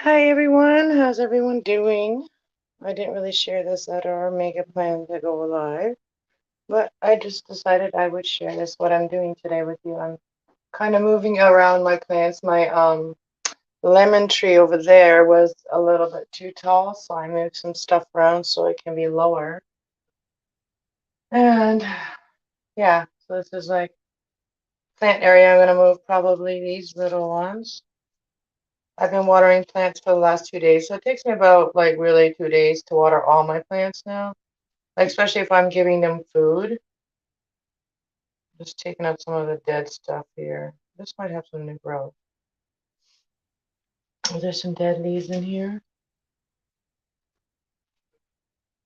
Hi everyone, how's everyone doing? I didn't really share this at our mega plan to go live, but I just decided I would share this what I'm doing today with you. I'm kind of moving around my plants. My lemon tree over there was a little bit too tall, so I moved some stuff around so it can be lower. And yeah, so this is like plant area. I'm gonna move probably these little ones. I've been watering plants for the last 2 days, so it takes me about like really 2 days to water all my plants now. Like especially if I'm giving them food. Just taking out some of the dead stuff here. This might have some new growth. Oh, there's some dead leaves in here.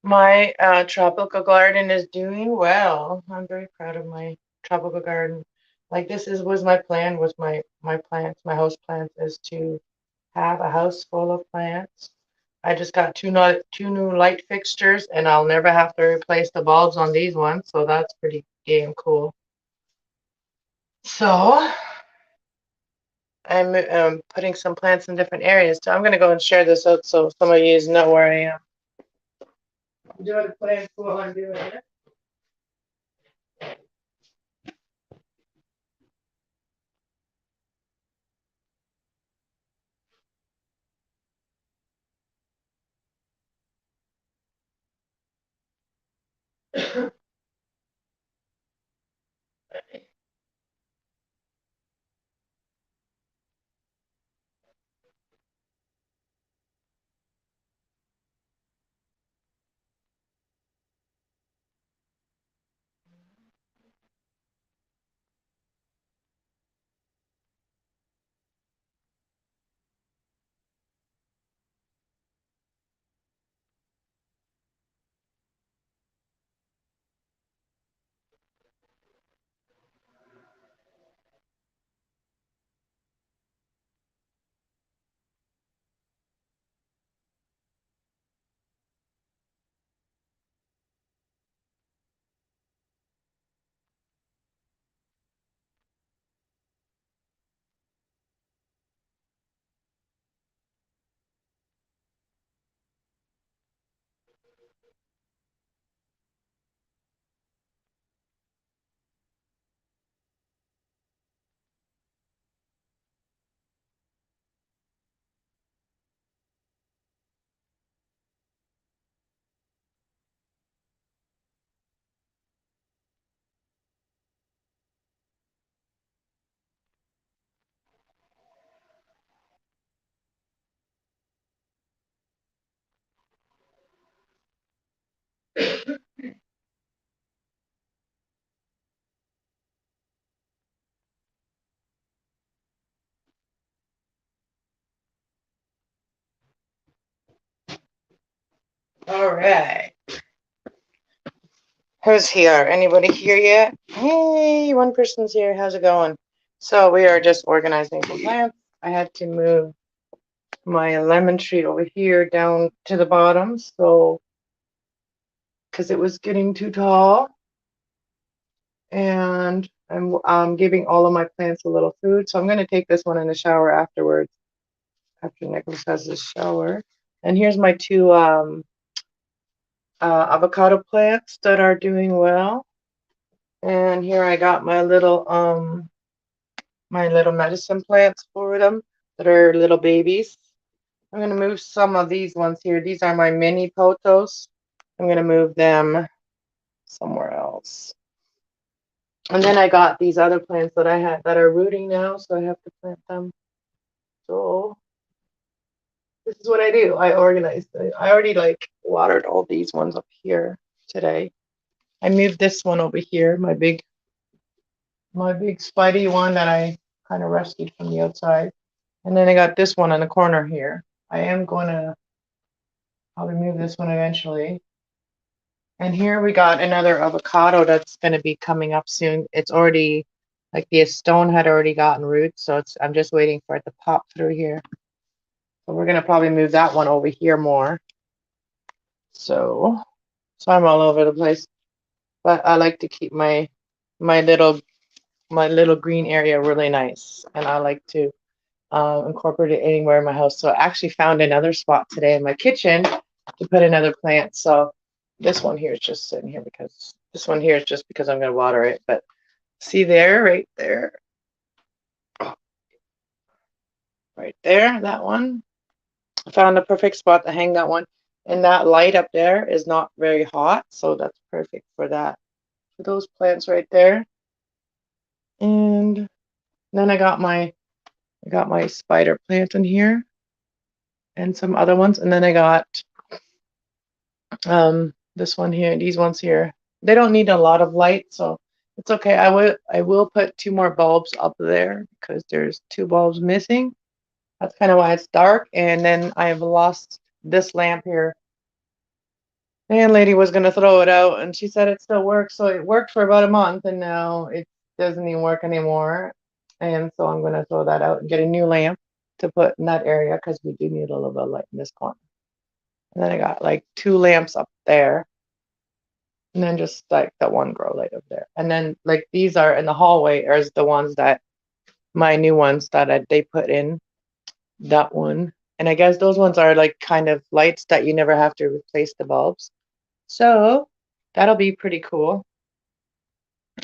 My tropical garden is doing well. I'm very proud of my tropical garden. Like this was my plan with my plants, my house plants, is to have a house full of plants. I just got two new light fixtures, and I'll never have to replace the bulbs on these ones, so that's pretty damn cool. So I'm putting some plants in different areas. So I'm going to go and share this out so some of you know where I am. I'm doing the plants while I'm doing it. All right. Who's here? Anybody here yet? Hey, one person's here. How's it going? So we are just organizing some plants. I had to move my lemon tree over here down to the bottom, so because it was getting too tall. And I'm giving all of my plants a little food. So I'm going to take this one in the shower afterwards, after Nicholas has his shower. And here's my two avocado plants that are doing well. And here I got my little medicine plants for them that are little babies. I'm going to move some of these ones here. These are my mini pothos. I'm going to move them somewhere else. And then I got these other plants that I had that are rooting now, so I have to plant them. So this is what I do. I organize. I already like watered all these ones up here today. I moved this one over here, my big Spidey one that I kind of rescued from the outside. And then I got this one in the corner here. I'll remove this one eventually. And here we got another avocado that's going to be coming up soon. It's already, like the stone had already gotten roots, so I'm just waiting for it to pop through here. So we're going to probably move that one over here more. So I'm all over the place. But I like to keep my little green area really nice. And I like to incorporate it anywhere in my house. So I actually found another spot today in my kitchen to put another plant. So this one here is just sitting here because this one here is just because I'm going to water it. But see there, right there, right there, that one. I found a perfect spot to hang that one. And that light up there is not very hot, so that's perfect for that. For those plants right there. And then I got my spider plant in here and some other ones. And then I got this one here, these ones here. They don't need a lot of light, so it's okay. I will put 2 more bulbs up there because there's 2 bulbs missing. That's kind of why it's dark. And then I have lost this lamp here. The landlady was going to throw it out, and she said it still works. So it worked for about a month, and now it doesn't even work anymore. And so I'm going to throw that out and get a new lamp to put in that area because we do need a little bit of light in this corner. And then I got like 2 lamps up there. And then just like that one grow light up there. And then like these are in the hallway are the ones that my new ones that they put in. That one. And I guess those ones are like kind of lights that you never have to replace the bulbs. So that'll be pretty cool.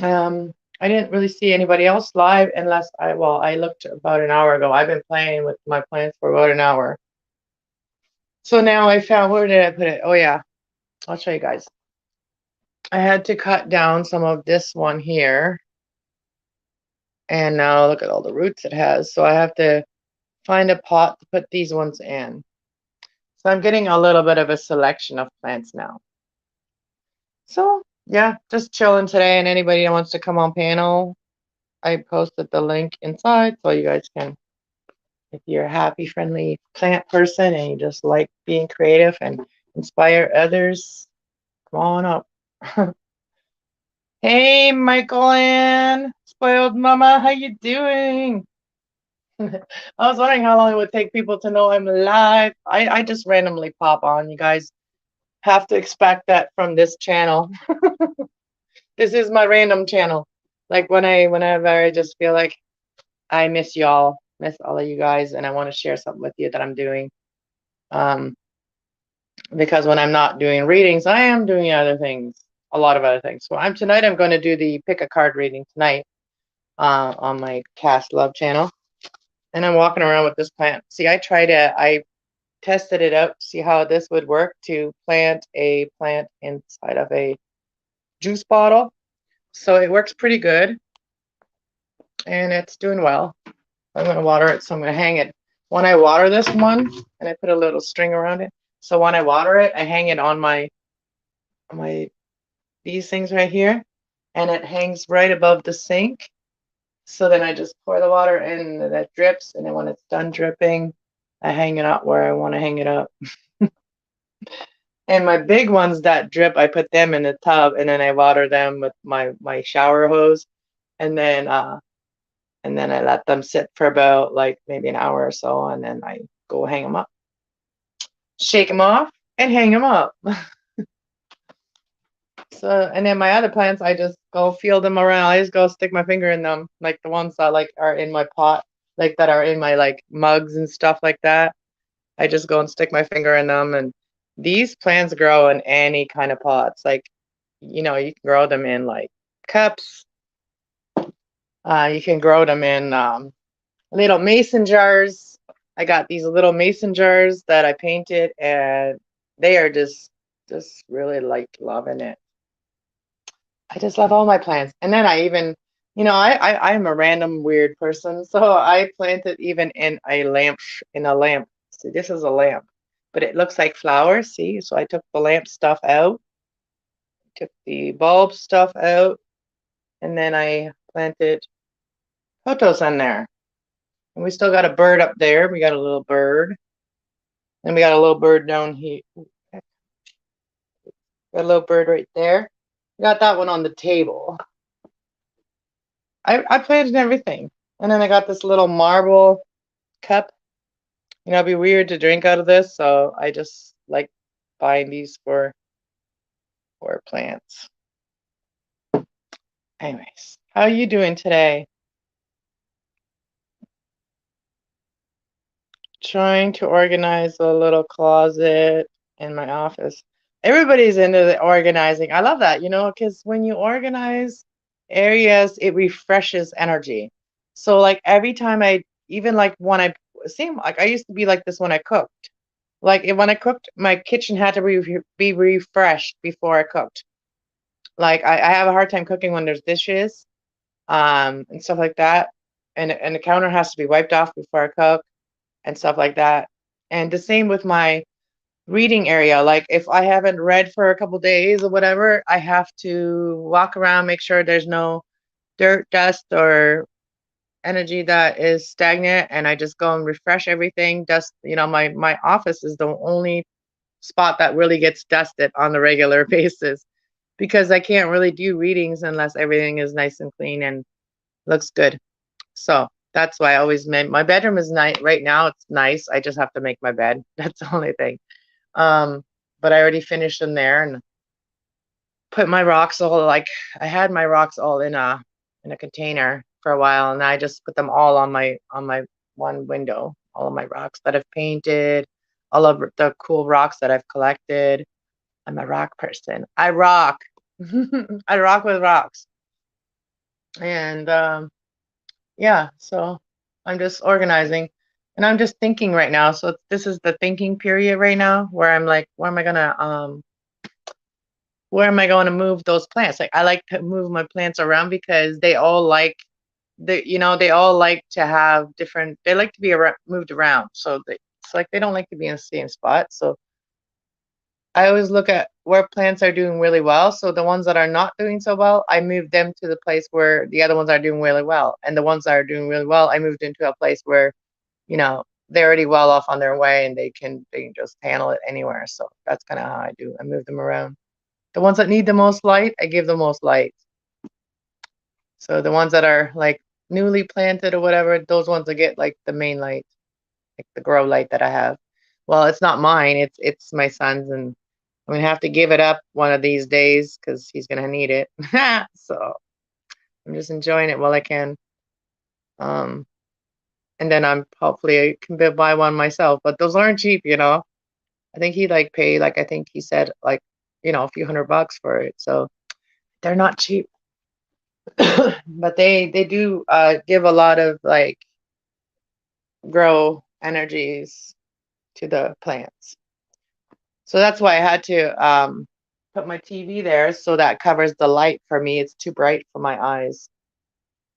I didn't really see anybody else live unless I looked about an hour ago. I've been playing with my plants for about an hour. So now I found, where did I put it? Oh yeah, I'll show you guys. I had to cut down some of this one here. And now look at all the roots it has. So I have to find a pot to put these ones in. So I'm getting a little bit of a selection of plants now. So yeah, just chilling today. And anybody that wants to come on panel, I posted the link inside so you guys can, if you're a happy, friendly plant person and you just like being creative and inspire others, come on up. Hey, Michael Ann, spoiled mama, how you doing? I was wondering how long it would take people to know I'm live. I just randomly pop on. You guys have to expect that from this channel. This is my random channel. Like whenever I just feel like I miss y'all, miss all of you guys, and I want to share something with you that I'm doing. Because when I'm not doing readings, I am doing other things, a lot of other things. So tonight I'm going to do the pick a card reading tonight on my Cast Love channel. And I'm walking around with this plant. See, I tested it out, see how this would work to plant a plant inside of a juice bottle. So it works pretty good. And it's doing well. I'm going to water it, so I'm going to hang it. When I water this one, and I put a little string around it, so when I water it, I hang it on these things right here, and it hangs right above the sink. So then I just pour the water in, and that drips, and then when it's done dripping, I hang it up where I want to hang it up. And my big ones that drip, I put them in the tub, and then I water them with my shower hose, and then I let them sit for about like maybe an hour or so, and then I go hang them up, shake them off, and hang them up. So, and then my other plants, I just go feel them around. I just go stick my finger in them, like the ones that like are in my pot, like that are in my like mugs and stuff like that. I just go and stick my finger in them, and these plants grow in any kind of pots. Like, you can grow them in like cups. You can grow them in little mason jars. I got these little mason jars that I painted, and they are just really like loving it. I just love all my plants. And then I even, I'm a random weird person. So I planted even in a lamp, See, this is a lamp, but it looks like flowers. See, so I took the lamp stuff out, took the bulb stuff out, and then I planted pothos in there. And we still got a bird up there. We got a little bird. And we got a little bird down here. Got a little bird right there. We got that one on the table. I planted everything. And then I got this little marble cup. It'd be weird to drink out of this, so I just like buying these for plants. Anyways, how are you doing today? trying to organize a little closet in my office. Everybody's into the organizing. I love that, because when you organize areas, it refreshes energy. So like every time even like when I seem like I used to be like this when I cooked. Like when I cooked, my kitchen had to be refreshed before I cooked. Like I have a hard time cooking when there's dishes, and stuff like that, and the counter has to be wiped off before I cook and stuff like that. And the same with my reading area. Like if I haven't read for a couple days or whatever, I have to walk around, make sure there's no dirt, dust, or energy that is stagnant, and I just go and refresh everything. Dust, my office is the only spot that really gets dusted on a regular basis because I can't really do readings unless everything is nice and clean and looks good. So that's why I always make my bedroom is nice. Right now it's nice. I just have to make my bed. That's the only thing. Um, but I already finished in there and put my rocks all like I had my rocks all in a container for a while, and I just put them all on my one window, all of my rocks that I've painted, all of the cool rocks that I've collected. I'm a rock person. I rock. I rock with rocks. And yeah, so I'm just organizing and I'm just thinking right now. So this is the thinking period right now where I'm like, where am I going to move those plants? Like I like to move my plants around because they all like to have different, they like to be moved around. So it's like they don't like to be in the same spot. So I always look at where plants are doing really well. So the ones that are not doing so well, I move them to the place where the other ones are doing really well. And the ones that are doing really well, I moved into a place where, they're already well off on their way and they can just handle it anywhere. So that's kind of how I do. I move them around. The ones that need the most light, I give the most light. So the ones that are like newly planted or whatever, those ones that get like the main light, like the grow light that I have. Well, it's not mine, it's my son's, and I'm gonna have to give it up one of these days because he's gonna need it. So I'm just enjoying it while I can. Um, and then I'm hopefully I can buy one myself, but those aren't cheap. I think he like paid like I think he said like a few $100 for it, so they're not cheap. But they do give a lot of like grow energies to the plants. So that's why I had to put my TV there so that covers the light for me. It's too bright for my eyes,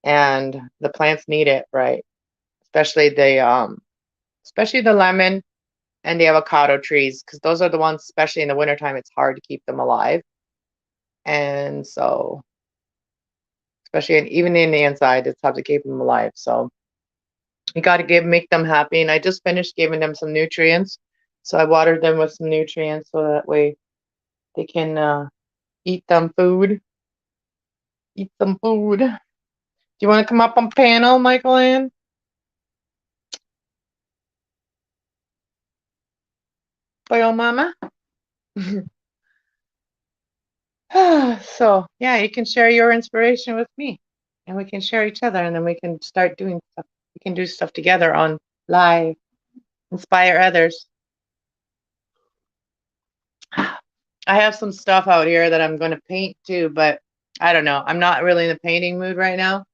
and the plants need it, right? Especially the lemon and the avocado trees, because those are the ones, especially in the wintertime, it's hard to keep them alive. And so, especially even in the inside, it's hard to keep them alive. So you got to make them happy. And I just finished giving them some nutrients. So I watered them with some nutrients so that way they can eat some food. Eat some food. Do you want to come up on panel, Michael Ann? For your mama? So yeah, you can share your inspiration with me, and we can share each other, and then we can start doing stuff. We can do stuff together on live, inspire others. I have some stuff out here that I'm going to paint too, but I don't know. I'm not really in the painting mood right now.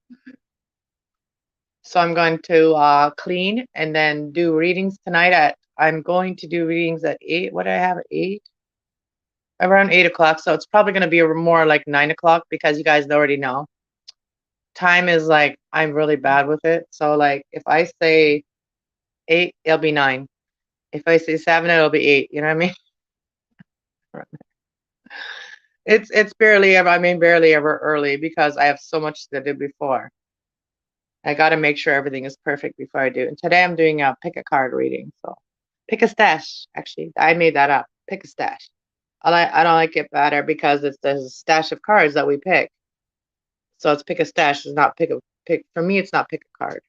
So I'm going to clean and then do readings tonight I'm going to do readings at 8. What do I have at 8? Around 8 o'clock. So it's probably going to be more like 9 o'clock because you guys already know. Time is like, I'm really bad with it. So like if I say 8, it'll be 9. If I say 7, it'll be 8. You know what I mean? It's barely ever early because I have so much to do before. I got to make sure everything is perfect before I do. And today I'm doing a pick a card reading. So pick a stash. Actually, I made that up. Pick a stash. I don't like it better because there's a stash of cards that we pick. So it's pick a stash. It's not pick. For me, it's not pick a card.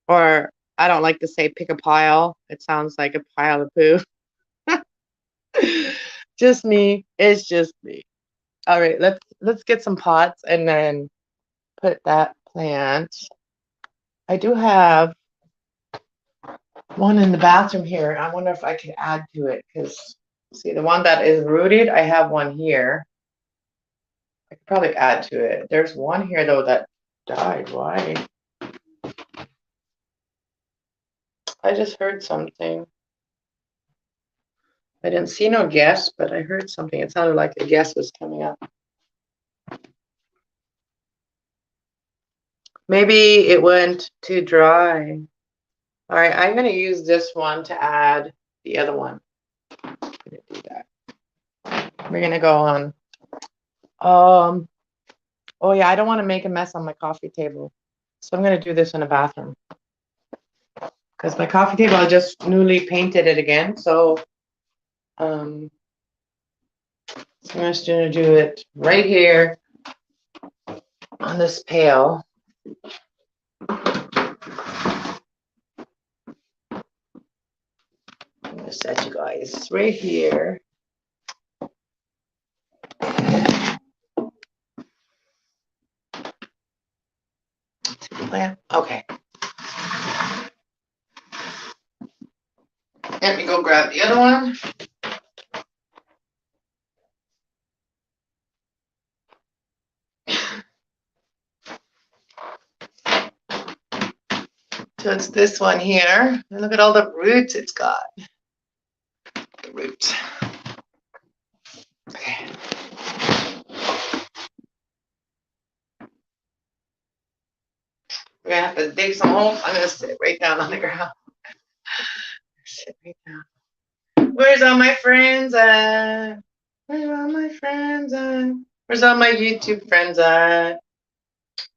Or I don't like to say pick a pile. It sounds like a pile of poo. Just me. It's just me. All right, let's get some pots and then put that plant. I do have one in the bathroom here. I wonder if I could add to it because see the one that is rooted, I have one here. I could probably add to it. There's one here though that died. Why? I just heard something. I didn't see no guest, but I heard something. It sounded like a guest was coming up. Maybe it went too dry. All right, I'm going to use this one to add the other one. I'm going to do that. We're going to go on. Oh yeah, I don't want to make a mess on my coffee table. So I'm going to do this in the bathroom. Because my coffee table, I just newly painted it again. So I'm just going to do it right here on this pail. I'm going to set you guys right here. Okay. Let me go grab the other one. So it's this one here. And look at all the roots it's got. The roots. Okay. We're gonna have to dig some holes. I'm gonna sit right down on the ground. Sit right down. Where's all my friends at? Where's all my friends at? Where's all my YouTube friends at?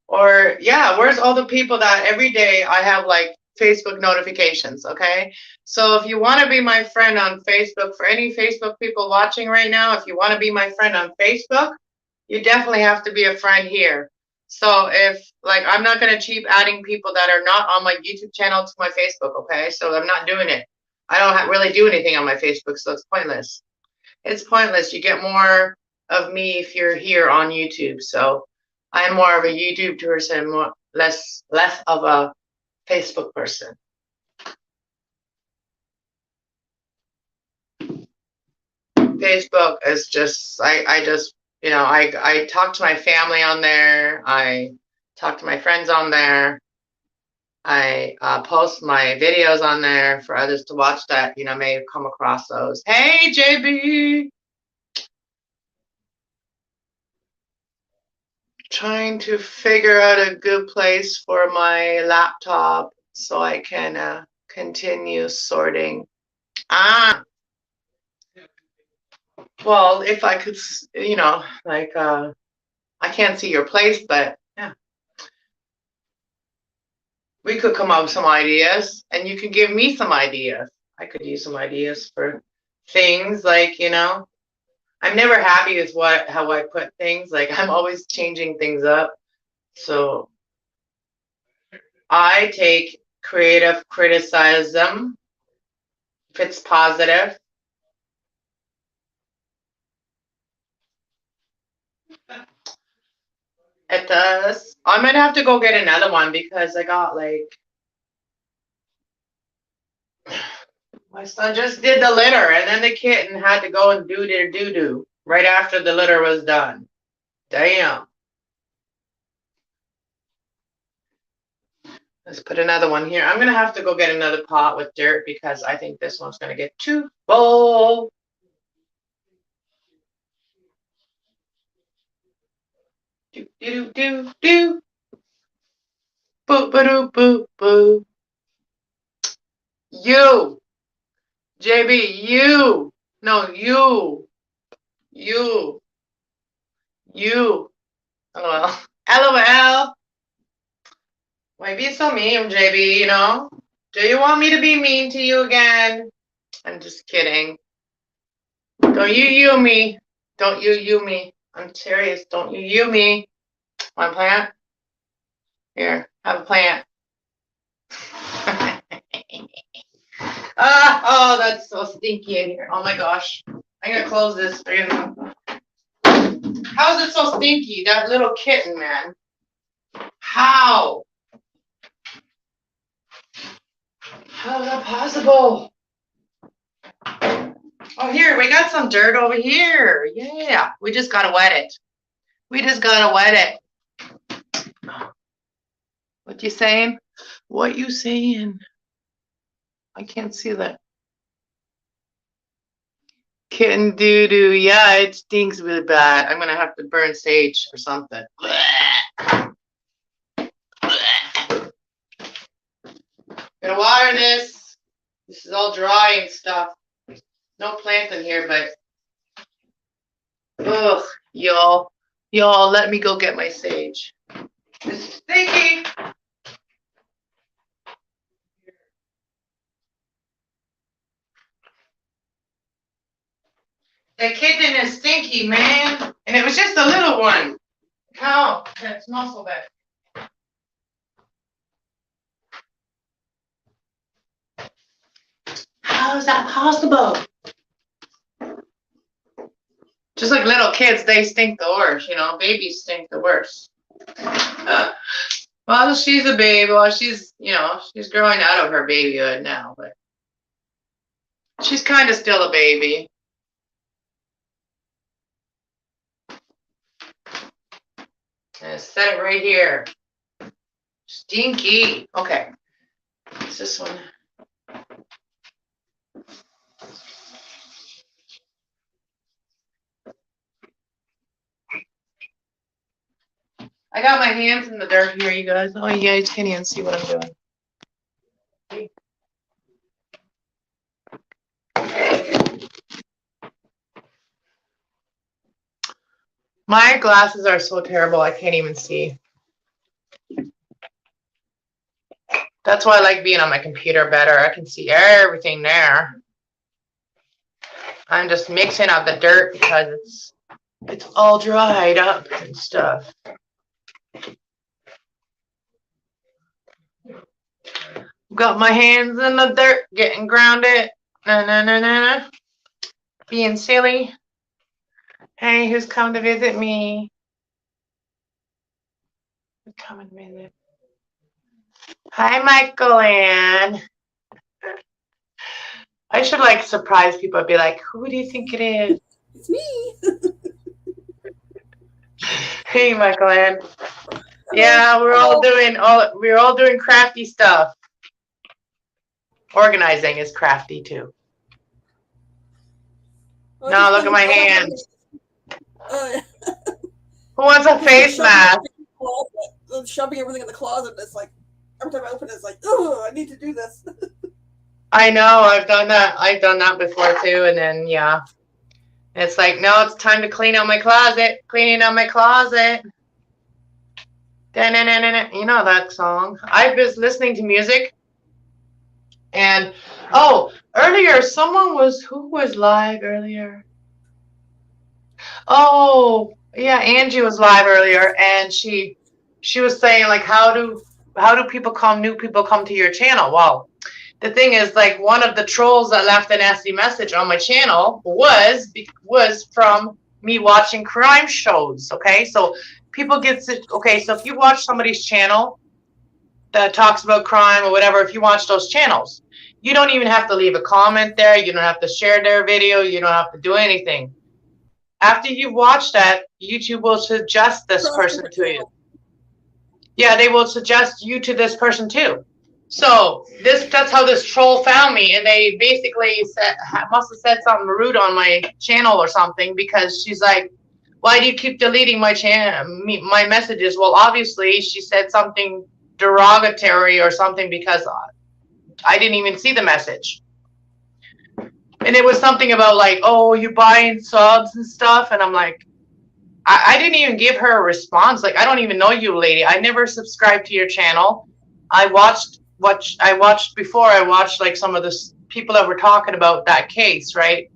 Or yeah, where's all the people that every day I have like Facebook notifications, okay? So if you want to be my friend on Facebook, for any Facebook people watching right now, if you want to be my friend on Facebook, you definitely have to be a friend here. So if like I'm not going to keep adding people that are not on my YouTube channel to my Facebook, okay? So I'm not doing it. I don't really do anything on my Facebook, so it's pointless. It's pointless. You get more of me if you're here on YouTube. So I'm more of a YouTube person, less of a Facebook person. Facebook is just I just I talk to my family on there. I talk to my friends on there. I post my videos on there for others to watch that may have come across those. Hey JB, trying to figure out a good place for my laptop so I can continue sorting. Well, if I could, like I can't see your place, but yeah, we could come up with some ideas, and you can give me some ideas. I could use some ideas for things like I'm never happy with how I put things. Like I'm always changing things up. So I take creative criticism if it's positive. It does. I might have to go get another one because I got like my son just did the litter and then the kitten had to go and do their doo-doo right after the litter was done. Damn. Let's put another one here. I'm going to have to go get another pot with dirt because I think this one's going to get too full. Do, do, do, do. Boo, boo, boo, boo. You. JB, you. No, you. You. You. LOL. LOL. Why be so mean, JB, Do you want me to be mean to you again? I'm just kidding. Don't you me. Don't you me. I'm serious. Don't you me. Want a plant? Here, have a plant. Oh, that's so stinky in here. Oh my gosh. I'm going to close this for you. How is it so stinky? That little kitten, man. How? How is that possible? Oh, here, we got some dirt over here. Yeah, we just gotta wet it. We just gotta wet it. What you saying? What you saying? I can't see that. Kitten doo doo. Yeah, it stinks really bad. I'm gonna have to burn sage or something. Gonna water this. This is all dry and stuff. No plant in here, but ugh, y'all, let me go get my sage. This is stinky. That kitten is stinky, man, and it was just a little one. How? That smells so bad. How is that possible? Just like little kids, they stink the worst, you know. Babies stink the worst. Well, she's a baby. Well, she's, you know, she's growing out of her babyhood now, but she's kind of still a baby. And set it right here. Stinky. Okay. What's this one? I got my hands in the dirt here, you guys. Oh, you guys can't even see what I'm doing. My glasses are so terrible, I can't even see. That's why I like being on my computer better. I can see everything there. I'm just mixing up the dirt because it's all dried up and stuff. Got my hands in the dirt, getting grounded. Na. Being silly. Hey, who's come to visit me? Who's coming to visit? Hi, Michael Ann. I should like surprise people. I'd be like, who do you think it is? It's me. Hey, Michael Ann. Yeah, we're all doing crafty stuff. Organizing is crafty too. No, look at my hands. Who wants a face mask? I'm shoving everything in the closet. It's like every time I open it, it's like, oh, I need to do this. I know, I've done that. I've done that before too, and then yeah, it's like, no, it's time to clean out my closet. Cleaning out my closet. You know that song. I was listening to music, and oh, earlier who was live earlier? Oh, yeah, Angie was live earlier, and she was saying like, how do new people come to your channel? Well, the thing is, like, one of the trolls that left a nasty message on my channel was from me watching crime shows. Okay, so people so if you watch somebody's channel that talks about crime or whatever, if you watch those channels, you don't even have to leave a comment there. You don't have to share their video. You don't have to do anything. After you've watched that, YouTube will suggest this person to you. Yeah, they will suggest you to this person too. So that's how this troll found me, and they basically must have said something rude on my channel or something, because she's like, why do you keep deleting my my messages? Well, obviously she said something derogatory or something, because I didn't even see the message. And it was something about like, oh, you buying subs and stuff. And I'm like, I didn't even give her a response. Like, I don't even know you, lady. I never subscribed to your channel. I watched before. I watched like some of the people that were talking about that case, right?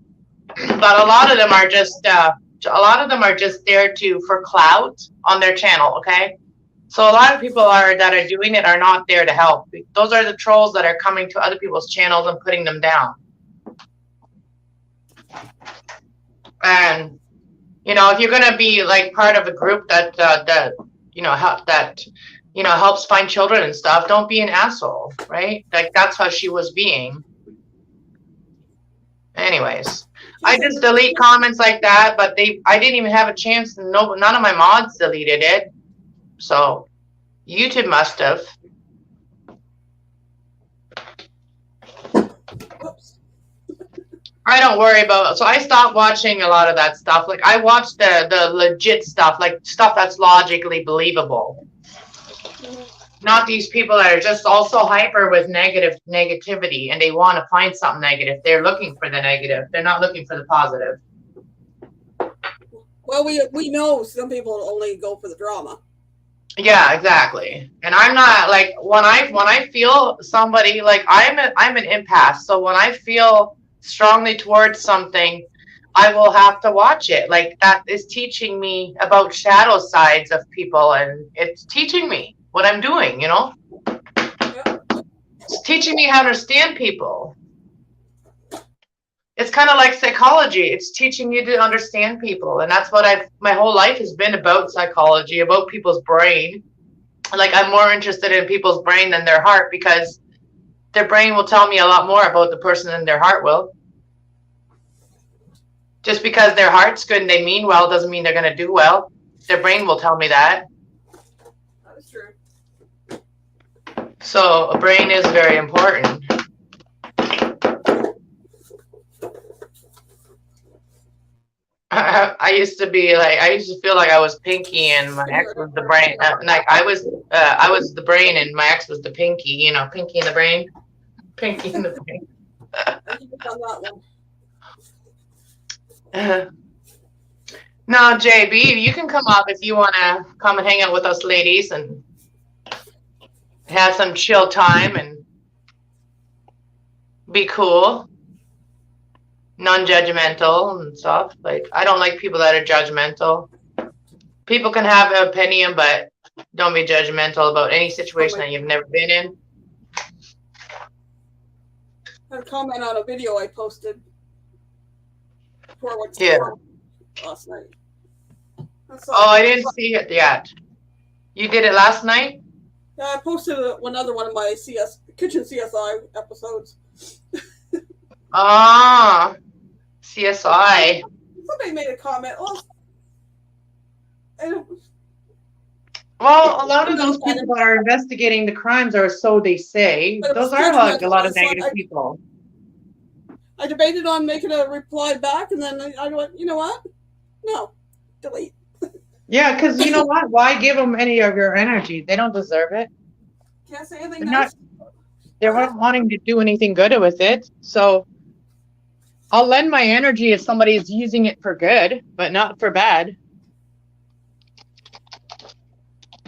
But a lot of them are just there for clout on their channel. Okay, so a lot of people that are doing it are not there to help. Those are the trolls that are coming to other people's channels and putting them down. And you know, if you're gonna be like part of a group that helps find children and stuff. Don't be an asshole, right? Like that's how she was being. Anyways, I just delete comments like that, but I didn't even have a chance. No, none of my mods deleted it. So YouTube must have. Whoops. I don't worry about it. So I stopped watching a lot of that stuff. Like I watch the legit stuff, like stuff that's logically believable. Not these people that are just also hyper with negativity and they want to find something negative. They're looking for the negative. They're not looking for the positive. Well, we know some people only go for the drama. Yeah, exactly. And I'm not like when I feel somebody like I'm an empath. So when I feel strongly towards something, I will have to watch it. Like that is teaching me about shadow sides of people, and it's teaching me what I'm doing, Yeah. It's teaching me how to understand people. It's kind of like psychology. It's teaching you to understand people. And that's what my whole life has been about psychology, about people's brain. Like I'm more interested in people's brain than their heart because their brain will tell me a lot more about the person than their heart will. Just because their heart's good and they mean well doesn't mean they're going to do well. Their brain will tell me that. That is true. So a brain is very important. I used to feel like I was Pinky and my ex was the brain. Like I was the brain and my ex was the Pinky. Pinky in the brain. Pinky in the brain. No, JB, you can come up if you want to come and hang out with us ladies and have some chill time and be cool, non-judgmental and stuff. Like I don't like people that are judgmental. People can have an opinion, but don't be judgmental about any situation that you've never been in. I had a comment on a video I posted before I went to Yeah. last night. Oh, I didn't see it yet. You did it last night? Yeah, I posted another one of my kitchen CSI episodes. Ah, CSI. Somebody made a comment. Well, a lot of those people that are investigating the crimes are so they say. Those are like a lot of negative people. I debated on making a reply back, and then I went, you know what? No, delete. Yeah, because you know what? Why give them any of your energy? They don't deserve it. Can't say anything nice. They're not wanting to do anything good with it. So I'll lend my energy if somebody is using it for good, but not for bad.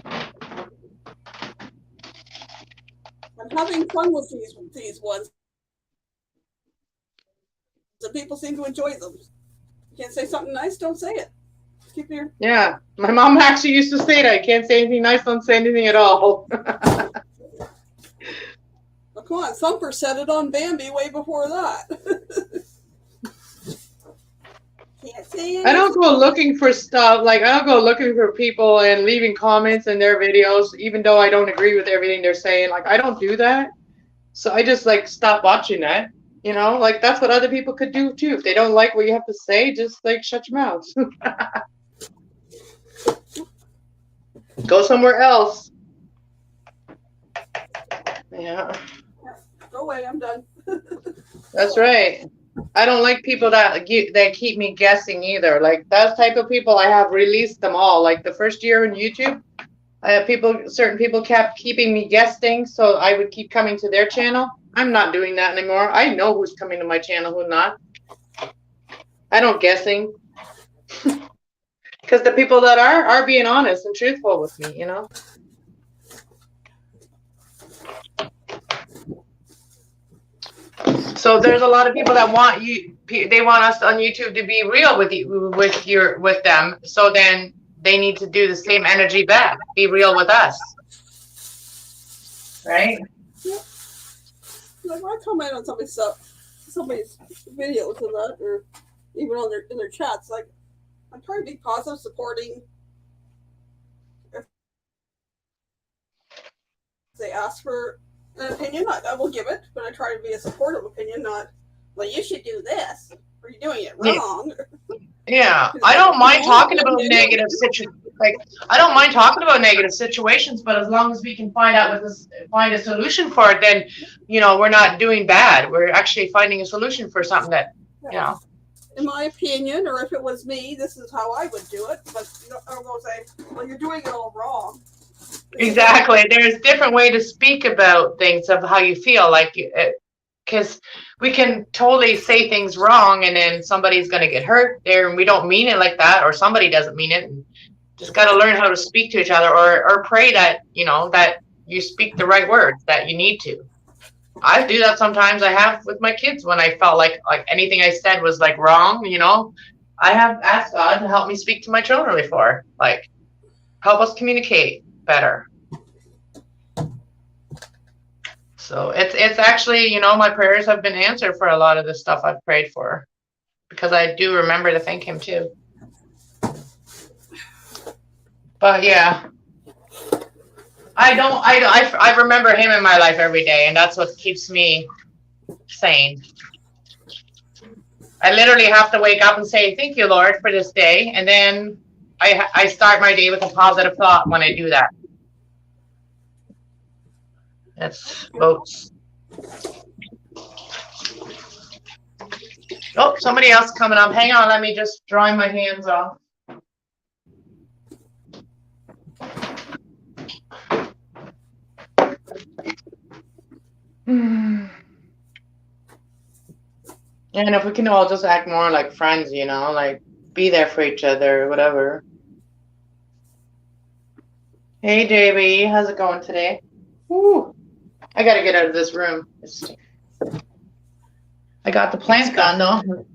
I'm having fun with these ones. The people seem to enjoy them. You can't say something nice, don't say it. Keep your... Yeah, my mom actually used to say that. I can't say anything nice, don't say anything at all. Oh, come on, Thumper said it on Bambi way before that. Can't say anything. I don't go looking for stuff. Like, I don't go looking for people and leaving comments in their videos, even though I don't agree with everything they're saying. Like, I don't do that. So I just, like, stop watching that. Like, that's what other people could do, too. If they don't like what you have to say, just, like, shut your mouth. Go somewhere else. Yeah. Go away, I'm done. That's right. I don't like people that keep me guessing either. Like those type of people, I have released them all. Like the first year in YouTube, I have certain people kept keeping me guessing, so I would keep coming to their channel. I'm not doing that anymore. I know who's coming to my channel, who's not. I don't guessing. Because the people that are being honest and truthful with me, So there's a lot of people that want they want us on YouTube to be real with them. So then they need to do the same energy back. Be real with us. Right? Yeah. Like I comment on somebody's videos and that, or even on in their chats. Like I'm trying to be positive, supporting. they ask for an opinion, I will give it, but I try to be a supportive opinion, not, well, you should do this, or you're doing it Yeah. wrong. Yeah, I don't mind talking about negative I don't mind talking about negative situations, but as long as we can find a solution for it, then we're not doing bad. We're actually finding a solution for something that In my opinion, or if it was me, this is how I would do it. But I don't go say, well, you're doing it all wrong. Exactly. There's different way to speak about things of how you feel, like because we can totally say things wrong, and then somebody's going to get hurt there, and we don't mean it like that, or somebody doesn't mean it. And just got to learn how to speak to each other, or pray that that you speak the right words that you need to. I do that sometimes. I have with my kids when I felt like anything I said was like wrong. I have asked God to help me speak to my children before, like help us communicate better. So it's actually, my prayers have been answered for a lot of the stuff I've prayed for, because I do remember to thank him too. But yeah, I remember him in my life every day, and that's what keeps me sane. I literally have to wake up and say, thank you, Lord, for this day. And then I start my day with a positive thought when I do that. That's votes. Oh, somebody else coming up. Hang on, let me just dry my hands off. And if we can all just act more like friends, like be there for each other, whatever. Hey, JB, how's it going today? Woo. I gotta get out of this room. I got the plants gone though.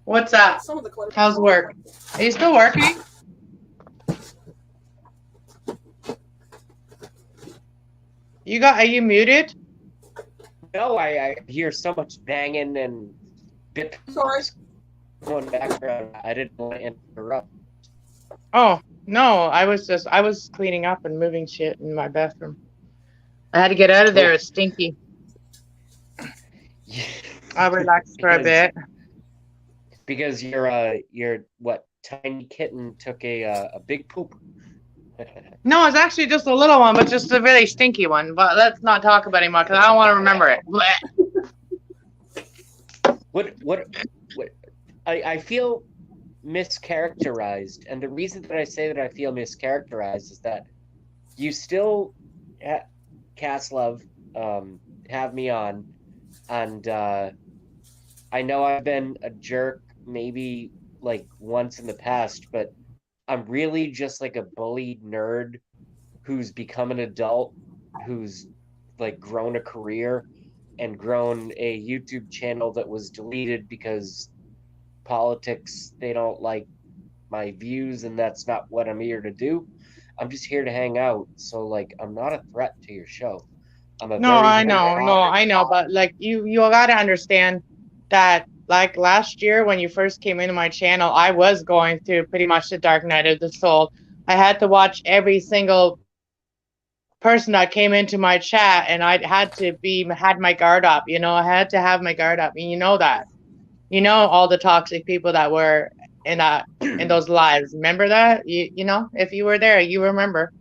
What's up? How's work? Are you still working? Are you muted? No, I hear so much banging and bit. Sorry. Going background. I didn't want to interrupt. Oh, no, I was cleaning up and moving shit in my bathroom. I had to get out of there. It's stinky. I'll relax for a bit. Because your tiny kitten took a big poop. No, it's actually just a little one, but just a really stinky one. But let's not talk about it anymore because I don't want to remember it. What I feel mischaracterized, and the reason that I say that I feel mischaracterized is that you still, Caslove, have me on, and I know I've been a jerk maybe like once in the past, but I'm really just like a bullied nerd who's become an adult, who's like grown a career and grown a YouTube channel that was deleted because politics, they don't like my views, and that's not what I'm here to do. I'm just here to hang out. So like, I'm not a threat to your show. I know, but like you got to understand that like last year when you first came into my channel, I was going through pretty much the dark night of the soul. I had to watch every single person that came into my chat, and I had my guard up, I had to have my guard up, and that, all the toxic people that were in those lives. Remember that? If you were there, you remember.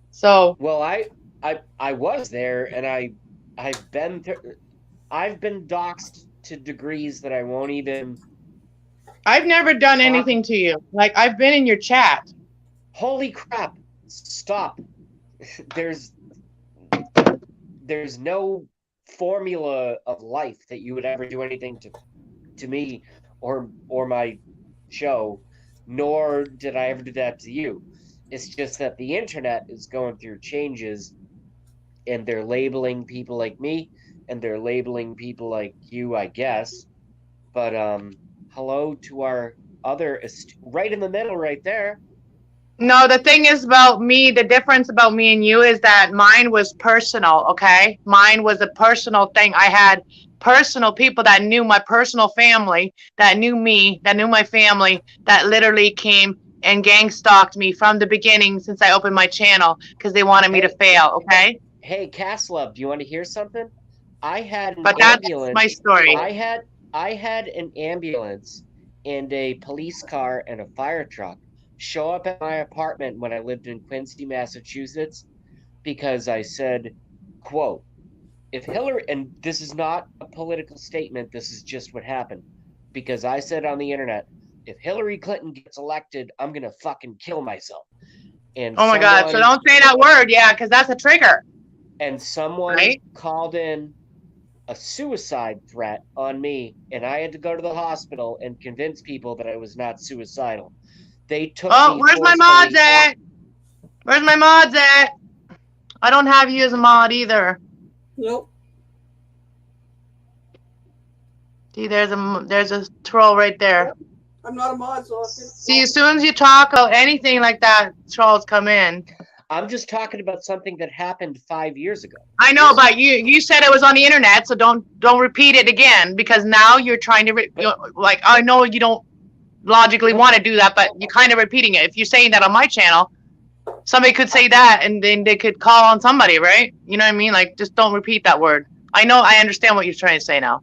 So well, I was there, and I've been doxxed to degrees that I won't even. I've never done anything to you. Like, I've been in your chat. Holy crap! Stop. There's no formula of life that you would ever do anything to me or my show, nor did I ever do that to you. It's just that the internet is going through changes, and they're labeling people like me, and they're labeling people like you, I guess. But hello to our other right in the middle right there. No, the thing is about me, the difference about me and you is that mine was personal, okay? Mine was a personal thing. I had personal people that knew my personal family, that knew me, that knew my family, that literally came and gang stalked me from the beginning since I opened my channel because they wanted me to fail. Okay, Hey, Castlove, do you want to hear something? I had an but that's ambulance. my story. I had an ambulance and a police car and a fire truck show up at my apartment when I lived in Quincy, Massachusetts, because I said, quote, if Hillary, and this is not a political statement, this is just what happened, because I said on the internet, if Hillary Clinton gets elected, I'm gonna fucking kill myself. And Oh my God! So don't say that word, yeah, because that's a trigger. And someone right? called in a suicide threat on me, and I had to go to the hospital and convince people that I was not suicidal. They took Oh, me where's my mods at? Where's my mods at? I don't have you as a mod either. Nope. See, there's a troll right there. I'm not a mod, so I can... See, as soon as you talk about anything like that, trolls come in. I'm just talking about something that happened 5 years ago. I know, but you said it was on the internet, so don't repeat it again, because now you're trying to like, I know you don't logically want to do that, but you're kind of repeating it. If you're saying that on my channel, somebody could say that, and then they could call on somebody, right? You know what I mean? Like, just don't repeat that word. I know, I understand what you're trying to say now.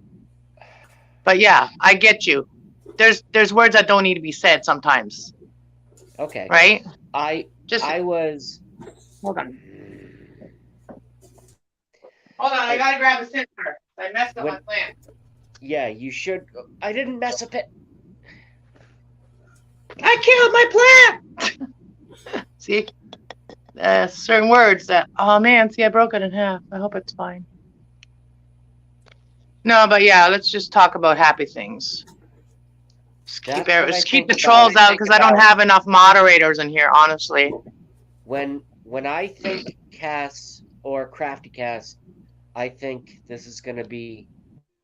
But yeah, I get you. There's words that don't need to be said sometimes. Okay. Right? I was... Hold on. Hold on, I gotta grab a scissor. I messed up my plant. Yeah, you should... I didn't mess up it. I killed my plant! See? Certain words that... Oh man, see, I broke it in half. I hope it's fine. No, but yeah, let's just talk about happy things. Just keep the trolls out, because I don't have enough moderators in here, honestly. When I think Cass or Crafty Cass, I think this is going to be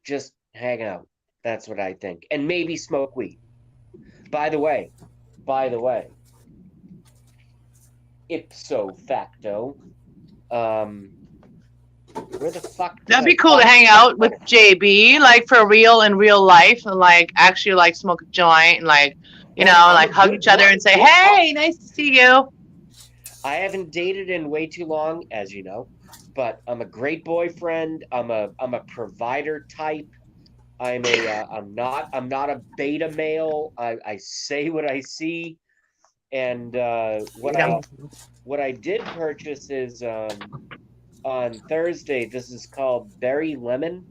just hang out. That's what I think. And maybe smoke weed. By the way, ipso facto, where the fuck? That'd be cool to hang out with JB, like for real in real life, and like actually like smoke a joint and like, you know, like hug each other and say, "Hey, nice to see you." I haven't dated in way too long, as you know, but I'm a great boyfriend. I'm a provider type. I'm not a beta male. I say what I see, and what I did purchase is on Thursday. This is called Berry Lemon.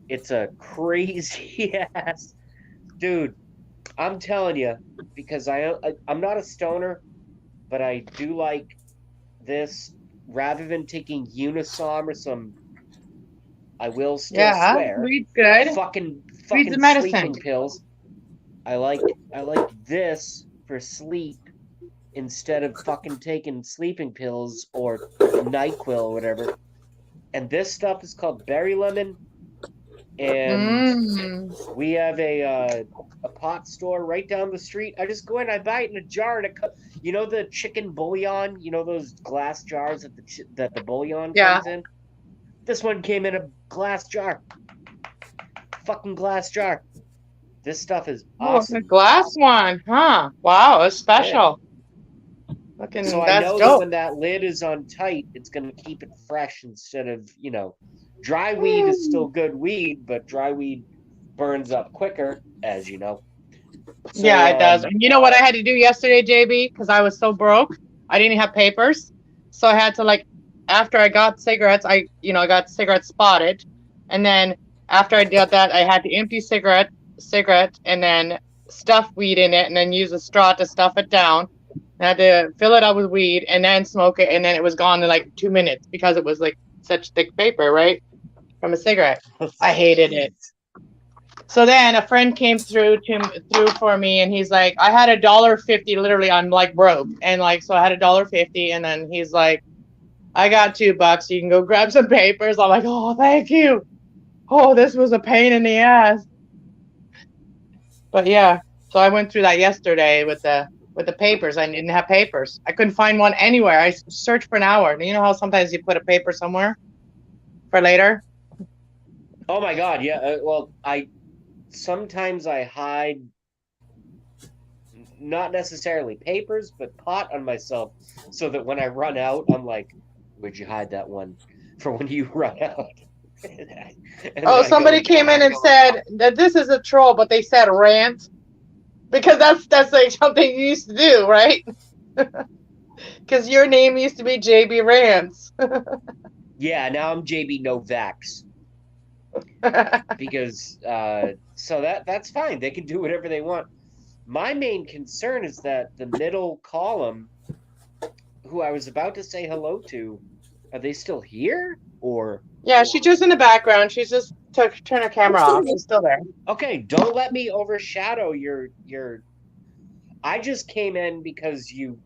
It's a crazy ass dude. I'm telling you, because I'm not a stoner, but I do like this. Rather than taking Unisom or some, I will still swear, weed's good. Fucking medicine. sleeping pills. I like this for sleep instead of fucking taking sleeping pills or NyQuil or whatever. And this stuff is called Berry Lemon. And we have a pot store right down the street. I just go in, I buy it in a jar, and you know the chicken bouillon, you know those glass jars that the bouillon comes in. This one came in a glass jar, fucking glass jar. This stuff is awesome. Oh, a glass one, huh? Wow, it's special. Yeah. So I know that when that lid is on tight, it's gonna keep it fresh instead of, you know. Dry weed is still good weed, but dry weed burns up quicker, as you know. So, yeah, it does. And you know what I had to do yesterday, JB? Because I was so broke, I didn't have papers, so I had to, like, after I got cigarettes, I got cigarette spotted, and then after I did that, I had to empty cigarette, and then stuff weed in it, and then use a straw to stuff it down. I had to fill it up with weed, and then smoke it, and then it was gone in like 2 minutes because it was like such thick paper, right? From a cigarette. I hated it. So then a friend came through for me, and he's like, I had $1.50, literally, I'm like broke. And like, so I had $1.50, and then he's like, I got $2, you can go grab some papers. I'm like, oh, thank you. Oh, this was a pain in the ass. But yeah, so I went through that yesterday with the papers. I didn't have papers. I couldn't find one anywhere. I searched for an hour. You know how sometimes you put a paper somewhere for later? Oh my God, yeah. Well, I sometimes I hide not necessarily papers, but pot on myself, so that when I run out, I'm like, "Where'd you hide that one?" For when you run out, and then Oh, I go somebody and came in find it. and said that this is a troll, but they said rant because that's like something you used to do, right? Because your name used to be JB Rants. Yeah, now I'm JB Novax because so that's fine. They can do whatever they want. My main concern is that the middle column, who I was about to say hello to, are they still here? Or Yeah, she's just in the background. She's just took turn her camera off. She's still there. okay, don't let me overshadow your. I just came in because you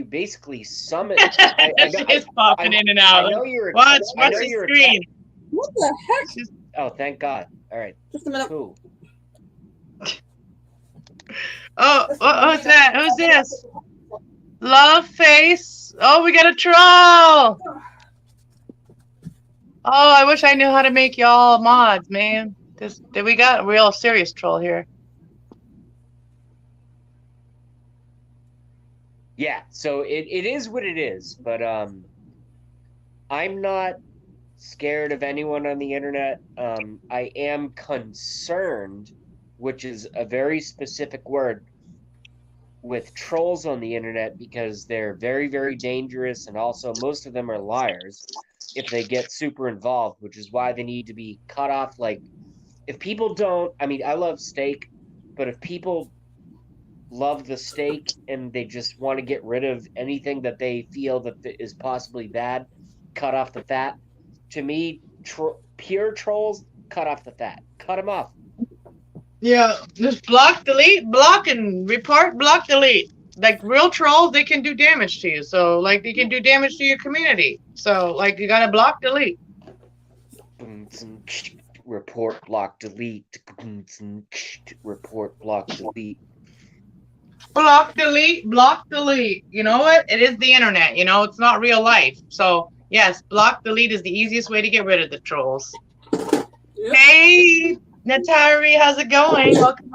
basically summoned. I know She's popping in and I out. know you're. Watch I know the you're. screen. What the heck? She's- Oh, thank God! All right, Just a minute. cool. Oh, who's that? Who's this? Love face. Oh, we got a troll. Oh, I wish I knew how to make y'all mods, man. We got a real serious troll here. Yeah, so it is what it is, but I'm not scared of anyone on the internet. I am concerned, which is a very specific word, with trolls on the internet because they're very, very dangerous, and also most of them are liars if they get super involved, which is why they need to be cut off. Like, if people don't, I mean, I love steak, but if people love the steak and they just want to get rid of anything that they feel that is possibly bad, cut off the fat. To me, pure trolls, cut off the fat, cut them off. Yeah, just block, delete, block, and report, block, delete. Like real trolls, they can do damage to you. So, like, they can do damage to your community. So, like, you gotta block, delete. Report, block, delete. Report, block, delete. Block, delete, block, delete. You know what? It is the internet. You know, it's not real life. So, yes, block, delete is the easiest way to get rid of the trolls. Yep. Hey, Natari, how's it going? Welcome.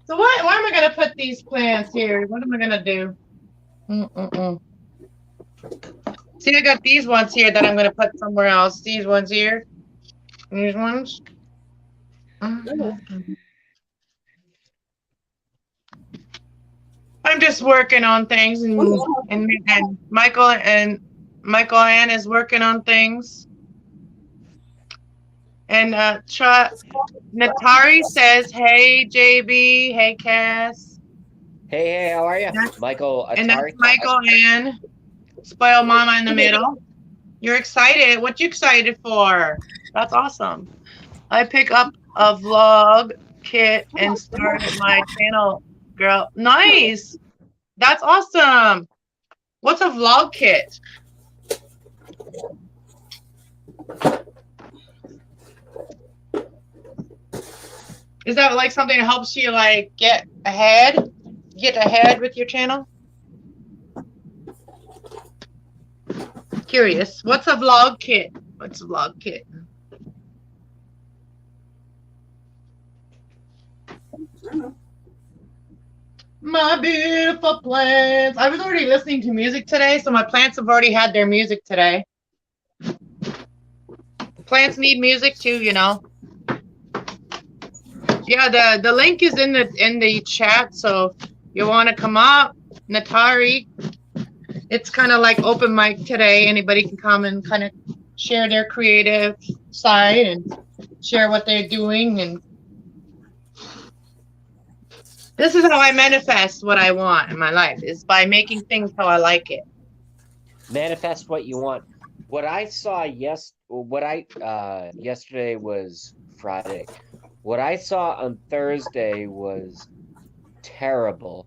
So why am I gonna put these plants here? What am I gonna do? See, I got these ones here that I'm gonna put somewhere else. These ones here. These ones. I'm just working on things, and Michael Ann is working on things. And Natari says, "Hey JB, hey Cass." Hey, how are you, Michael? Atari. And that's Michael Ann, Spoil Mama in the middle. You're excited. What you excited for? That's awesome. I pick up a vlog kit and started my channel, girl. Nice. That's awesome. What's a vlog kit? Is that like something that helps you like get ahead with your channel? Curious. What's a vlog kit? What's a vlog kit? My beautiful plants. I was already listening to music today, so my plants have already had their music today. Plants need music too, you know. Yeah, the link is in the chat, so you want to come up, Natari. It's kind of like open mic today. Anybody can come and kind of share their creative side and share what they're doing. And this is how I manifest what I want in my life, is by making things how I like it. Manifest what you want. What I saw yesterday was Friday. What I saw on Thursday was terrible.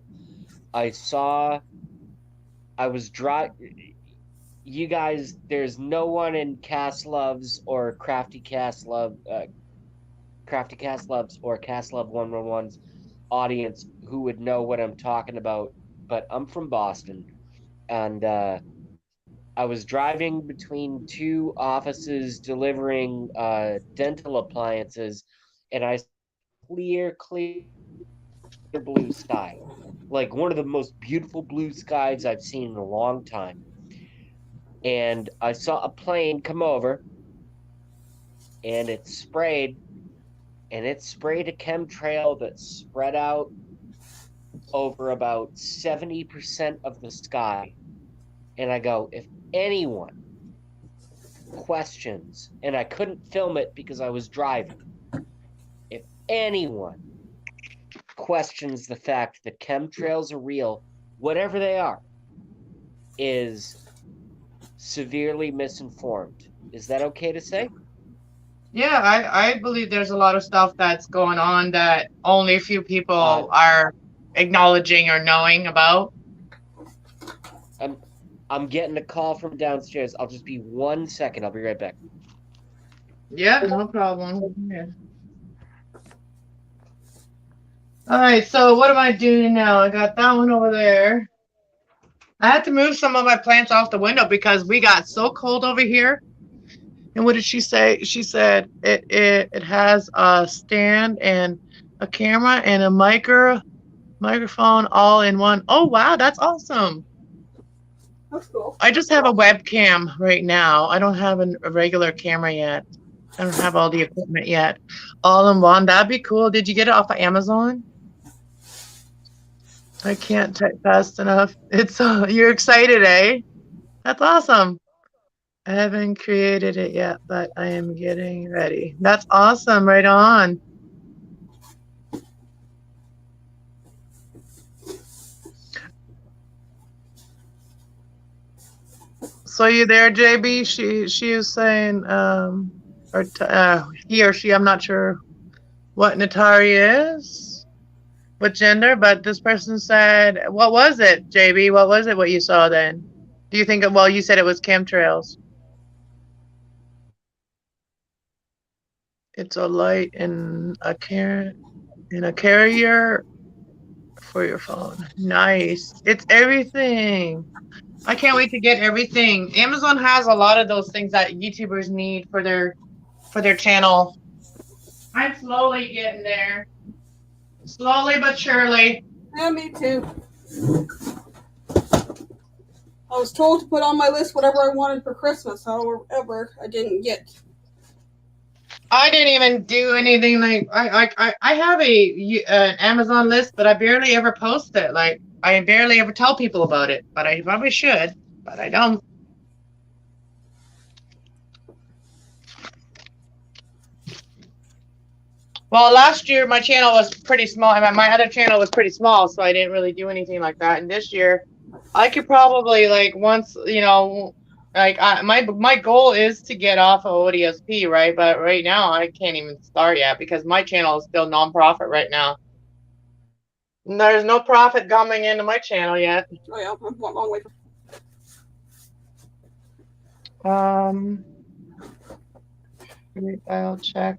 You guys, there's no one in Cast Loves or Crafty Cast Loves or Cast Love 111's audience who would know what I'm talking about, but I'm from Boston, and I was driving between two offices delivering dental appliances, and I clear blue sky, like one of the most beautiful blue skies I've seen in a long time. And I saw a plane come over, and it sprayed a chemtrail that spread out over about 70% of the sky. And I go, if anyone questions, and I couldn't film it because I was driving, if anyone questions the fact that chemtrails are real, whatever they are, is severely misinformed. Is that okay to say? Yeah, I believe there's a lot of stuff that's going on that only a few people are acknowledging or knowing about. I'm getting a call from downstairs. I'll just be 1 second. I'll be right back. Yeah, no problem. Yeah. All right, so what am I doing now? I got that one over there. I had to move some of my plants off the window because we got so cold over here. And what did she say? She said it has a stand and a camera and a microphone all in one. Oh wow, that's awesome. That's cool. I just have a webcam right now. I don't have a regular camera yet. I don't have all the equipment yet. All in one. That'd be cool. Did you get it off of Amazon? I can't type fast enough. It's you're excited, eh? That's awesome. I haven't created it yet, but I am getting ready. That's awesome. Right on. So you there, JB? She was saying, he or she, I'm not sure what Natari is, what gender, but this person said, what was it, JB? What was it, what you saw then? Do you think, well, you said it was chemtrails. It's a light in a carrier for your phone. Nice. It's everything. I can't wait to get everything. Amazon has a lot of those things that YouTubers need for their channel. I'm slowly getting there. Slowly but surely. Yeah, me too. I was told to put on my list whatever I wanted for Christmas, however, I didn't get. I didn't even do anything like I have an Amazon list, but I barely ever post it. Like I barely ever tell people about it, but I probably should, but I don't. Well, last year my channel was pretty small. I mean, my other channel was pretty small, so I didn't really do anything like that. And this year, I could probably like once, you know, like my goal is to get off of ODSP, right? But right now I can't even start yet because my channel is still non-profit right now. And there's no profit coming into my channel yet. Oh yeah, I'm a long way. I'll check.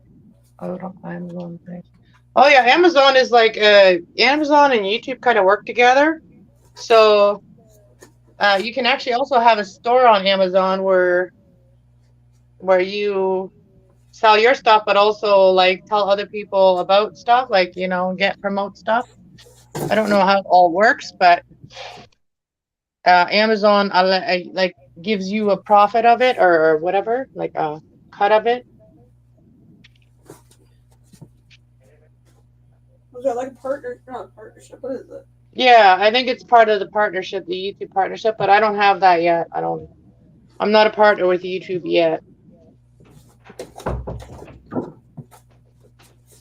Amazon thing. Oh yeah, Amazon is like Amazon and YouTube kind of work together. So you can actually also have a store on Amazon where you sell your stuff, but also like tell other people about stuff, like, you know, promote stuff. I don't know how it all works, but Amazon like gives you a profit of it or whatever, like a cut of it. Was that like a partner? Not a partnership. What is it? Yeah, I think it's part of the partnership, the YouTube partnership, but I don't have that yet. I'm not a partner with YouTube yet.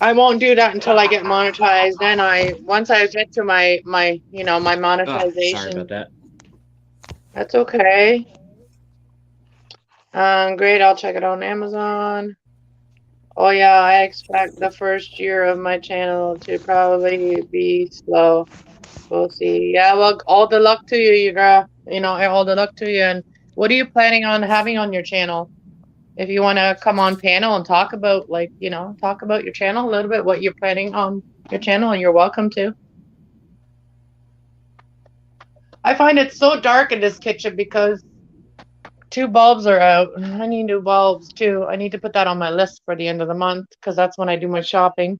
I won't do that until I get monetized. Then once I get to my monetization. Sorry about that. That's okay. Great, I'll check it on Amazon. Oh yeah, I expect the first year of my channel to probably be slow. We'll see. Yeah, well, all the luck to you, you girl. You know, all the luck to you. And what are you planning on having on your channel? If you want to come on panel and talk about, like, you know, talk about your channel a little bit, what you're planning on your channel, and you're welcome to. I find it so dark in this kitchen because 2 bulbs are out. I need new bulbs too. I need to put that on my list for the end of the month because that's when I do my shopping.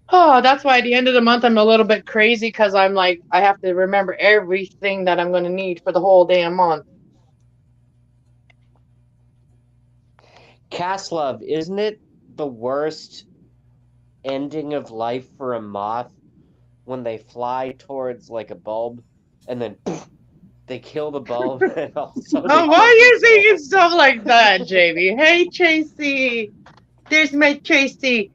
Oh, that's why at the end of the month I'm a little bit crazy because I'm like, I have to remember everything that I'm going to need for the whole damn month. Caslove, isn't it the worst ending of life for a moth when they fly towards like a bulb and then they kill the bulb and also Oh, why are you saying stuff like that, Jamie? Hey, Tracy. There's my Tracy.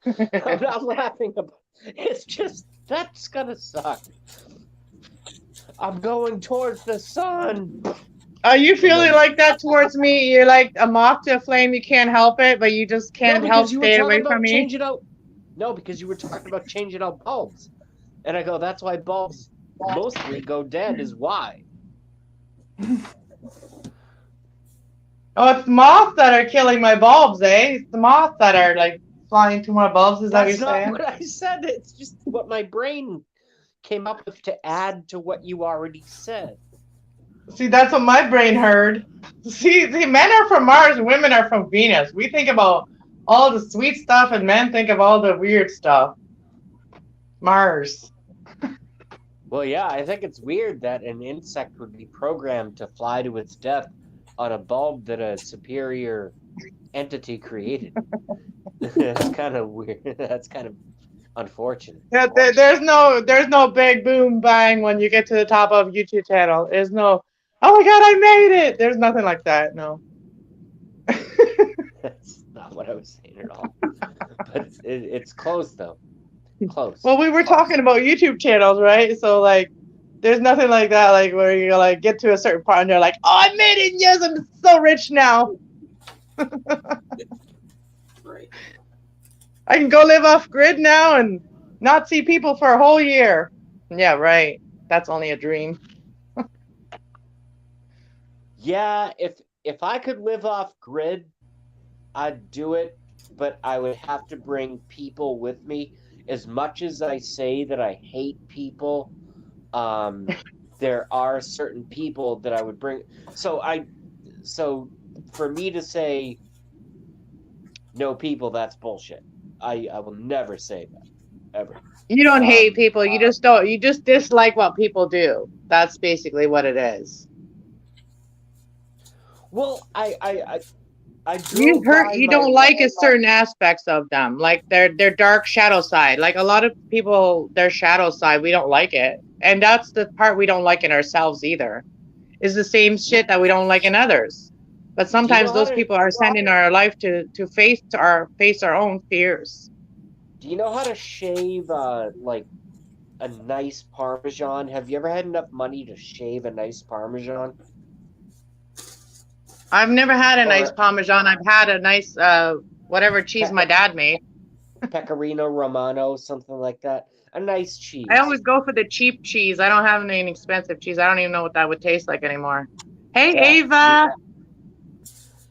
I'm not laughing about it's just that's gonna suck. I'm going towards the sun. Are you feeling like that towards me? You're like a moth to a flame. You can't help it, but you just can't help stay away from me. Changing out. No, because you were talking about changing out bulbs, and I go, that's why bulbs mostly go dead. Is why. Oh, it's moths that are killing my bulbs, eh? It's the moths that are like flying to my bulbs. Is that what That's you're not saying? what I said. It's just what my brain came up with to add to what you already said. See, that's what my brain heard. See, men are from Mars and women are from Venus. We think about all the sweet stuff and men think of all the weird stuff. Mars. Well, yeah, I think it's weird that an insect would be programmed to fly to its death on a bulb that a superior entity created. That's kind of weird. That's kind of unfortunate. Yeah, there's no big boom bang when you get to the top of YouTube channel. There's no, oh my God, I made it. There's nothing like that. No. That's not what I was saying at all. But it's close though. Close. Well, we were talking about YouTube channels, right? So like, there's nothing like that, like where you like get to a certain part and you're like, oh, I made it. Yes, I'm so rich now. Right. I can go live off grid now and not see people for a whole year. Yeah, right. That's only a dream. Yeah, if I could live off grid, I'd do it, but I would have to bring people with me. As much as I say that I hate people, there are certain people that I would bring. So for me to say no people, that's bullshit. I will never say that ever. You don't hate people. You just don't. You just dislike what people do. That's basically what it is. Well, You don't like a certain aspects of them, like their dark shadow side. Like a lot of people, their shadow side, we don't like it, and that's the part we don't like in ourselves either. Is the same shit that we don't like in others. But sometimes those people are sent in our life to face our own fears. Do you know how to shave like a nice Parmesan? Have you ever had enough money to shave a nice Parmesan? I've never had a nice Parmesan. I've had a nice whatever cheese my dad made. Pecorino Romano, something like that. A nice cheese. I always go for the cheap cheese. I don't have any expensive cheese. I don't even know what that would taste like anymore. Hey, yeah. Ava.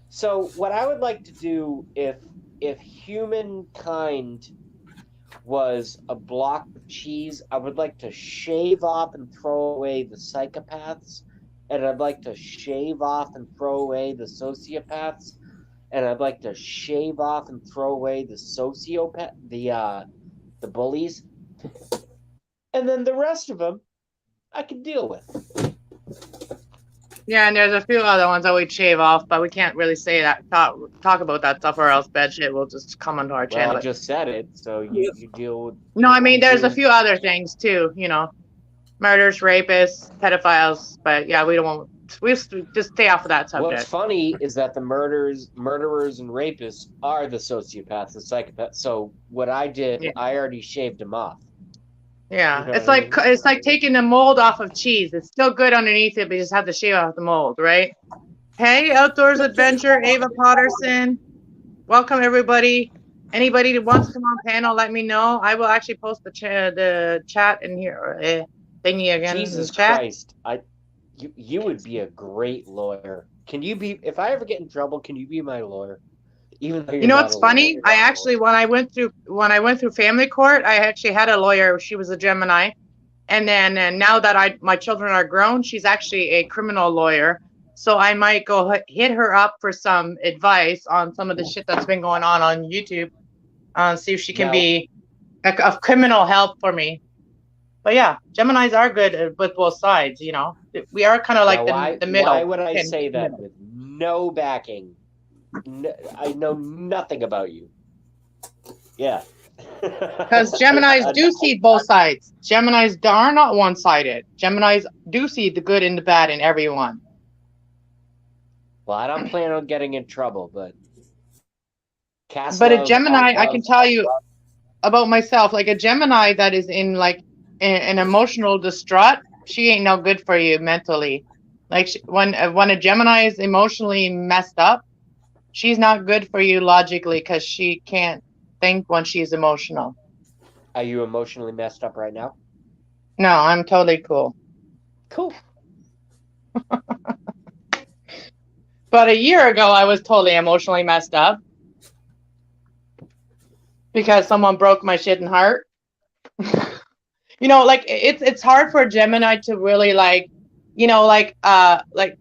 So what I would like to do if humankind was a block of cheese, I would like to shave off and throw away the psychopaths, and I'd like to shave off and throw away the sociopaths, and I'd like to shave off and throw away the the bullies, and then the rest of them I can deal with. Yeah, and there's a few other ones that we'd shave off, but we can't really say that, talk about that stuff, or else bad shit will just come onto our channel. I just said it, so you deal with... No, I mean, there's a few other things, too, you know. Murders, rapists, pedophiles, but yeah, we don't want... We just stay off of that subject. What's funny is that the murderers, and rapists are the sociopaths, the psychopaths. So what I did, yeah. I already shaved them off. Yeah, you know it's like taking the mold off of cheese. It's still good underneath it, but you just have to shave off the mold, right? Hey, Outdoors Adventure, Ava Potterson. Welcome, everybody. Anybody that wants to come on panel, let me know. I will actually post the chat in here. Thingy again. Jesus Christ. You would be a great lawyer. Can you be, if I ever get in trouble, can you be my lawyer? Even though you know what's funny? I actually, when I went through family court, I actually had a lawyer. She was a Gemini, And then and now that my children are grown, she's actually a criminal lawyer. So I might go hit her up for some advice on some of the shit that's been going on YouTube. See if she can Now- be of criminal help for me. But yeah, Geminis are good with both sides. You know, we are kind of like Now, the middle. Why would I in say the that middle. with no backing? I know nothing about you. Yeah. Because Geminis do see both sides. Geminis are not one-sided. Geminis do see the good and the bad in everyone. Well, I don't plan on getting in trouble, but But a Gemini, I can tell you about myself, like a Gemini that is in like an emotional distraught, she ain't no good for you mentally. Like when a Gemini is emotionally messed up, she's not good for you logically because she can't think when she's emotional. Are you emotionally messed up right now? No, I'm totally cool. Cool. But a year ago, I was totally emotionally messed up because someone broke my shitting heart. You know, like it's hard for a Gemini to really like, you know, like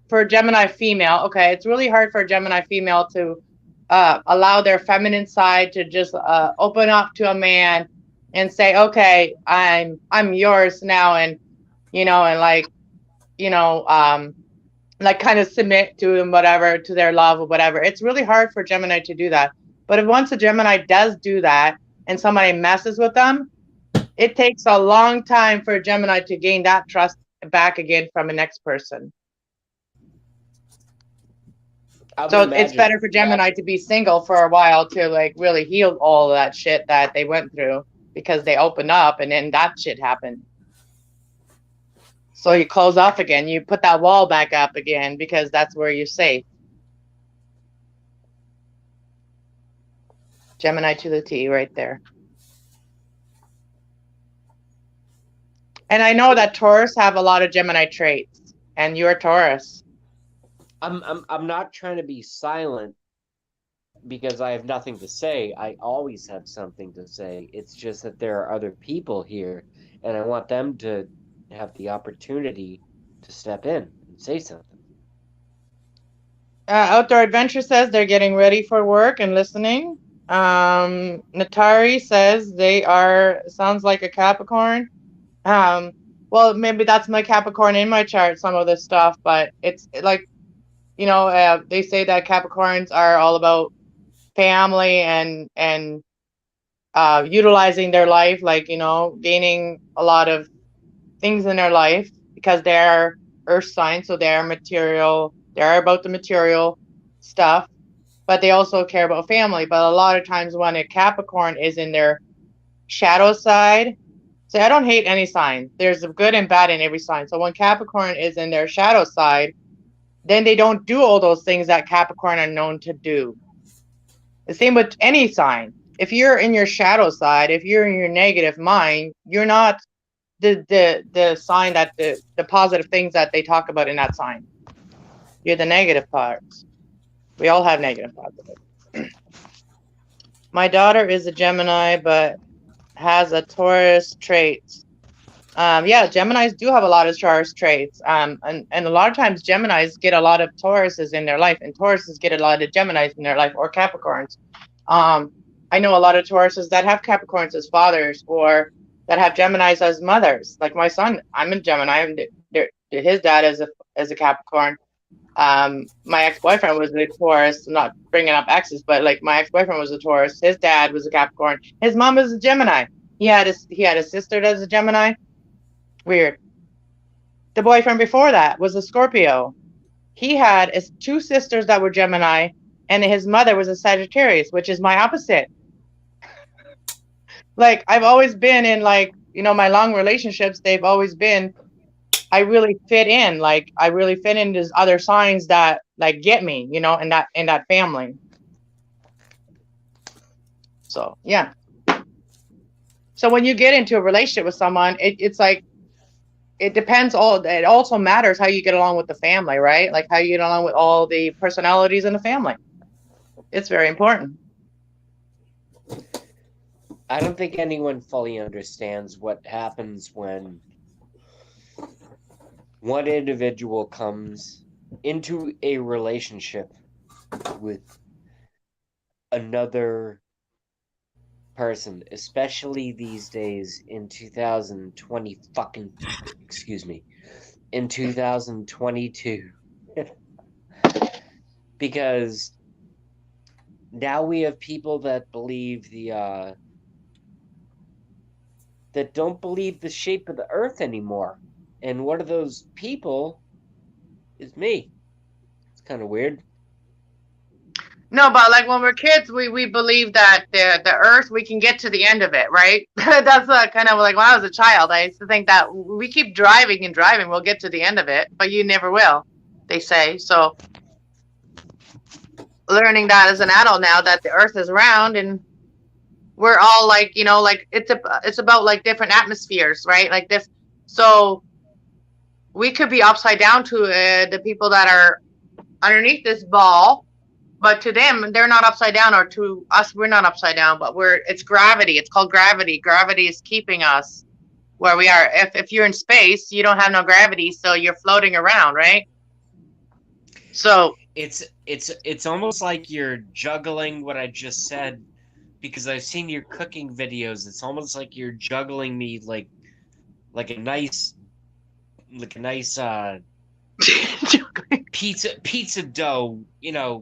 for a Gemini female, okay, it's really hard for a Gemini female to allow their feminine side to just open up to a man and say, okay, I'm yours now, and you know, and like, you know, like kind of submit to them, whatever, to their love or whatever. It's really hard for Gemini to do that. But if once a Gemini does do that and somebody messes with them, it takes a long time for a Gemini to gain that trust back again from the next person. So it's better for Gemini to be single for a while to like really heal all of that shit that they went through because they opened up and then that shit happened. So you close off again, you put that wall back up again because that's where you're safe. Gemini to the T right there. And I know that Taurus have a lot of Gemini traits, and you're Taurus. I'm not trying to be silent because I have nothing to say. I always have something to say. It's just that there are other people here, and I want them to have the opportunity to step in and say something. Outdoor Adventure says they're getting ready for work and listening. Natari says they are, sounds like a Capricorn. Well, maybe that's my Capricorn in my chart, some of this stuff, but it's like, you know, they say that Capricorns are all about family and utilizing their life, like, you know, gaining a lot of things in their life because they're earth signs, so they're material, they're about the material stuff, but they also care about family. But a lot of times when a Capricorn is in their shadow side, so I don't hate any sign. There's a good and bad in every sign. So when Capricorn is in their shadow side, then they don't do all those things that Capricorn are known to do. The same with any sign. If you're in your shadow side, if you're in your negative mind, you're not the sign that the positive things that they talk about in that sign. You're the negative parts. We all have negative parts of it. My daughter is a Gemini, but has a Taurus traits. Yeah, Geminis do have a lot of Taurus traits. And a lot of times Geminis get a lot of Tauruses in their life, and Tauruses get a lot of Geminis in their life, or Capricorns. I know a lot of Tauruses that have Capricorns as fathers, or that have Geminis as mothers. Like my son, I'm a Gemini. His dad is a Capricorn. My ex-boyfriend was a Taurus. I'm not bringing up exes, but like my ex-boyfriend was a Taurus. His dad was a Capricorn. His mom was a Gemini. He had a sister that's a Gemini. Weird. The boyfriend before that was a Scorpio. He had two sisters that were Gemini, and his mother was a Sagittarius, which is my opposite. Like I've always been in, like, you know, my long relationships, they've always been, I really fit in. Like I really fit in these other signs that like get me, you know, in that family. So yeah. So when you get into a relationship with someone, it's like, it depends. It also matters how you get along with the family, right? Like how you get along with all the personalities in the family. It's very important. I don't think anyone fully understands what happens when one individual comes into a relationship with another person, especially these days in 2020 in 2022. Because now we have people that believe that don't believe the shape of the earth anymore. And one of those people is me. It's kind of weird. No, but like when we're kids, we believe that the earth, we can get to the end of it, right? That's kind of like when I was a child, I used to think that we keep driving and driving, we'll get to the end of it, but you never will, they say. So learning that as an adult now that the earth is round and we're all like, like it's about like different atmospheres, right? Like this. So we could be upside down to the people that are underneath this ball. But to them, they're not upside down, or to us, we're not upside down, but it's gravity. It's called gravity. Gravity is keeping us where we are. If you're in space, you don't have no gravity, so you're floating around, right? So it's almost like you're juggling what I just said, because I've seen your cooking videos. It's almost like you're juggling me like a nice pizza dough,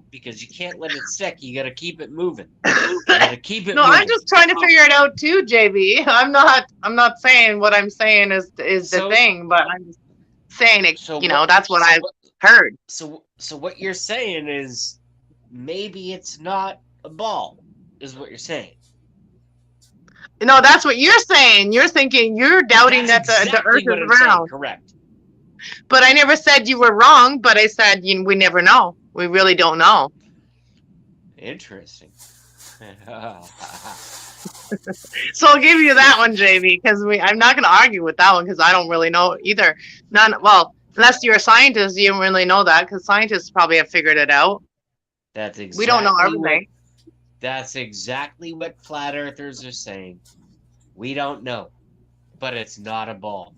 because you can't let it stick. You got to keep it moving. You got to keep it no, moving. I'm just trying to figure it out too, JB. I'm not saying what I'm saying is the thing, but I'm just saying it. That's what I've heard. So what you're saying is maybe it's not a ball, is what you're saying. No, that's what you're saying. You're thinking, you're doubting that the earth is round. Correct. But I never said you were wrong, but I said we never know. We really don't know. Interesting. So I'll give you that one, JB, because I'm not going to argue with that one because I don't really know either. Well, unless you're a scientist, you don't really know that because scientists probably have figured it out. That's exactly we don't know everything. That's exactly what flat earthers are saying. We don't know, but it's not a ball,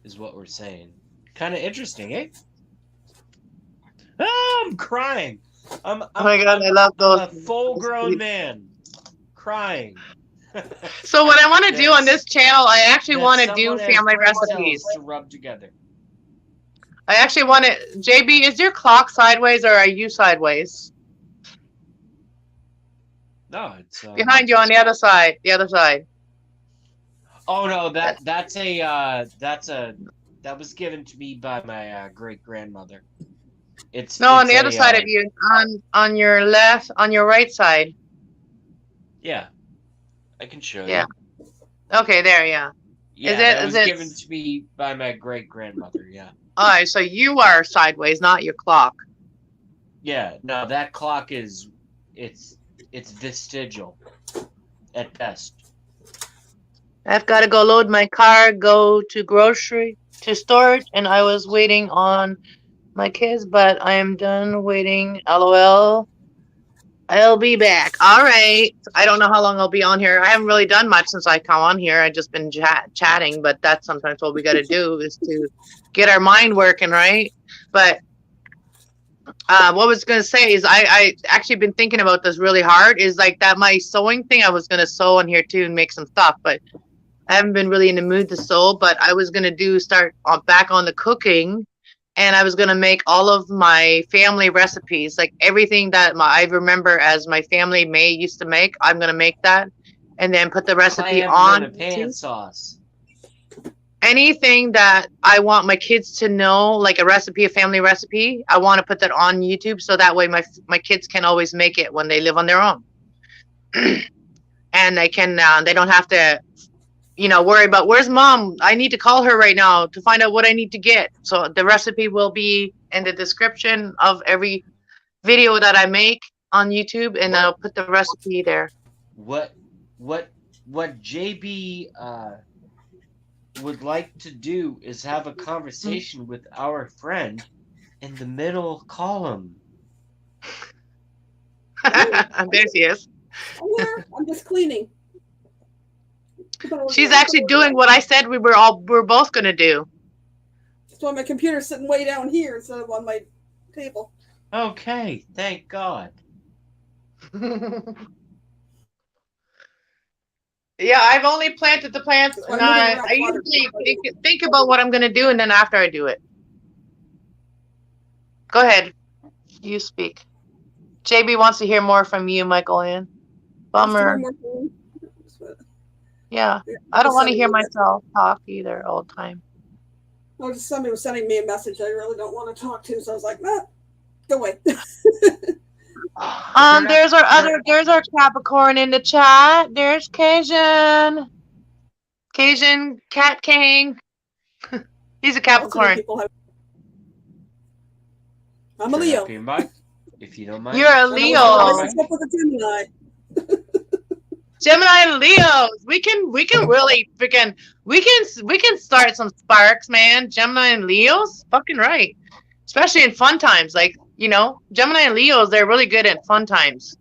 is what we're saying. Kind of interesting, eh? Oh, I'm crying. Oh my God, I love those. I'm a full-grown man crying. So what I want to do on this channel, I actually want to do family recipes to rub together. I actually want to. JB, is your clock sideways or are you sideways? No, it's behind you on the other side. The other side. Oh no, that was given to me by my great grandmother. It's on the other side of you, on your left, on your right side. Yeah, I can show you. Yeah. Okay, there. Yeah. Yeah, it was given to me by my great grandmother. Yeah. All right, so you are sideways, not your clock. Yeah. No, that clock is it's vestigial at best. I've got to go load my car, go to storage, and I was waiting on my kids, but I am done waiting. LOL. I'll be back. All right. I don't know how long I'll be on here. I haven't really done much since I come on here. I've just been chatting, but that's sometimes what we got to do is to get our mind working, right? But what I was going to say is I actually been thinking about this really hard, is like that my sewing thing. I was going to sew on here too and make some stuff, but I haven't been really in the mood to sew. But I was going to start back on the cooking, and I was going to make all of my family recipes, like everything that I remember as my family used to make. I'm going to make that and then put the recipe on. Pan sauce. Anything that I want my kids to know, like a recipe, a family recipe, I want to put that on YouTube so that way my kids can always make it when they live on their own. And they don't have to worry about where's mom. I need to call her right now to find out what I need to get. So the recipe will be in the description of every video that I make on YouTube, and I'll put the recipe there. What JB would like to do is have a conversation with our friend in the middle column. There she is. I'm here. I'm just cleaning. She's actually doing what I said we're both going to do. why my computer's sitting way down here instead of on my table. Okay, thank God. Yeah, I've only planted the plants, That's why and I'm moving I around water. usually think about what I'm going to do, and then after I do it. Go ahead. You speak. JB wants to hear more from you, Michael Ann. Bummer. Yeah, I don't want to hear myself talk either all the time. Well, just somebody was sending me a message I really don't want to talk to, so I was like, nah, go away. There's our Capricorn in the chat. There's Cajun. Cajun Cat King. He's a Capricorn. I'm a Leo. If you don't mind. You're a Leo. Gemini and Leos. We can really freaking we can start some sparks, man. Gemini and Leos, fucking right. Especially in fun times, like, you know, Gemini and Leos, they're really good at fun times.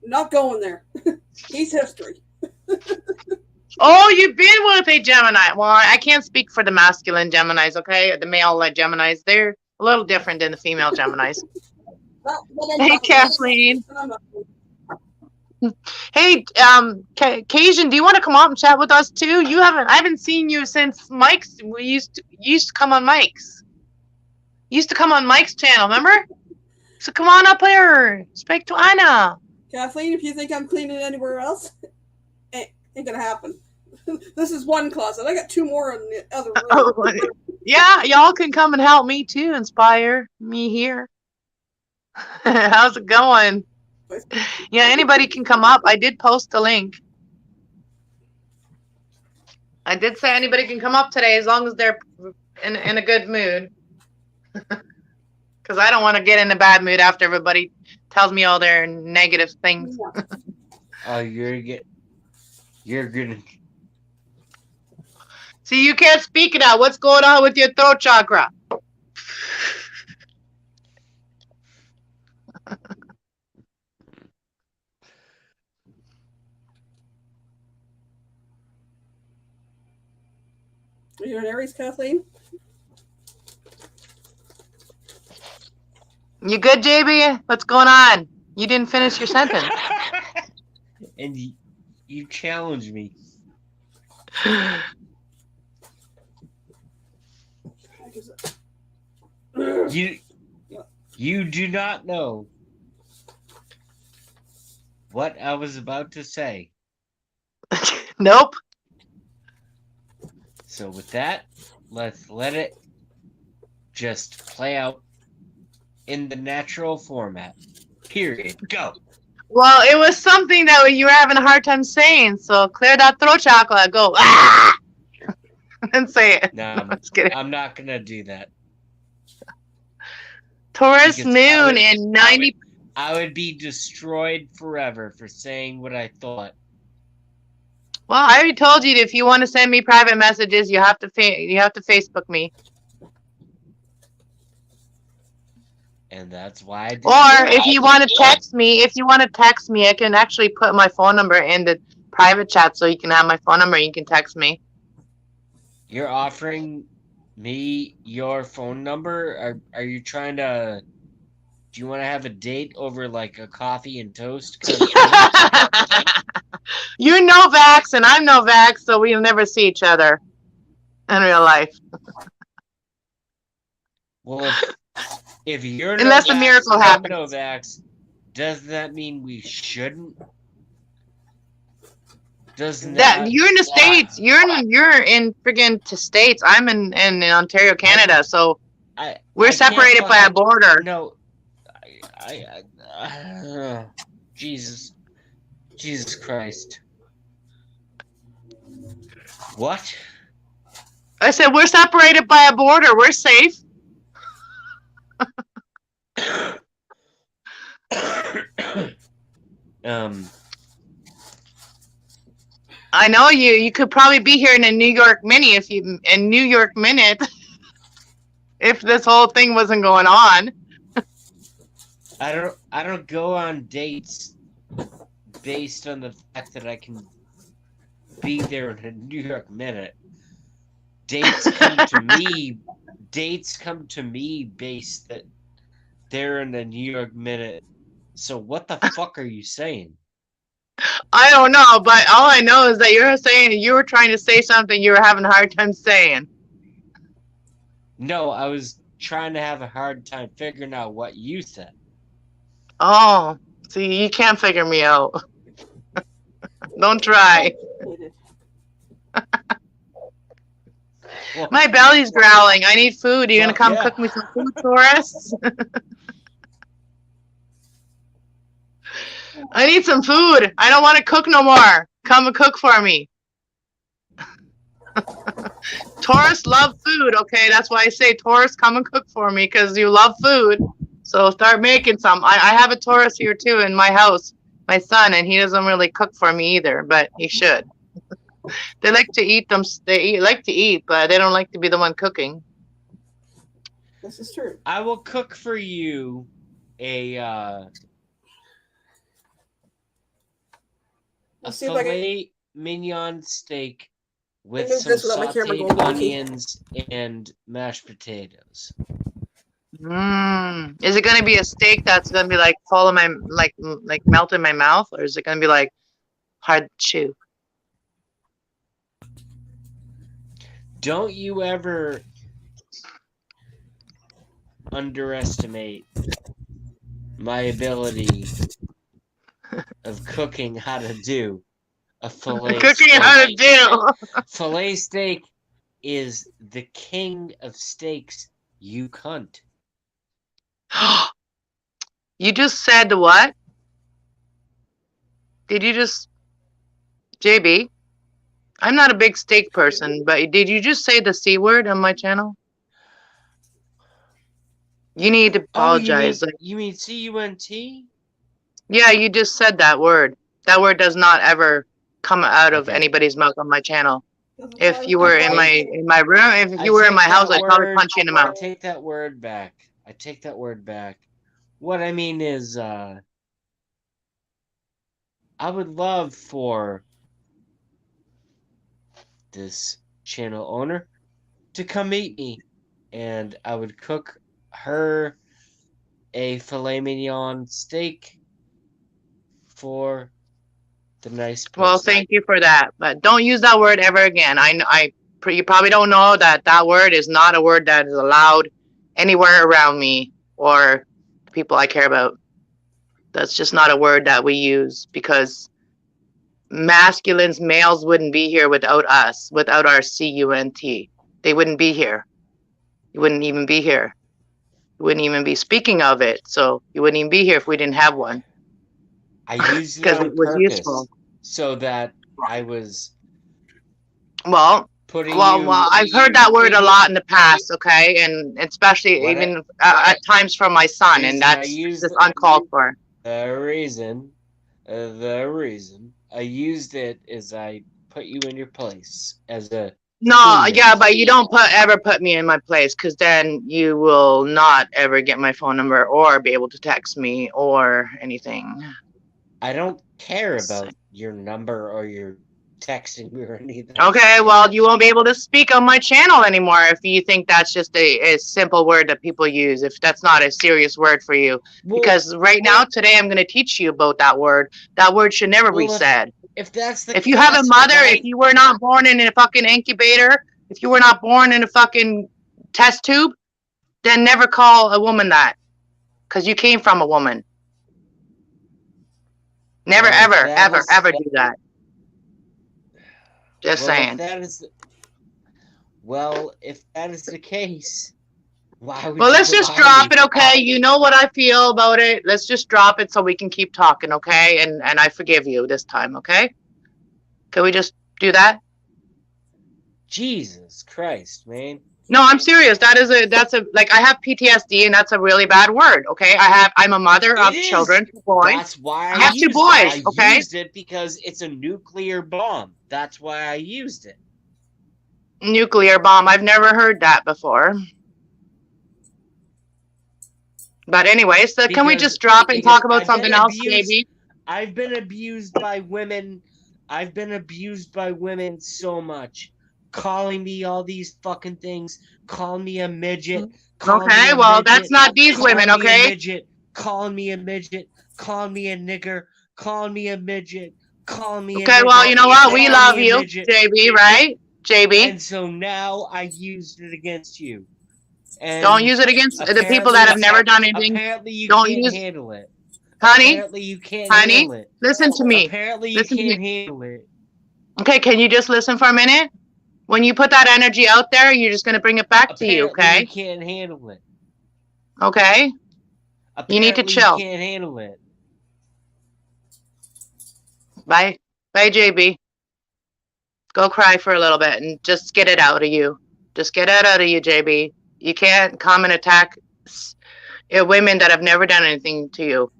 Not going there. He's history. Oh, you've been with a Gemini. Well, I can't speak for the masculine Geminis, okay? The male Geminis, they're a little different than the female Geminis. Hey, Kathleen. Hey, Cajun, do you want to come up and chat with us too? I haven't seen you since Mike's. We used to come on Mike's. You used to come on Mike's channel, remember? So come on up here. Speak to Anna. Kathleen, if you think I'm cleaning anywhere else, ain't gonna happen. This is one closet. I got two more in the other room. Oh, yeah, y'all can come and help me too. Inspire me here. How's it going? Yeah, anybody can come up. I did post the link. I did say anybody can come up today as long as they're in a good mood. Because I don't want to get in a bad mood after everybody tells me all their negative things. Oh, you're gonna. See, you can't speak it out. What's going on with your throat chakra? Are you an Aries, Kathleen? You good, JB? What's going on? You didn't finish your sentence. And you challenged me. You do not know what I was about to say. Nope. So with that, let's let it just play out in the natural format. Period. Go. Well, it was something that you were having a hard time saying, so clear that throat chakra. Go, ah! And say it. No, I'm not going to do that. Taurus Because moon in 90... I would be destroyed forever for saying what I thought. Well, I already told you that if you want to send me private messages, you have to Facebook me. And that's why I did. Or if you want to text me, I can actually put my phone number in the private chat so you can have my phone number and you can text me. You're offering me your phone number? Are you trying to... Do you want to have a date over like a coffee and toast kind of thing? You're Novax and I'm Novax, so we'll never see each other in real life. Well, if you're unless Novax, a miracle I'm happens. Novax, does that mean we shouldn't? Doesn't that... You're in the States. You're in friggin' the States. I'm in Ontario, Canada. So we're separated by a border. No, Jesus Christ. What? I said we're separated by a border. We're safe. I know you could probably be here in a New York Minute if this whole thing wasn't going on. I don't go on dates based on the fact that I can be there in a New York Minute. dates come to me. Dates come to me based that they're in the New York Minute. So what the fuck are you saying? I don't know, but all I know is that you're saying you were trying to say something you were having a hard time saying. No, I was trying to have a hard time figuring out what you said. Oh, see, you can't figure me out. Don't try. Well, My belly's growling. I need food. Are you Well, gonna come yeah. cook me some food, tourists? I need some food. I don't want to cook no more. Come and cook for me. Tourists love food, okay? That's why I say tourists come and cook for me because you love food. So start making some. I have a tourist here too in my house, my son, and he doesn't really cook for me either, but he should. They like to eat them. Like to eat, but they don't like to be the one cooking. This is true. I will cook for you a Let's see if I can. filet mignon steak with move some this without my camera sauteed going wonky. onions and mashed potatoes. Is it gonna be a steak that's gonna be like full of my like melt in my mouth, or is it gonna be like hard to chew? Don't you ever underestimate my ability of cooking how to do a fillet Cooking steak. how to do. Filet steak is the king of steaks, you cunt. You just said what? Did you just, JB? I'm not a big steak person, but did you just say the C word on my channel? You need to apologize. You mean C-U-N-T? Yeah, you just said that word. That word does not ever come out of Okay. anybody's mouth on my channel. Doesn't If matter. you were I in take- my room, if you were in my house, I'd probably punch you in the I mouth. take that word back. I take that word back. What I mean is, I would love for this channel owner to come meet me, and I would cook her a filet mignon steak for the nice person. Well, thank you for that, but don't use that word ever again. You probably don't know that that word is not a word that is allowed anywhere around me or the people I care about. That's just not a word that we use because males wouldn't be here without us, without our C-U-N-T. They wouldn't be here. You wouldn't even be here. You wouldn't even be speaking of it. So you wouldn't even be here if we didn't have one. I used it 'Cause on it was purpose useful. so that I was Well, putting Well, you. I've heard that word a lot in the past, okay, and especially What even at times from my son, Reason and I that's used just the- uncalled for. The reason I used it is I put you in your place as a No, human. yeah, but you don't ever put me in my place, because then you will not ever get my phone number or be able to text me or anything. I don't care about your number or your texting me or anything. Okay, well, you won't be able to speak on my channel anymore if you think that's just a simple word that people use, if that's not a serious word for you. Well, Because right now, today, I'm going to teach you about that word. That word should never be Well, said. if that's the If you have a case, mother, why- if you were not born in a fucking incubator, if you were not born in a fucking test tube, then never call a woman that. Because you came from a woman. Never, Well, ever, that ever, is- ever do that. Just well, saying. if that is the case, why would Well, you let's just lie drop to it, me? okay? You know what I feel about it. Let's just drop it so we can keep talking, okay? And I forgive you this time, okay? Can we just do that? Jesus Christ, man. No, I'm serious. That's a like I have PTSD and that's a really bad word, okay? I'm a mother of It is. children, 2 boys. That's why I have 2 used boys, it. I okay? used it because it's a nuclear bomb. That's why I used it. Nuclear bomb. I've never heard that before. But anyway, so can we Because- just drop it and because talk about I've been something else, abused. baby? I've been abused by women. I've been abused by women so much calling me all these fucking things, calling me a midget, calling me Okay, a well, midget, that's not these calling women, me a okay? midget, calling me a midget, calling me a nigger, calling me a midget, calling me a Okay, nigger, well, you know what? We calling love me a you, midget. JB, right? JB. And so now I used it against you. And Don't use it against the people apparently, that have never done anything. apparently you Don't can't use, handle it. honey, Apparently you can't honey, handle it. listen to me. Apparently you Listen to me. can't handle it. Okay, can you just listen for a minute? When you put that energy out there, you're just going to bring it back to you, Apparently you okay? can't handle it. Okay? You need to Apparently chill. you can't handle it. Bye. Bye, JB. Go cry for a little bit and just get it out of you. Just get it out of you, JB. You can't come and attack women that have never done anything to you.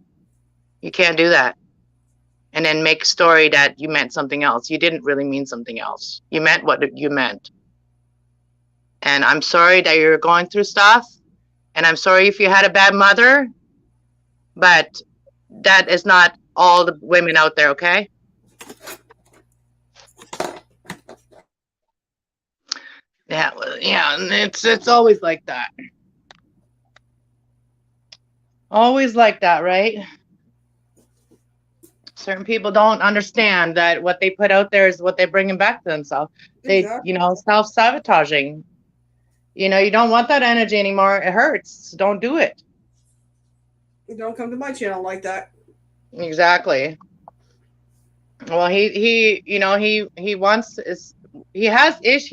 You can't do that. And then make a story that you meant something else. You didn't really mean something else. You meant what you meant. And I'm sorry that you're going through stuff. And I'm sorry if you had a bad mother. But that is not all the women out there, okay? Yeah, yeah, and it's always like that. Always like that, right? Certain people don't understand that what they put out there is what they're bringing back to themselves. They, Exactly. self-sabotaging. You don't want that energy anymore. It hurts. Don't do it. Don't come to my channel like that. Exactly. Well, he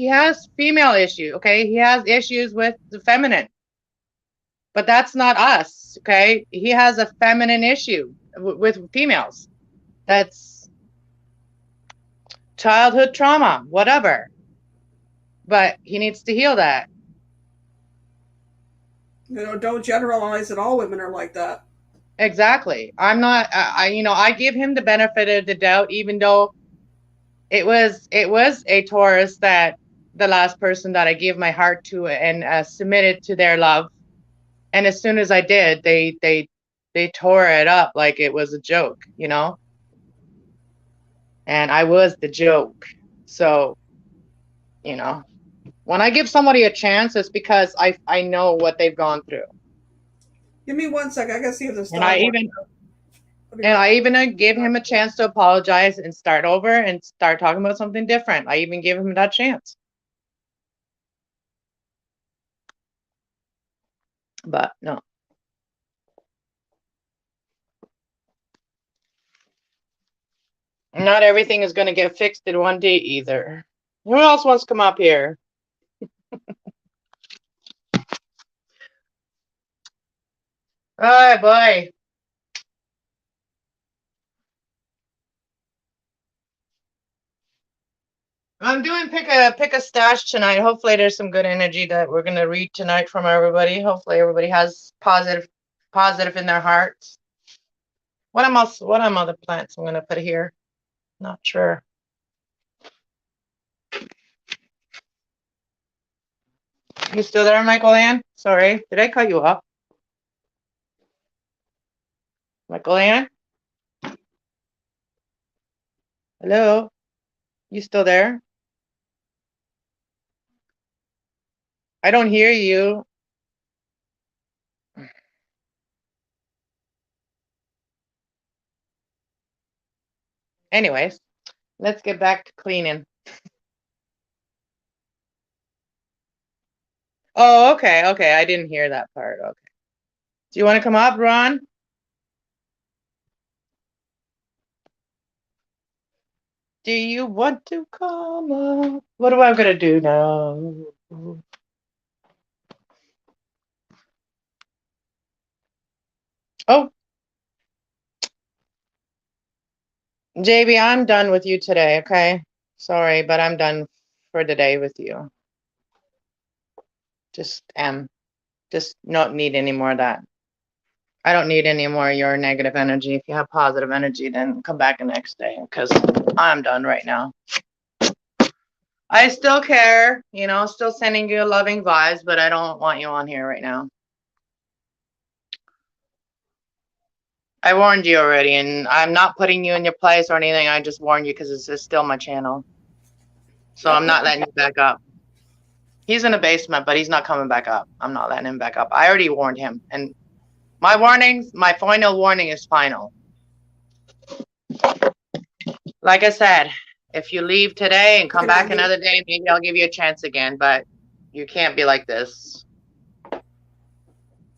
has female issue, okay? He has issues with the feminine. But that's not us, okay? He has a feminine issue with females. That's childhood trauma, whatever. But he needs to heal that. Don't generalize that all women are like that. Exactly. I'm not. I give him the benefit of the doubt, even though it was a Taurus that the last person that I gave my heart to and submitted to their love. And as soon as I did, they tore it up like it was a joke, And I was the joke. So, when I give somebody a chance, it's because I know what they've gone through. Give me 1 second. I gotta see if this. And I even gave him a chance to apologize and start over and start talking about something different. I even gave him that chance. But no. Not everything is going to get fixed in one day either. Who else wants to come up here? Oh boy. I'm doing pick a stash tonight. Hopefully there's some good energy that we're gonna read tonight from everybody. Hopefully everybody has positive in their hearts. What other plants I'm gonna put here? Not sure. You still there, Michael Ann? Sorry, did I cut you off? Michael Ann? Hello? You still there? I don't hear you. Anyways, let's get back to cleaning. Oh, okay. I didn't hear that part. Okay. Do you want to come up, Ron? Do you want to come up? What am I gonna do now? Oh, JB, I'm done with you today, okay? Sorry, but I'm done for the day with you. Just not need any more of that. I don't need any more of your negative energy. If you have positive energy, then come back the next day because I'm done right now. I still care, still sending you loving vibes, but I don't want you on here right now. I warned you already, and I'm not putting you in your place or anything. I just warned you because it's still my channel. So I'm not letting you back up. He's in the basement, but he's not coming back up. I'm not letting him back up. I already warned him. And my final warning is final. Like I said, if you leave today and come back another day, maybe I'll give you a chance again, but you can't be like this.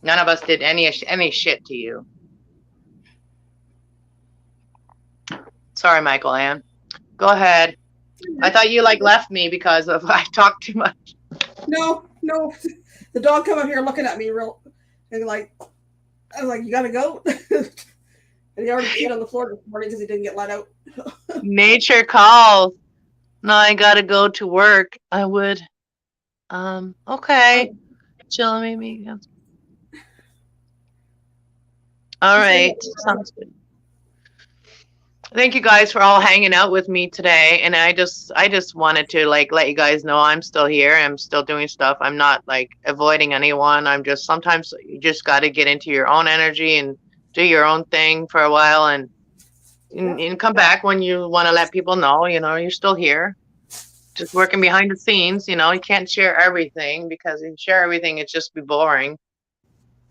None of us did any shit to you. Sorry, Michael Ann. Go ahead. I thought you left me because of I talked too much. No. The dog come up here looking at me real, and I was like, you gotta go. And he already peed on the floor this morning because he didn't get let out. Nature calls. No, I gotta go to work. I would. Okay. Chill, maybe. All right. Sounds good. Thank you guys for all hanging out with me today. And I just wanted to let you guys know I'm still here. I'm still doing stuff. I'm not avoiding anyone. I'm just, sometimes you just got to get into your own energy and do your own thing for a while and come back when you want to let people know, you're still here. Just working behind the scenes, you can't share everything because if you share everything, it'd just be boring.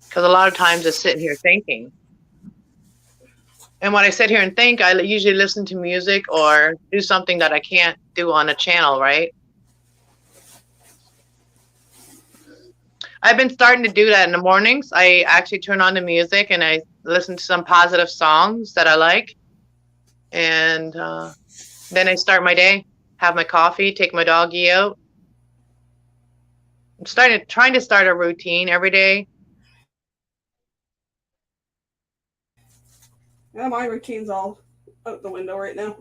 Because a lot of times it's sitting here thinking. And when I sit here and think, I usually listen to music or do something that I can't do on a channel, right? I've been starting to do that in the mornings. I actually turn on the music and I listen to some positive songs that I like. And then I start my day, have my coffee, take my doggy out. I'm trying to start a routine every day. Yeah, my routine's all out the window right now.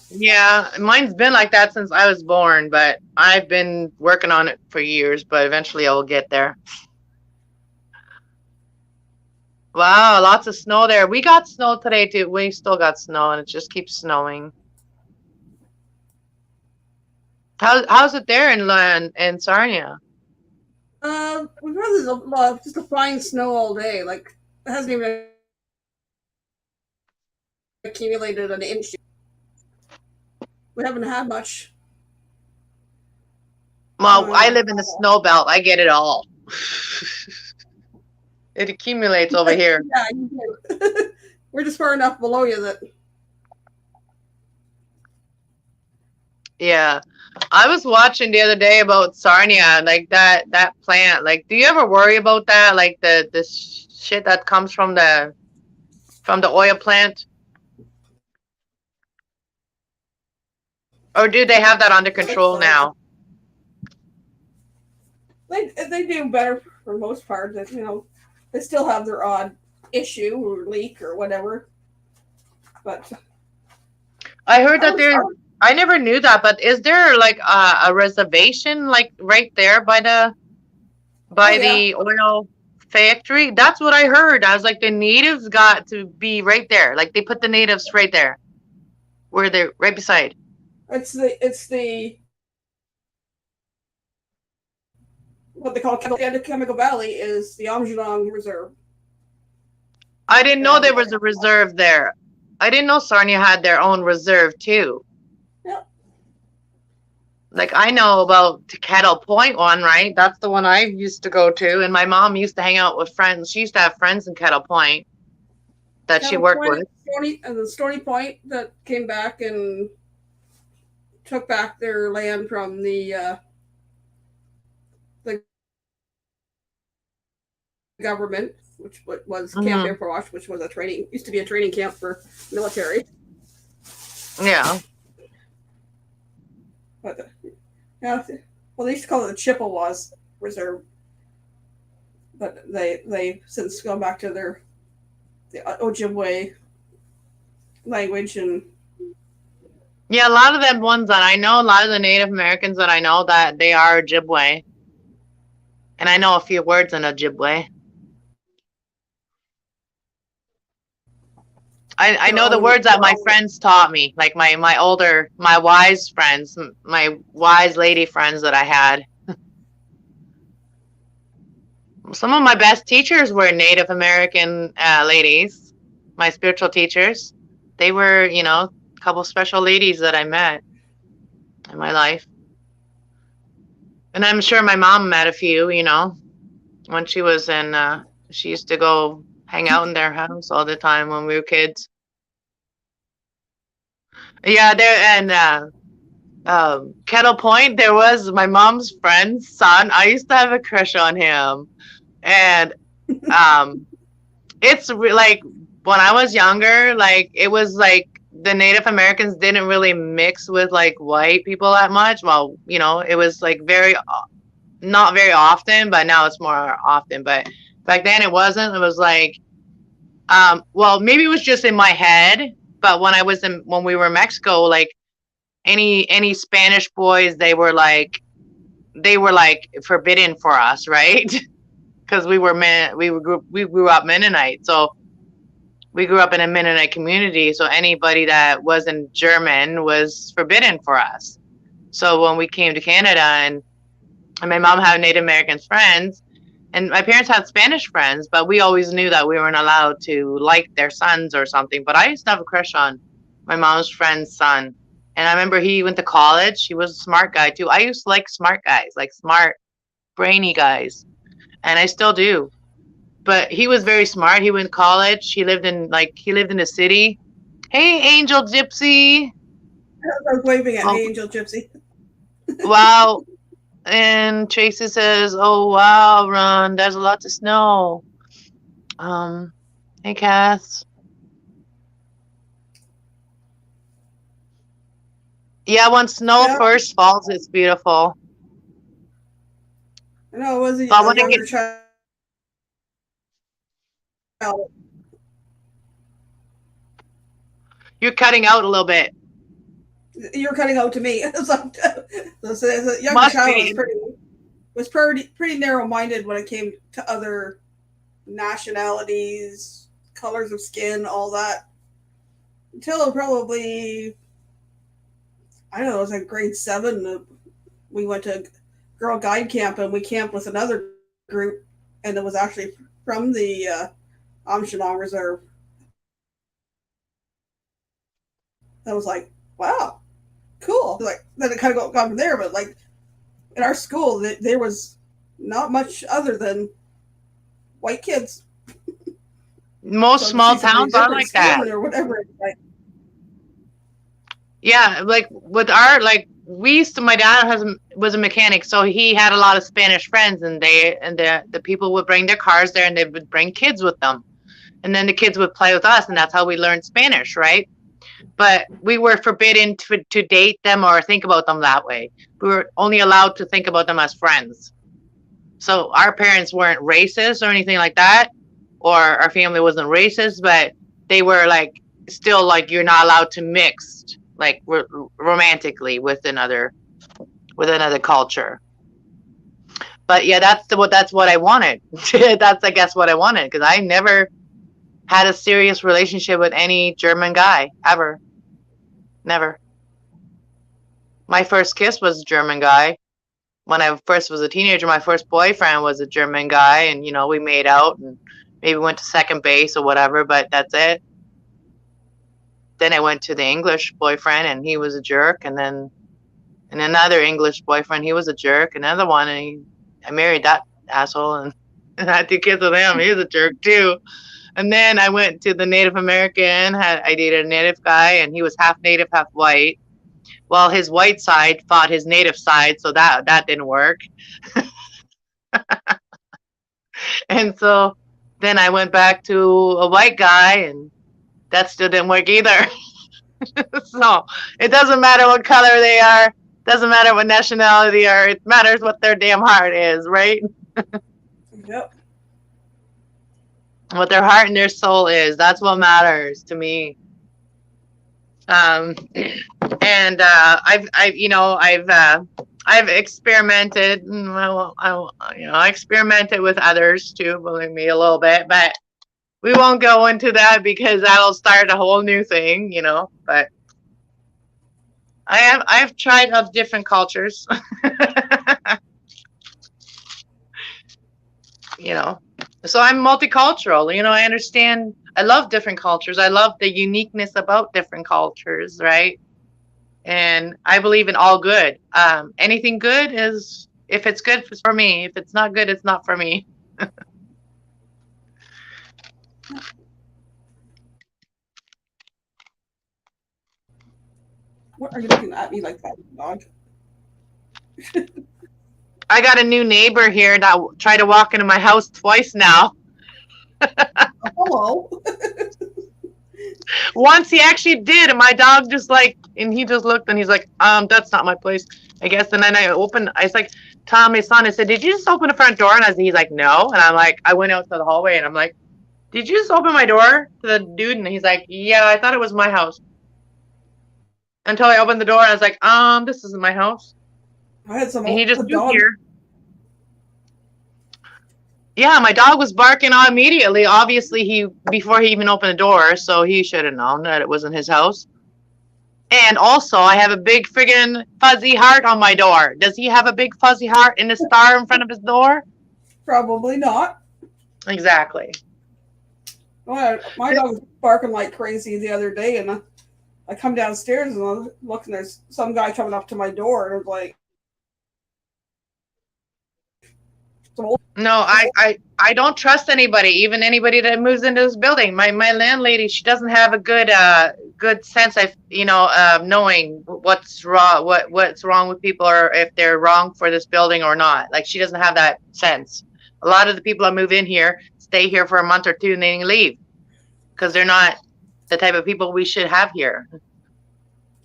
Yeah, mine's been like that since I was born, but I've been working on it for years, but eventually I will get there. Wow, lots of snow there. We got snow today too. We still got snow and it just keeps snowing. How's it there in Sarnia? We've had just a fine snow all day. It hasn't even accumulated an inch. We haven't had much. Well, I live in the snow belt. I get it all. It accumulates over here. Yeah, you do. We're just far enough below you that. Yeah. I was watching the other day about Sarnia, that plant. Do you ever worry about that? The shit that comes from the oil plant? Or do they have that under control now? They do better for the most part. They still have their odd issue or leak or whatever. But I heard that I never knew that, but is there a reservation right there by the oil factory? That's what I heard. I was like, the natives got to be right there. They put the natives right there, where they're right beside. It's the what they call Chemical Valley is the Aamjiwnaang Reserve. I didn't know there was a reserve there. I didn't know Sarnia had their own reserve too. Yep. I know about Kettle Point one, right? That's the one I used to go to, and my mom used to hang out with friends. She used to have friends in Kettle Point that she worked with. The Stony Point that came back and took back their land from the government, which was Camp Air Force, which was used to be a training camp for military. Yeah. But they used to call it the Chippewas Reserve, but they since gone back to the Ojibwe language and. Yeah, a lot of them ones that I know, a lot of the Native Americans that I know that they are Ojibwe. And I know a few words in Ojibwe. I know the words that my friends taught me, my wise friends, my wise lady friends that I had. Some of my best teachers were Native American ladies, my spiritual teachers. They were, a couple special ladies that I met. in my life. And I'm sure my mom met a few, when she was in, she used to go hang out in their house all the time when we were kids. Yeah, there, and Kettle Point, there was my mom's friend's son. I used to have a crush on him. And um, like when I was younger, like it was like the Native Americans didn't really mix with like white people that much. Well, it was like not very often, but now it's more often. But back then it wasn't. It was like, well, maybe it was just in my head. But when we were in Mexico, like any Spanish boys, they were like forbidden for us, right? Because we grew up Mennonite, so we grew up in a Mennonite community. So anybody that wasn't German was forbidden for us. So when we came to Canada, and my mom had Native American friends, and my parents had Spanish friends, but we always knew that we weren't allowed to like their sons or something. But I used to have a crush on my mom's friend's son. And I remember he went to college. He was a smart guy too. I used to like smart guys, like smart, brainy guys. And I still do. But he was very smart. He went to college. He lived in the city. Hey, Angel Gypsy. I was waving at Oh. Angel Gypsy. Wow. And Tracy says, "Oh wow, Ron, there's a lot of snow." Hey, Cass. Yeah, when snow Yeah. first falls, it's beautiful. I know it was a But when it younger gets, child. you're cutting out a little bit. You're cutting out to me. It's like, as a younger Must child, be. was pretty narrow-minded when it came to other nationalities, colors of skin, all that. Until probably, I don't know, it was like grade 7. We went to Girl Guide Camp, and we camped with another group, and it was actually from the Amsterdam Reserve. I was like, wow, cool. Like, then it kind of got from there, but like in our school, there was not much other than white kids. Most So to small see somebody towns are different like that. skin or whatever, it's like, Yeah, like with my dad was a mechanic, so he had a lot of Spanish friends, and the people would bring their cars there, and they would bring kids with them, and then the kids would play with us, and that's how we learned Spanish, right? But we were forbidden to date them or think about them that way. We were only allowed to think about them as friends. So our parents weren't racist or anything like that, or our family wasn't racist, but they were like still like you're not allowed to mix like romantically with another culture. But yeah, that's what I wanted. That's I guess what I wanted, because I never had a serious relationship with any German guy ever. Never. My first kiss was a German guy. When I first was a teenager, my first boyfriend was a German guy, and we made out and maybe went to second base or whatever, but that's it. Then I went to the English boyfriend, and he was a jerk, and then another English boyfriend, he was a jerk, another one, and I married that asshole, and I had 2 kids with him. He was a jerk too. And then I went to the Native American. I dated a Native guy, and he was half Native, half white. Well, his white side fought his Native side, so that didn't work. And so then I went back to a white guy, and that still didn't work either. So it doesn't matter what color they are. Doesn't matter what nationality they are. It matters what their damn heart is, right? yep. What their heart and their soul is. That's what matters to me. And I've experimented. I experimented with others too, believe me, a little bit, but we won't go into that because that'll start a whole new thing, But I've tried of different cultures. So I'm multicultural. I understand. I love different cultures. I love the uniqueness about different cultures, right? and I believe in all good. Anything good is, if it's good, it's for me. If it's not good, it's not for me. What are you looking at me like that, dog? I got a new neighbor here that tried to walk into my house twice now. Hello. Once he actually did, and my dog just like, and he just looked and he's like, that's not my place, I guess. And then I was like, Tom, my son, I said, did you just open the front door? And he's like, no. And I'm like, I went out to the hallway and I'm like, did you just open my door to the dude? And he's like, yeah, I thought it was my house. Until I opened the door and I was like, this isn't my house. I had some And he just old moved dog. here. Yeah, my dog was barking immediately. Obviously, before he even opened the door, so he should have known that it wasn't his house. And also, I have a big friggin' fuzzy heart on my door. Does he have a big fuzzy heart and a star in front of his door? Probably not. Exactly. My dog was barking like crazy the other day, and I come downstairs and I look, and there's some guy coming up to my door, and I was like, No, I don't trust anybody, even anybody that moves into this building. My landlady, she doesn't have a good sense of knowing what's wrong with people, or if they're wrong for this building or not. Like, she doesn't have that sense. A lot of the people that move in here stay here for a month or two and then leave because they're not the type of people we should have here.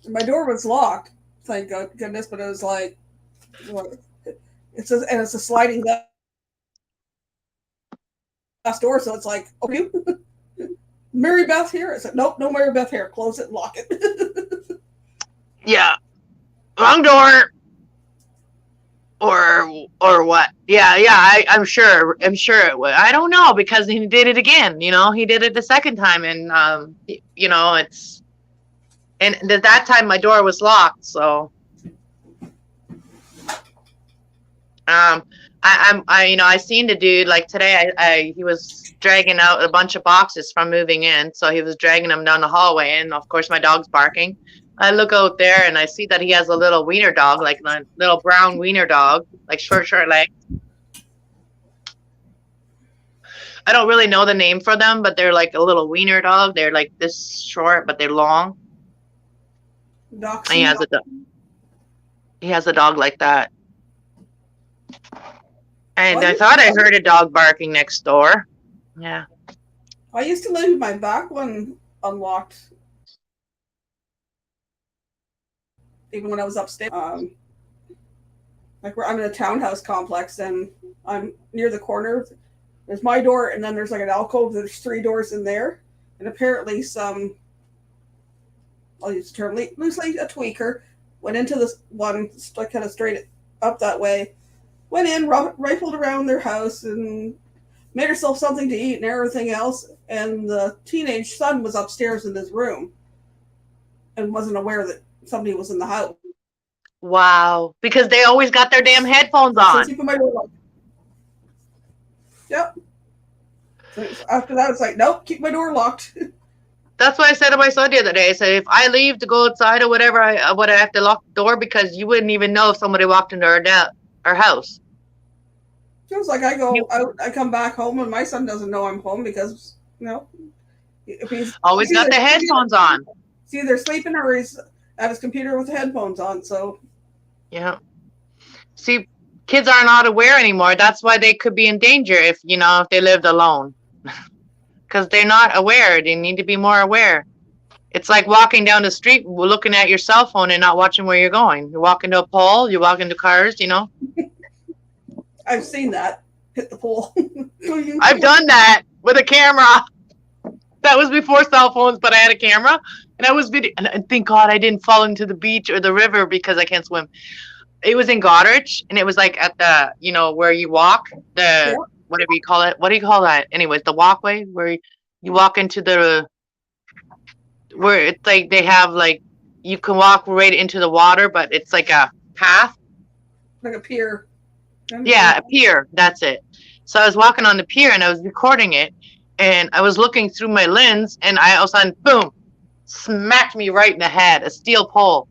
my door was locked, thank goodness, but it was like, it's a sliding glass door, so it's like, okay, Mary Beth here. I said, nope, no Mary Beth here. Close it and lock it. Yeah, wrong door. Or what? Yeah. I'm sure it would. I don't know, because he did it again. He did it the second time, and it's, and at that time my door was locked. So, I seen the dude like today. He was dragging out a bunch of boxes from moving in, so he was dragging them down the hallway, and of course my dog's barking. I look out there and I see that he has a little wiener dog, like a little brown wiener dog, like short legs. I don't really know the name for them, but they're like a little wiener dog. They're like this short, but they're long. And he has a dog like that. And I thought I heard a dog barking next door. Yeah. I used to leave my back one unlocked, even when I was upstairs. Like, I'm in a townhouse complex, and I'm near the corner. There's my door, and then there's like an alcove. There's 3 doors in there, and apparently I'll use the term loosely, a tweaker went into this one, like kind of straight up that way, went in, rifled around their house, and made herself something to eat and everything else. And the teenage son was upstairs in his room and wasn't aware that somebody was in the house. Wow. Because they always got their damn headphones on. So my door locked. Yep. So after that, it's like, nope, keep my door locked. That's what I said to my son the other day. I said, if I leave to go outside or whatever, I would have to lock the door, because you wouldn't even know if somebody walked into our house. It was like, I go out, I come back home, and my son doesn't know I'm home because, if he's always got the headphones on. He's either sleeping or he's at his computer with the headphones on. So, yeah. See, kids are not aware anymore. That's why they could be in danger if they lived alone. Because they're not aware. They need to be more aware. It's like walking down the street looking at your cell phone and not watching where you're going. You walk into a pole, you walk into cars, I've seen that. Hit the pole. I've done that with a camera. That was before cell phones, but I had a camera, and I was video. And thank God I didn't fall into the beach or the river because I can't swim. It was in Goderich, and it was like at the, where you walk, whatever you call it. What do you call that? Anyways, the walkway where you walk into where it's like they have like, you can walk right into the water, but it's like a path. Like a pier. Yeah, a pier. That's it. So I was walking on the pier and I was recording it, and I was looking through my lens, and all of a sudden, boom, smacked me right in the head, a steel pole.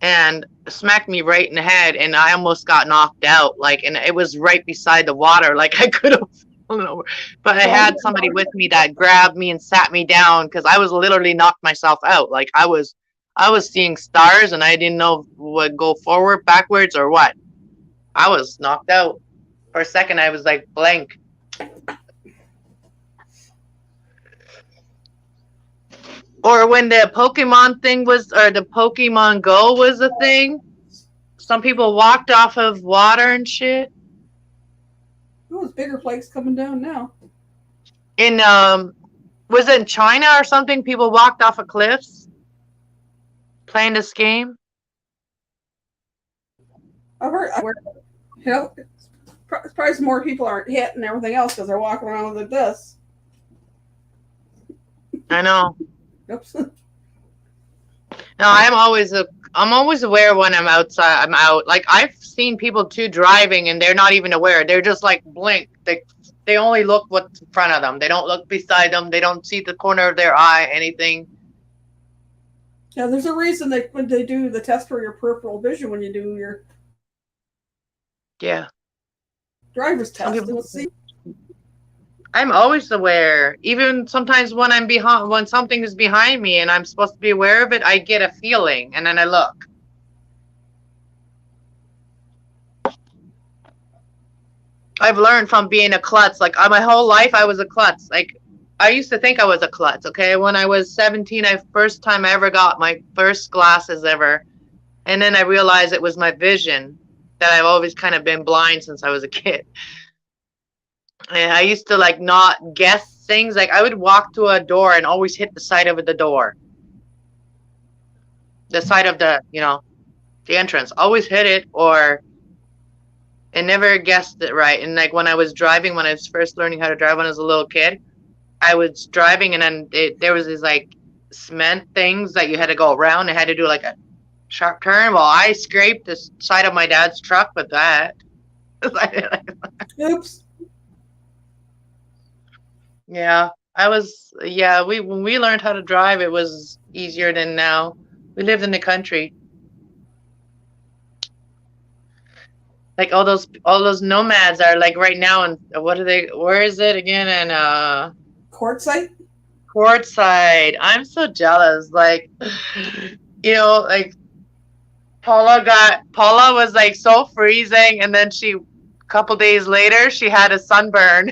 and smacked me right in the head, and I almost got knocked out. Like, and it was right beside the water. Like, I could have fallen over, but I had somebody with me that grabbed me and sat me down because I was literally knocked myself out. Like, I was seeing stars, and I didn't know what go forward, backwards, or what. I was knocked out for a second. I was like blank. Or when the Pokemon thing was, or the Pokemon Go was a thing, some people walked off of water and shit. Oh, there's bigger flakes coming down now. In was it in China or something? People walked off of cliffs playing this game. I've heard, you know, probably more people aren't hit and everything else because they're walking around like this. I know. Oops. No, I'm always aware when I'm outside. I'm out. Like, I've seen people too driving and they're not even aware. They're just like blink. They only look what's in front of them. They don't look beside them. They don't see the corner of their eye, anything. Yeah, there's a reason when they do the test for your peripheral vision when you do your driver's test. people- See, I'm always aware. Even sometimes when I'm behind, when something is behind me and I'm supposed to be aware of it, I get a feeling and then I look. I've learned from being a klutz. Like, my whole life, I was a klutz. Like, I used to think I was a klutz. Okay, when I was 17, first time I ever got my first glasses ever, and then I realized it was my vision, that I've always kind of been blind since I was a kid. And I used to like not guess things. Like, I would walk to a door and always hit the side of the door. The side of the entrance. Always hit it, or I never guessed it right. And like when I was driving, when I was first learning how to drive when I was a little kid, I was driving and then there was these like cement things that you had to go around and had to do like a sharp turn. Well, I scraped the side of my dad's truck with that. oops. Yeah, when we learned how to drive, it was easier than now. We lived in the country. Like all those nomads are like right now, and where is it again? And Quartzite? Quartzsite. I'm so jealous. Like, like Paula was like so freezing, and then a couple days later, she had a sunburn.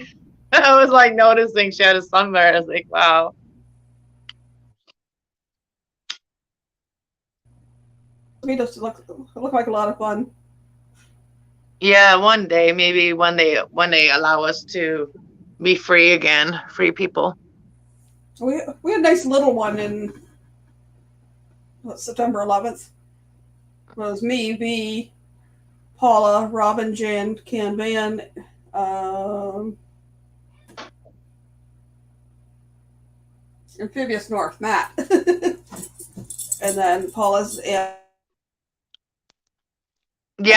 I was like noticing she had a sunburn. I was like, wow. It just look like a lot of fun. Yeah, one day, maybe when they allow us to be free again, free people. We had a nice little one in September 11th. It was me, V, Paula, Robin, Jan, Can Van, Amphibious North, Matt. And then Paula's Yeah,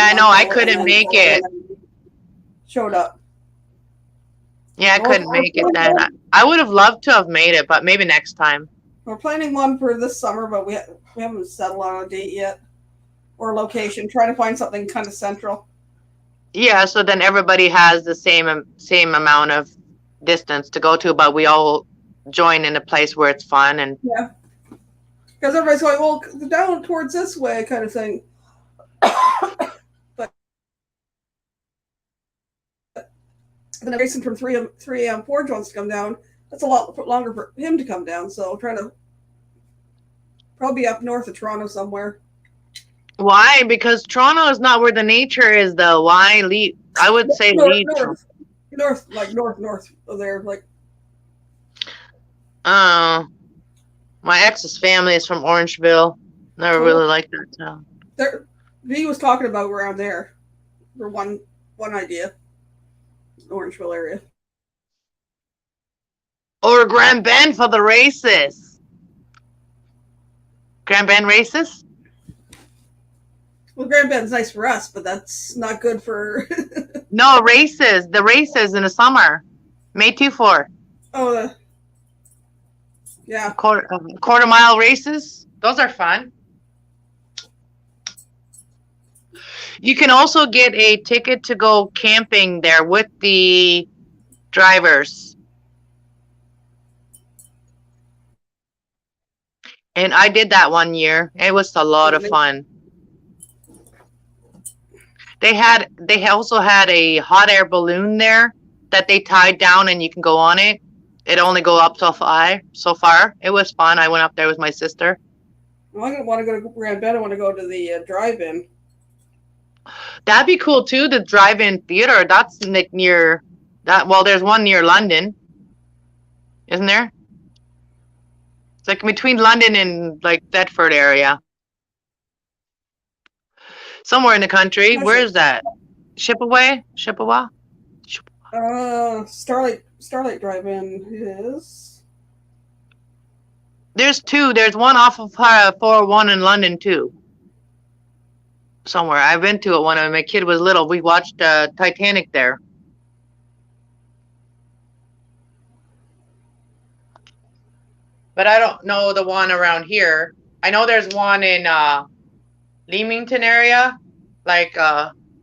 I know. I couldn't make it. Showed up. Yeah, I couldn't make it then. I would have loved to have made it, but maybe next time. We're planning one for this summer, but we haven't settled on a date yet or location. Trying to find something kind of central. Yeah, so then everybody has the same amount of distance to go to, but we all join in a place where it's fun and yeah. Because everybody's going, well, down towards this way, kind of thing. But then Jason from 3AM Forge wants to come down. That's a lot longer for him to come down. So trying to probably up north of Toronto somewhere. Why? Because Toronto is not where the nature is, though. Why leave? I would say leave. North of there, like. My ex's family is from Orangeville. Never really liked that town. There, he was talking about around there for one idea. Orangeville area. Or Grand Bend for the races. Grand Bend races? Well, Grand Bend's nice for us, but that's not good for. No, races. The races in the summer. May 2-4. Oh, yeah. Quarter mile races. Those are fun. You can also get a ticket to go camping there with the drivers. And I did that one year. It was a lot of fun. They also had a hot air balloon there that they tied down and you can go on it. It only go up so far. It was fun. I went up there with my sister. Well, I want to go to Grand Bend. I want to go to the drive-in. That'd be cool too. The drive-in theater. That's near that. Well, there's one near London, isn't there? It's like between London and like Bedford area. Somewhere in the country. Where is that? Chippewa? Starlight Drive-In is. There's two. There's one off of 401 in London too. Somewhere. I've been to it when my kid was little. We watched Titanic there. But I don't know the one around here. I know there's one in Leamington area. Like,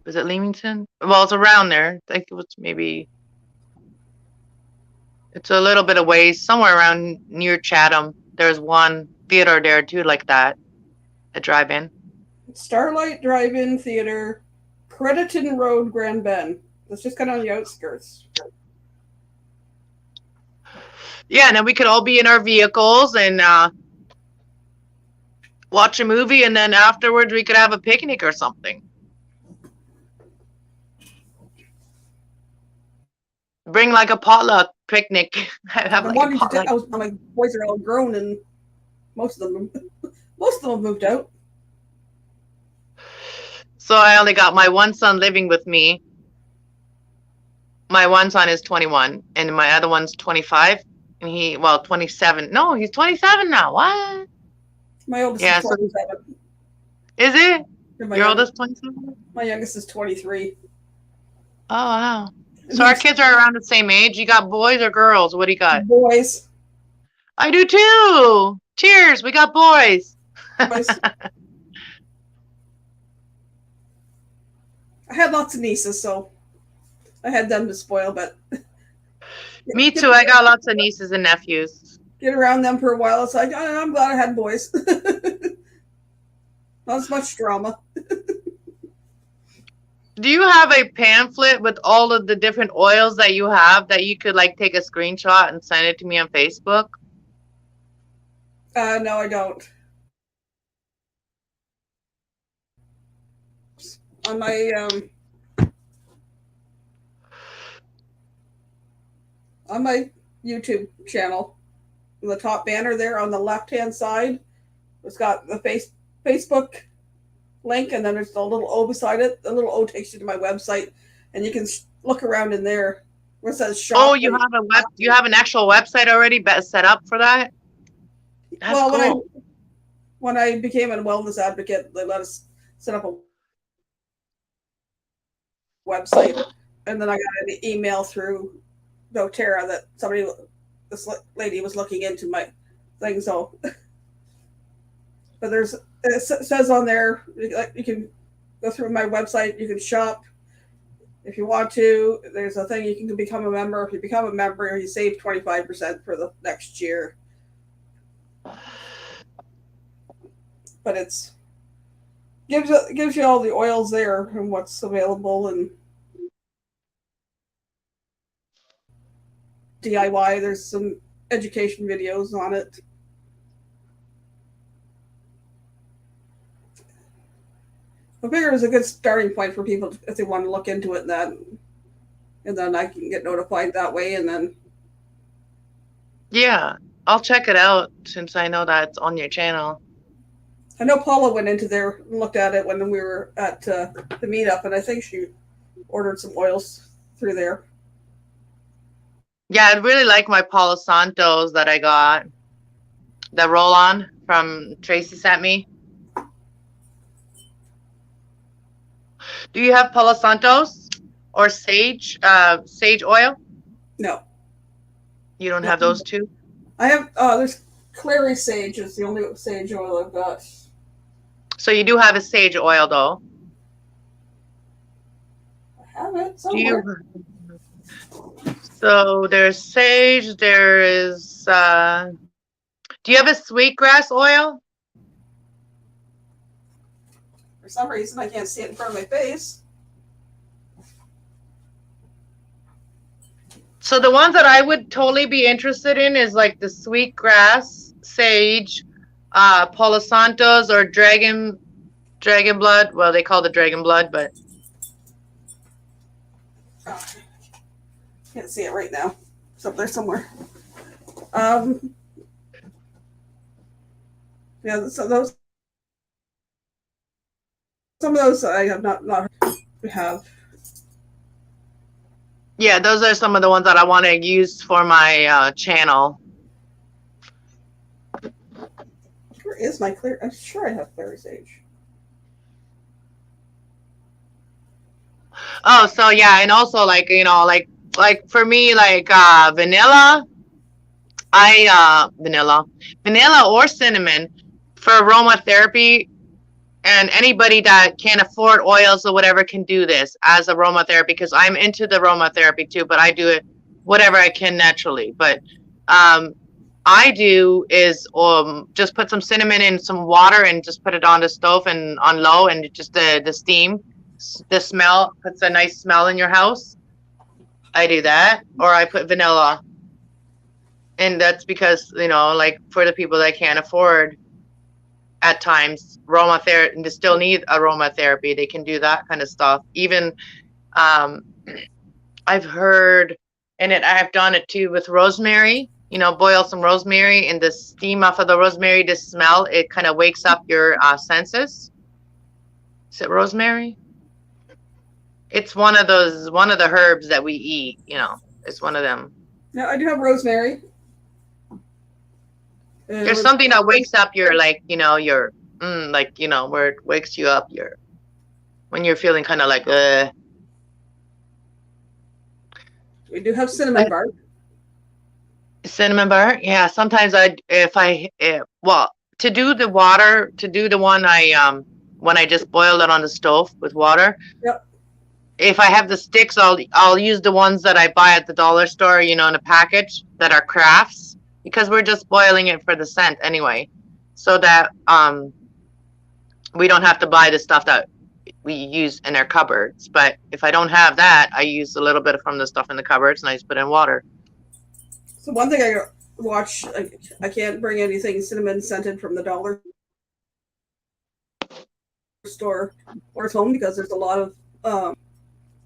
is it Leamington? Well, it's around there. I think it was maybe. It's a little bit of ways. Somewhere around near Chatham. There's one theater there too, like that. A drive-in. Starlight Drive-In Theater, Crediton Road, Grand Bend. That's just kind of on the outskirts. Yeah, and then we could all be in our vehicles and watch a movie, and then afterwards we could have a picnic or something. Bring like a potluck picnic. Have like a potluck. My boys are all grown, and most of them moved out. So I only got my one son living with me. My one son is 21, and my other one's 25, and 27. No, he's 27 now. What? My oldest is 27. Is it? Your oldest 27? My youngest is 23. Oh, wow. So our kids are around the same age. You got boys or girls? What do you got? Boys. I do too. Cheers. We got boys. Boys. I had lots of nieces, so I had them to spoil, but me too. I got lots of nieces and nephews. Get around them for a while. It's like, I'm glad I had boys. Not as much drama. Do you have a pamphlet with all of the different oils that you have that you could like take a screenshot and send it to me on Facebook? No, I don't. On my YouTube channel, the top banner there on the left-hand side, it's got the Facebook link, and then there's the little O beside it. The little O takes you to my website, and you can look around in there where it says shop. Oh, you have an actual website already set up for that? That's cool. When I became a wellness advocate, they let us set up a website, and then I got an email through doTERRA that this lady was looking into my thing. So, but it says on there, you can go through my website, you can shop if you want to. There's a thing you can become a member. If you become a member, you save 25% for the next year. But it's gives you all the oils there and what's available and DIY. There's some education videos on it. I figure it was a good starting point for people if they want to look into it, and then I can get notified that way. And then, yeah, I'll check it out since I know that it's on your channel. I know Paula went into there and looked at it when we were at the meetup, and I think she ordered some oils through there. Yeah, I really like my Palo Santos that I got. The roll-on from Tracy sent me. Do you have Palo Santos or sage oil? No. You don't have those two? I have, there's Clary Sage is the only sage oil I've got. So you do have a sage oil though? have it Do somewhere. you? So there's sage. There is. Do you have a sweetgrass oil? For some reason, I can't see it in front of my face. So the ones that I would totally be interested in is like the sweetgrass, sage, Palo Santos, or dragon blood. Well, they call it dragon blood, but Oh, can't see it right now. It's up there somewhere. Yeah, so those, some of those I have not heard. We have. yeah, those are some of the ones that I want to use for my channel. Where is my clear? I'm sure I have clary sage. Oh, so yeah, and also like like for me like vanilla, vanilla or cinnamon for aromatherapy, and anybody that can't afford oils or whatever can do this as aromatherapy because I'm into the aromatherapy too, but I do it whatever I can naturally. But I do is just put some cinnamon in some water and just put it on the stove and on low, and just the steam, the smell puts a nice smell in your house. I do that, or I put vanilla, and that's because like for the people that can't afford at times aromatherapy and they still need aromatherapy, they can do that kind of stuff. Even I've heard, and I've done it too with rosemary. Boil some rosemary, and the steam off of the rosemary, the smell, it kind of wakes up your senses. Is it rosemary? It's one of the herbs that we eat. It's one of them. Yeah, I do have rosemary. There's something that wakes up your your where it wakes you up when you're feeling kind of like We do have cinnamon bark. cinnamon bark. Yeah, sometimes well, to do the one when I just boil it on the stove with water. Yep. If I have the sticks, I'll use the ones that I buy at the dollar store, in a package that are crafts, because we're just boiling it for the scent anyway, so that we don't have to buy the stuff that we use in our cupboards. But if I don't have that, I use a little bit from the stuff in the cupboards and I just put in water. So one thing I watch, I can't bring anything cinnamon scented from the dollar store or home because there's a lot of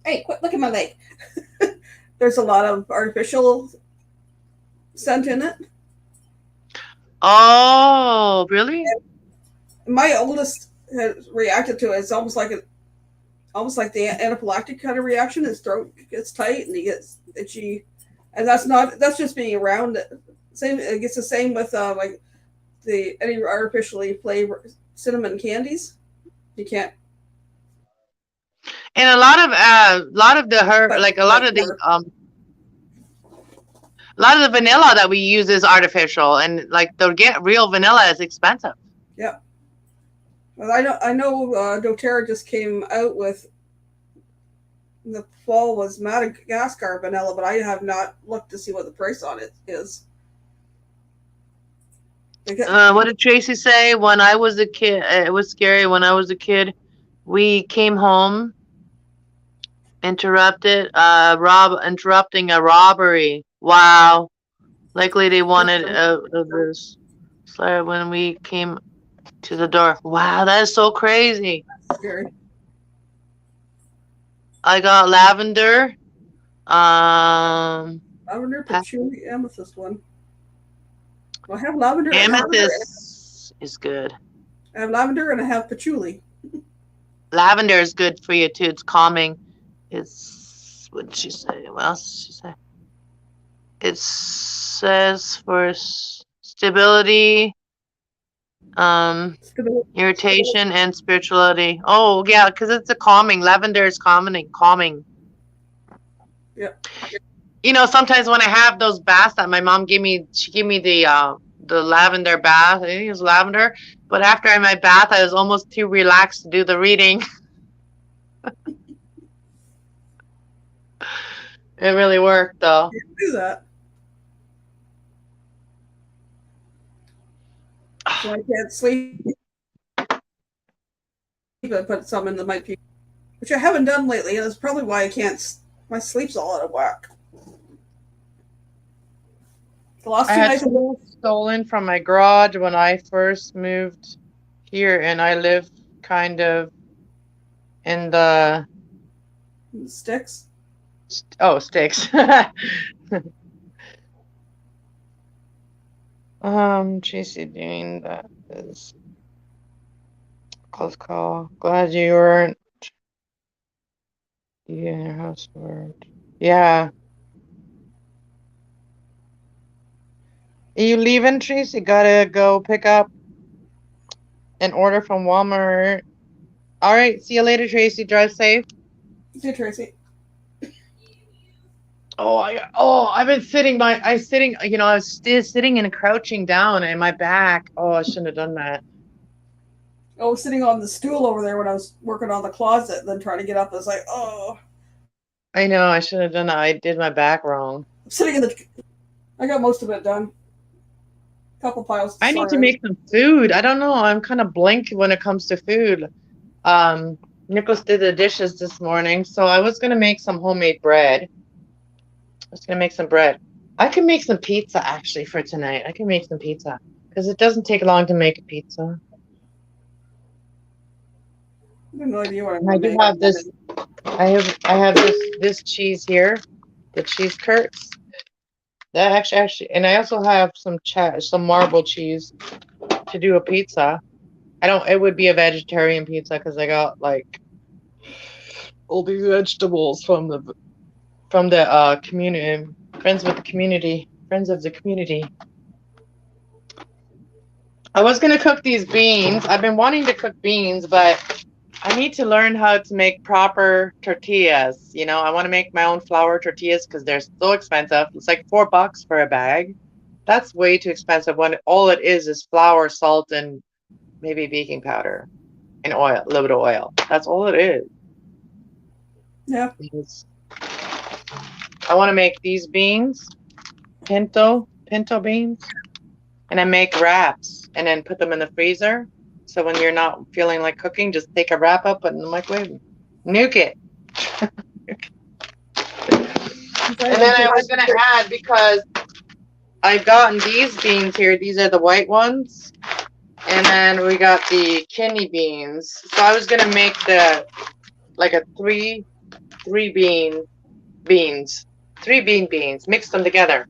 hey, quit looking at my leg. There's a lot of artificial scent in it. Oh, really? And my oldest has reacted to it. It's almost like the anaphylactic kind of reaction. His throat gets tight and he gets itchy, and that's just being around it. Same, it gets the same with like any artificially flavored cinnamon candies. You can't. And a lot of the herb, like a lot of the vanilla that we use is artificial, and like to get real vanilla is expensive. Yeah. Well, I know doTERRA just came out with the fall was Madagascar vanilla, but I have not looked to see what the price on it is. What did Tracy say? When I was a kid, it was scary. When I was a kid, we came home, interrupting a robbery. Wow. Likely they wanted this. Sorry, when we came to the door. Wow, that is so crazy. Scary. I got lavender. Lavender, patchouli, amethyst one. Well, I have lavender. Amethyst is good. I have lavender and I have patchouli. Lavender is good for you too. It's calming. It's, what did she say? What else did she say? It says for stability, irritation, and spirituality. Oh yeah, because it's a calming. Lavender is calming. Yeah. Sometimes when I have those baths that my mom gave me, she gave me the lavender bath. I think it was lavender. But after my bath, I was almost too relaxed to do the reading. It really worked though. You can do that. So I can't sleep. I put some in the mic, which I haven't done lately, and that's probably why I can't. My sleep's all out of whack. The last I two had nights. tools stolen from my garage when I first moved here, and I live kind of in the Sticks. sticks. Tracy doing that is close call. Glad you weren't. Yeah, your housework. Yeah. Are you leaving, Tracy? Gotta go pick up an order from Walmart. All right. See you later, Tracy. Drive safe. See, Tracy. I've been sitting I was still sitting and crouching down and my back. Oh, I shouldn't have done that. I was sitting on the stool over there when I was working on the closet, and then trying to get up. I was like, oh. I know, I shouldn't have done that. I did my back wrong. I'm sitting in the. I got most of it done. Couple piles. I need to make some food. I don't know. I'm kind of blank when it comes to food. Nicholas did the dishes this morning, so I was gonna make some homemade bread. I was gonna make some bread. I can make some pizza actually for tonight. I can make some pizza because it doesn't take long to make a pizza. I have no idea what I'm I going to do make. have this. I have this cheese here, the cheese curds. That actually, and I also have some marble cheese to do a pizza. It would be a vegetarian pizza because I got like all these vegetables from the community, friends of the community. I was gonna cook these beans. I've been wanting to cook beans, but I need to learn how to make proper tortillas. You know, I want to make my own flour tortillas because they're so expensive. It's like $4 for a bag. That's way too expensive when all it is flour, salt, and maybe baking powder and oil, a little bit of oil. That's all it is. Yeah. I want to make these beans, pinto beans, and I make wraps and then put them in the freezer. So when you're not feeling like cooking, just take a wrap up, put it in the microwave, nuke it. And then I was gonna add, because I've gotten these beans here. These are the white ones, and then we got the kidney beans. So I was gonna make like a three bean beans, mix them together,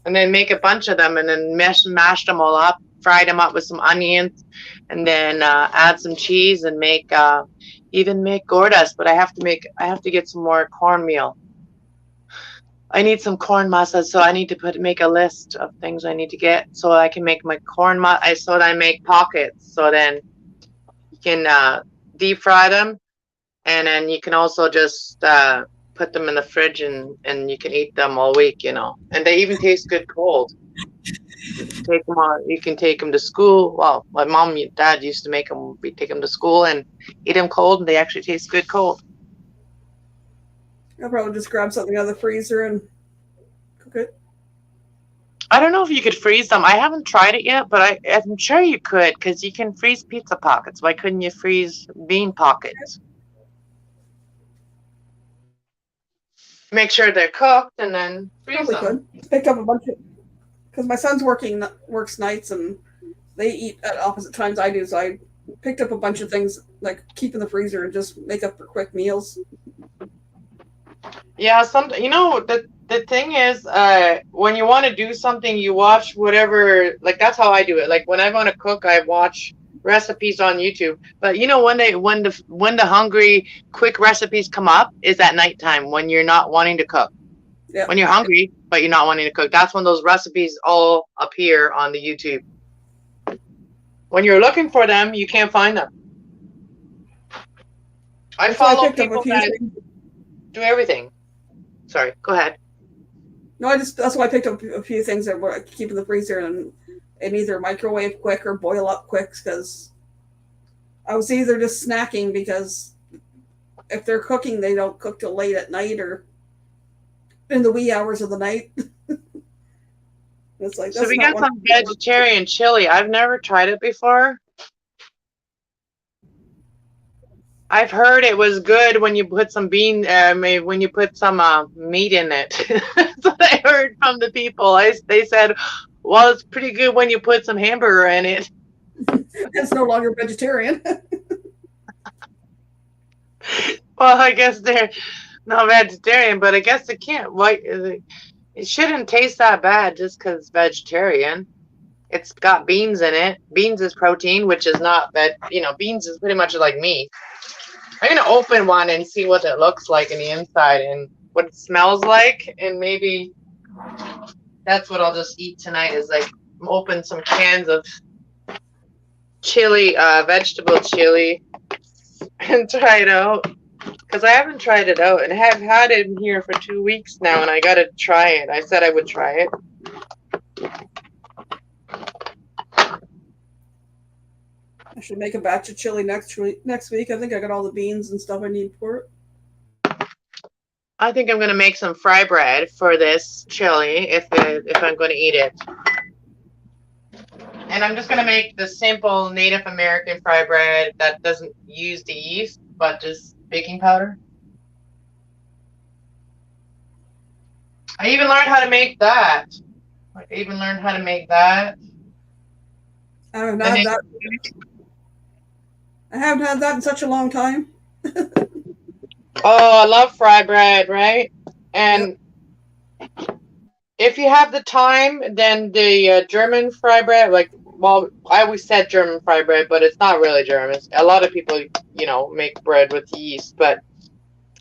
and then make a bunch of them, and then mash them all up, fry them up with some onions, and then add some cheese and even make gordas. But I have to get some more cornmeal. I need some corn masa, so I need to make a list of things I need to get so I can make my corn masa. So that I make pockets, so then you can deep fry them, and then you can also just put them in the fridge and you can eat them all week, you know. And they even taste good cold. You can take them to school. Well, my mom and dad used to make them. We take them to school and eat them cold, and they actually taste good cold. I'll probably just grab something out of the freezer and cook it. I don't know if you could freeze them. I haven't tried it yet, but I'm sure you could, because you can freeze pizza pockets. Why couldn't you freeze bean pockets? Make sure they're cooked and then freeze Probably them. could. Picked up a bunch of, because my son's works nights and they eat at opposite times I do, so I picked up a bunch of things like keep in the freezer and just make up for quick meals. Yeah, the thing is, when you want to do something, you watch whatever. Like, that's how I do it. Like, when I want to cook, I watch recipes on YouTube. But when the hungry quick recipes come up is at nighttime, when you're not wanting to cook. Yeah. When you're hungry but you're not wanting to cook, that's when those recipes all appear on the YouTube. When you're looking for them, you can't find them. I follow people that do everything. Sorry, go ahead. No, that's why I picked up a few things that were keep in the freezer and either microwave quick or boil up quick, because I was either just snacking, because if they're cooking, they don't cook till late at night, or in the wee hours of the night. It's like So that's we not got one. some vegetarian chili. I've never tried it before. I've heard it was good when you put some when you put some meat in it. That's what I heard from the people. They said, well, it's pretty good when you put some hamburger in it. It's no longer vegetarian. Well, I guess they're not vegetarian, but I guess it can't. Why? It shouldn't taste that bad just because it's vegetarian. It's got beans in it. Beans is protein, which is not that, beans is pretty much like meat. I'm going to open one and see what it looks like in the inside and what it smells like. And maybe that's what I'll just eat tonight is like open some cans of chili, vegetable chili, and try it out. Because I haven't tried it out and have had it in here for 2 weeks now, and I got to try it. I said I would try it. I should make a batch of chili next week. I think I got all the beans and stuff I need for it. I think I'm going to make some fry bread for this chili if I'm going to eat it. And I'm just going to make the simple Native American fry bread that doesn't use the yeast, but just baking powder. I even learned how to make that. I I haven't had that. I haven't had that in such a long time. Oh, I love fry bread, right? And if you have the time, then the German fry bread, I always said German fry bread, but it's not really German. A lot of people, make bread with yeast, but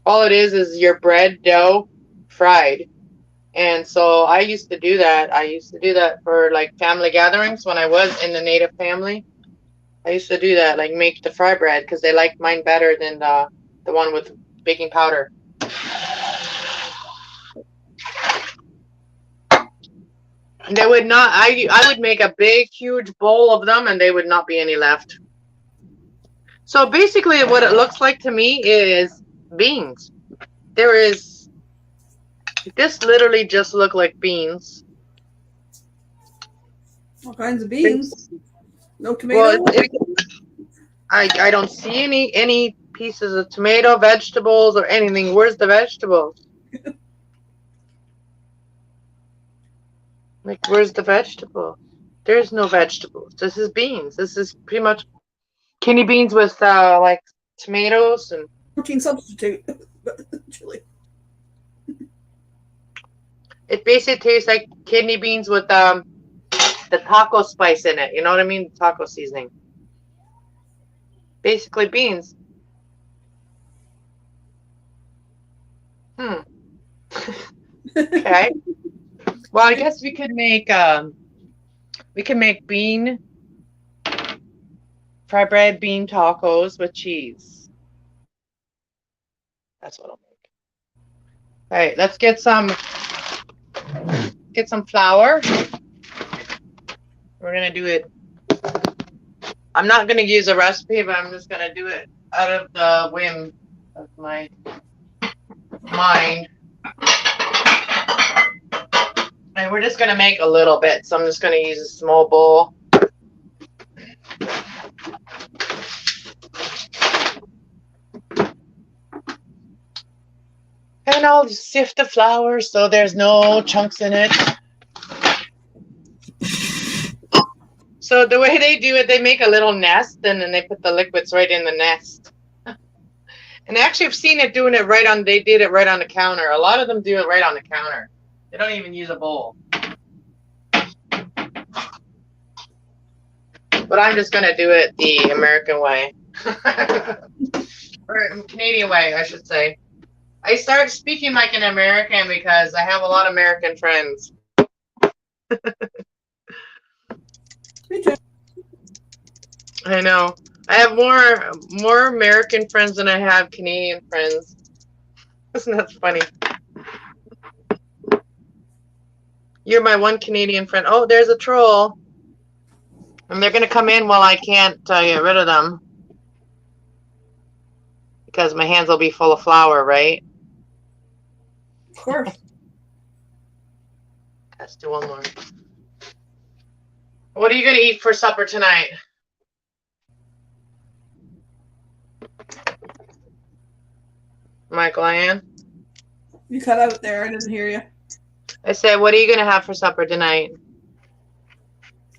all it is your bread dough fried. And so I used to do that. I used to do that for family gatherings when I was in the Native family. I used to do that, make the fry bread because they liked mine better than the one with baking powder. They would not. I would make a big, huge bowl of them, and they would not be any left. So basically, what it looks like to me is beans. This literally just look like beans. All kinds of beans. No tomato. Well, I don't see any pieces of tomato, vegetables, or anything. Where's the vegetables? Where's the vegetable? There's no vegetables. This is beans. This is pretty much kidney beans with tomatoes and Protein substitute. Chili. it basically tastes like kidney beans with the taco spice in it. You know what I mean? Taco seasoning. Basically beans. Okay. Well, I guess we could make bean fry bread, bean tacos with cheese. That's what I'll make. All right, let's get some flour. We're gonna do it. I'm not gonna use a recipe, but I'm just gonna do it out of the whim of my mind. And we're just going to make a little bit, so I'm just going to use a small bowl. And I'll sift the flour so there's no chunks in it. So the way they do it, they make a little nest, and then they put the liquids right in the nest. And actually, I've seen it doing it they did it right on the counter. A lot of them do it right on the counter. They don't even use a bowl. But I'm just going to do it the American way. Or Canadian way, I should say. I started speaking like an American because I have a lot of American friends. Me too. I know. I have more American friends than I have Canadian friends. Isn't that funny? You're my one Canadian friend. Oh, there's a troll. And they're going to come in while I can't get rid of them. Because my hands will be full of flour, right? Of course. Let's do one more. What are you gonna eat for supper tonight? Michael Ann? You cut out there. I didn't hear you. I said, what are you gonna have for supper tonight?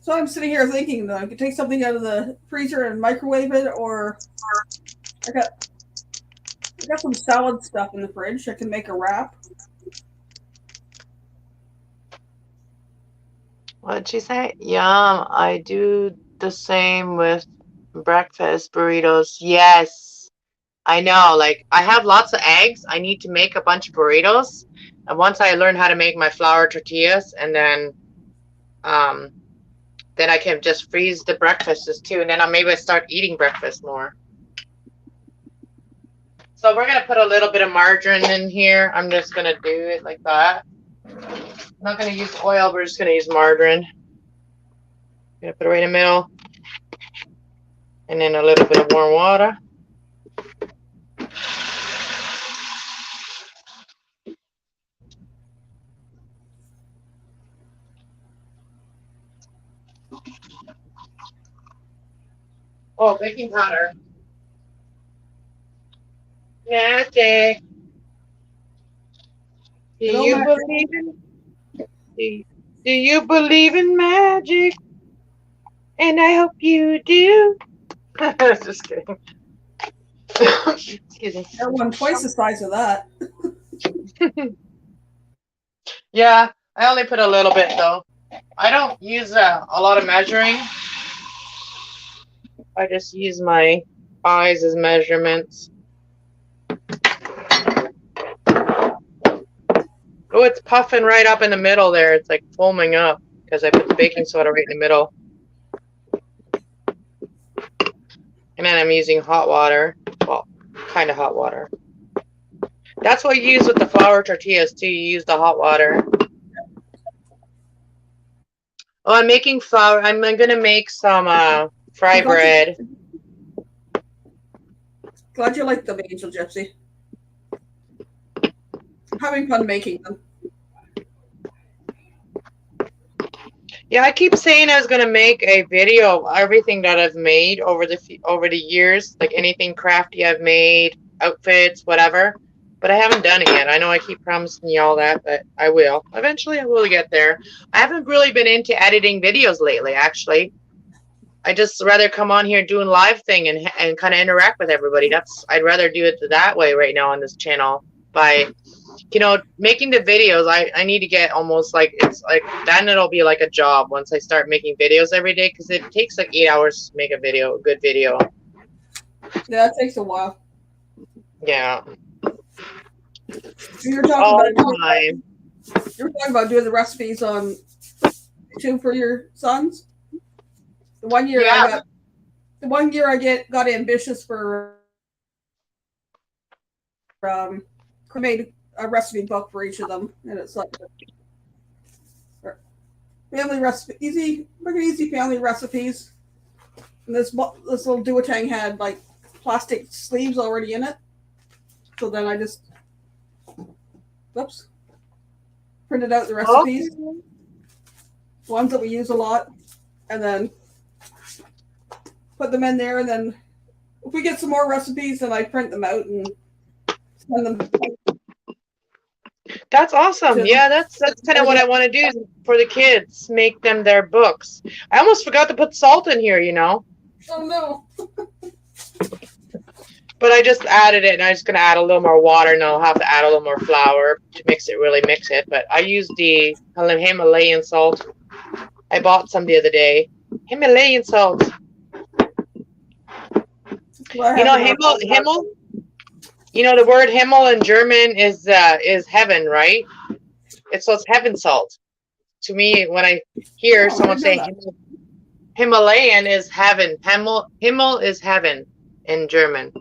So I'm sitting here thinking that I could take something out of the freezer and microwave it, or I got some salad stuff in the fridge. I can make a wrap. What'd she say? Yum. I do the same with breakfast burritos. Yes. I know. Like, I have lots of eggs. I need to make a bunch of burritos. And once I learn how to make my flour tortillas, and then I can just freeze the breakfasts too. And then I'll maybe start eating breakfast more. So we're going to put a little bit of margarine in here. I'm just going to do it like that. I'm not going to use oil. We're just going to use margarine. I'm going to put it right in the middle. And then a little bit of warm water. Oh, baking powder. Magic. Do you believe in magic? And I hope you do. Just kidding. Excuse me. That one twice the size of that. Yeah, I only put a little bit though. I don't use a lot of measuring. I just use my eyes as measurements. Oh, it's puffing right up in the middle there. It's like foaming up because I put the baking soda right in the middle. And then I'm using hot water. Well, kind of hot water. That's what you use with the flour tortillas too. You use the hot water. Oh, I'm making flour. I'm going to make some fry bread. Glad you like them, Angel Gypsy. I'm having fun making them. Yeah, I keep saying I was gonna make a video of everything that I've made over the years, like anything crafty I've made, outfits, whatever. But I haven't done it yet. I know I keep promising you all that, but I will. Eventually, I will get there. I haven't really been into editing videos lately, actually. I just rather come on here doing live thing and kind of interact with everybody. I'd rather do it that way right now on this channel by, making the videos. I need to get almost like, it's like, then it'll be like a job once I start making videos every day, because it takes like 8 hours to make a good video. Yeah, it takes a while. Yeah. You were talking about doing the recipes on YouTube for your sons. The one year Yeah. I got ambitious for made a recipe book for each of them, and it's like family recipe, easy family recipes. And this little duotang had like plastic sleeves already in it, so then I just printed out the recipes, ones that we use a lot, and then put them in there. And then if we get some more recipes, then I print them out and send them. That's awesome. Yeah, that's kind of what I want to do for the kids. Make them their books. I almost forgot to put salt in here, Oh no. But I just added it, and I'm just going to add a little more water, and I'll have to add a little more flour to really mix it. But I used the Himalayan salt. I bought some the other day. Himalayan salt. Himmel. The word Himmel in German is heaven, right? It's heaven salt. To me, when I hear someone say Himalayan is heaven. Himmel is heaven in German.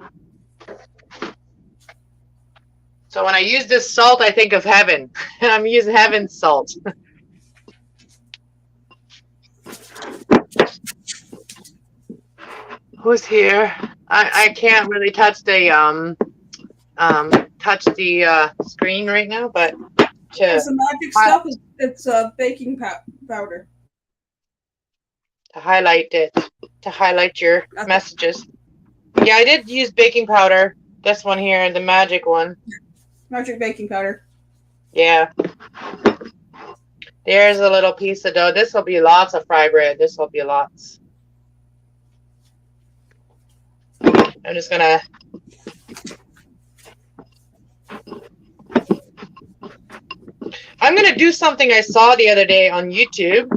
So when I use this salt, I think of heaven. And I'm using heaven salt. Who's here? I can't really touch the screen right now, but to It's the magic stuff. It's baking powder. highlight it, to highlight your Okay. messages. Yeah, I did use baking powder. This one here, the magic one. Magic baking powder. Yeah. There's a little piece of dough. This will be lots of fry bread. This will be lots. I'm just gonna do something I saw the other day on YouTube.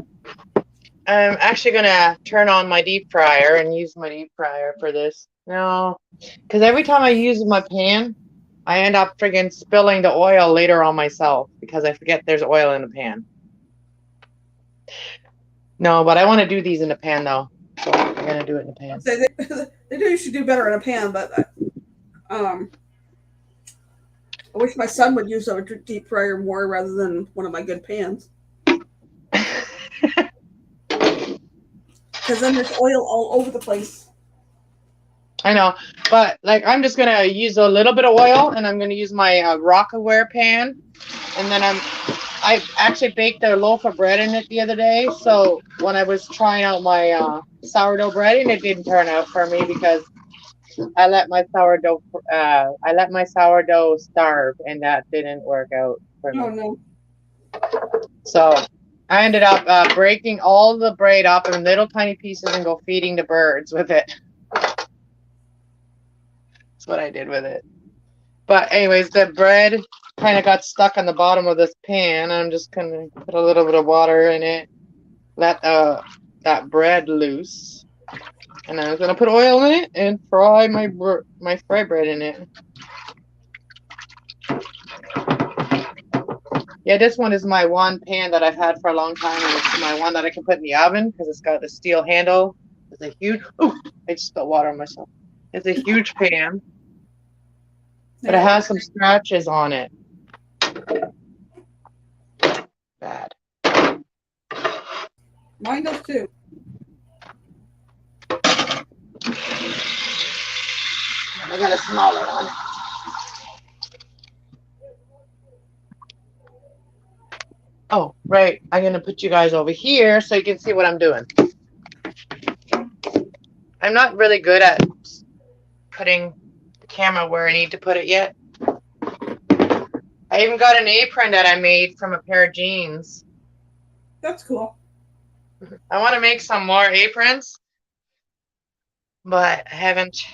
I'm actually gonna turn on my deep fryer and use my deep fryer for this. No, because every time I use my pan, I end up friggin' spilling the oil later on myself because I forget there's oil in the pan. No, but I want to do these in the pan though, so I'm gonna do it in the pan. They do. You should do better in a pan, but I wish my son would use a deep fryer more rather than one of my good pans. Because then there's oil all over the place. I know, but like I'm just gonna use a little bit of oil, and I'm gonna use my Rockaware pan, and then I actually baked a loaf of bread in it the other day. So when I was trying out my sourdough bread, and it didn't turn out for me because I let my sourdough starve, and that didn't work out for me. Oh no! So I ended up breaking all the bread up in little tiny pieces and go feeding the birds with it. That's what I did with it. But anyways, the bread kind of got stuck on the bottom of this pan. I'm just gonna put a little bit of water in it, let that bread loose, and I'm gonna put oil in it and fry my fry bread in it. Yeah, this one is my one pan that I've had for a long time, and it's my one that I can put in the oven because it's got the steel handle. It's a huge. Oh, I just spilled water on myself. It's a huge pan, but it has some scratches on it. Bad. Mine does too. I got a smaller one. Oh, right. I'm going to put you guys over here so you can see what I'm doing. I'm not really good at putting the camera where I need to put it yet. I even got an apron that I made from a pair of jeans. That's cool. I want to make some more aprons, but I haven't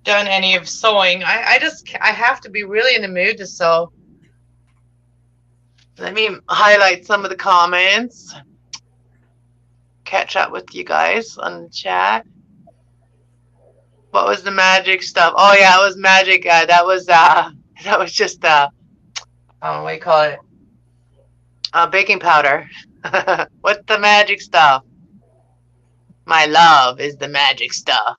done any of sewing. I have to be really in the mood to sew. Let me highlight some of the comments. Catch up with you guys on the chat. What was the magic stuff? Oh yeah, it was magic. That was just what do you call it? Baking powder. What's the magic stuff? My love is the magic stuff.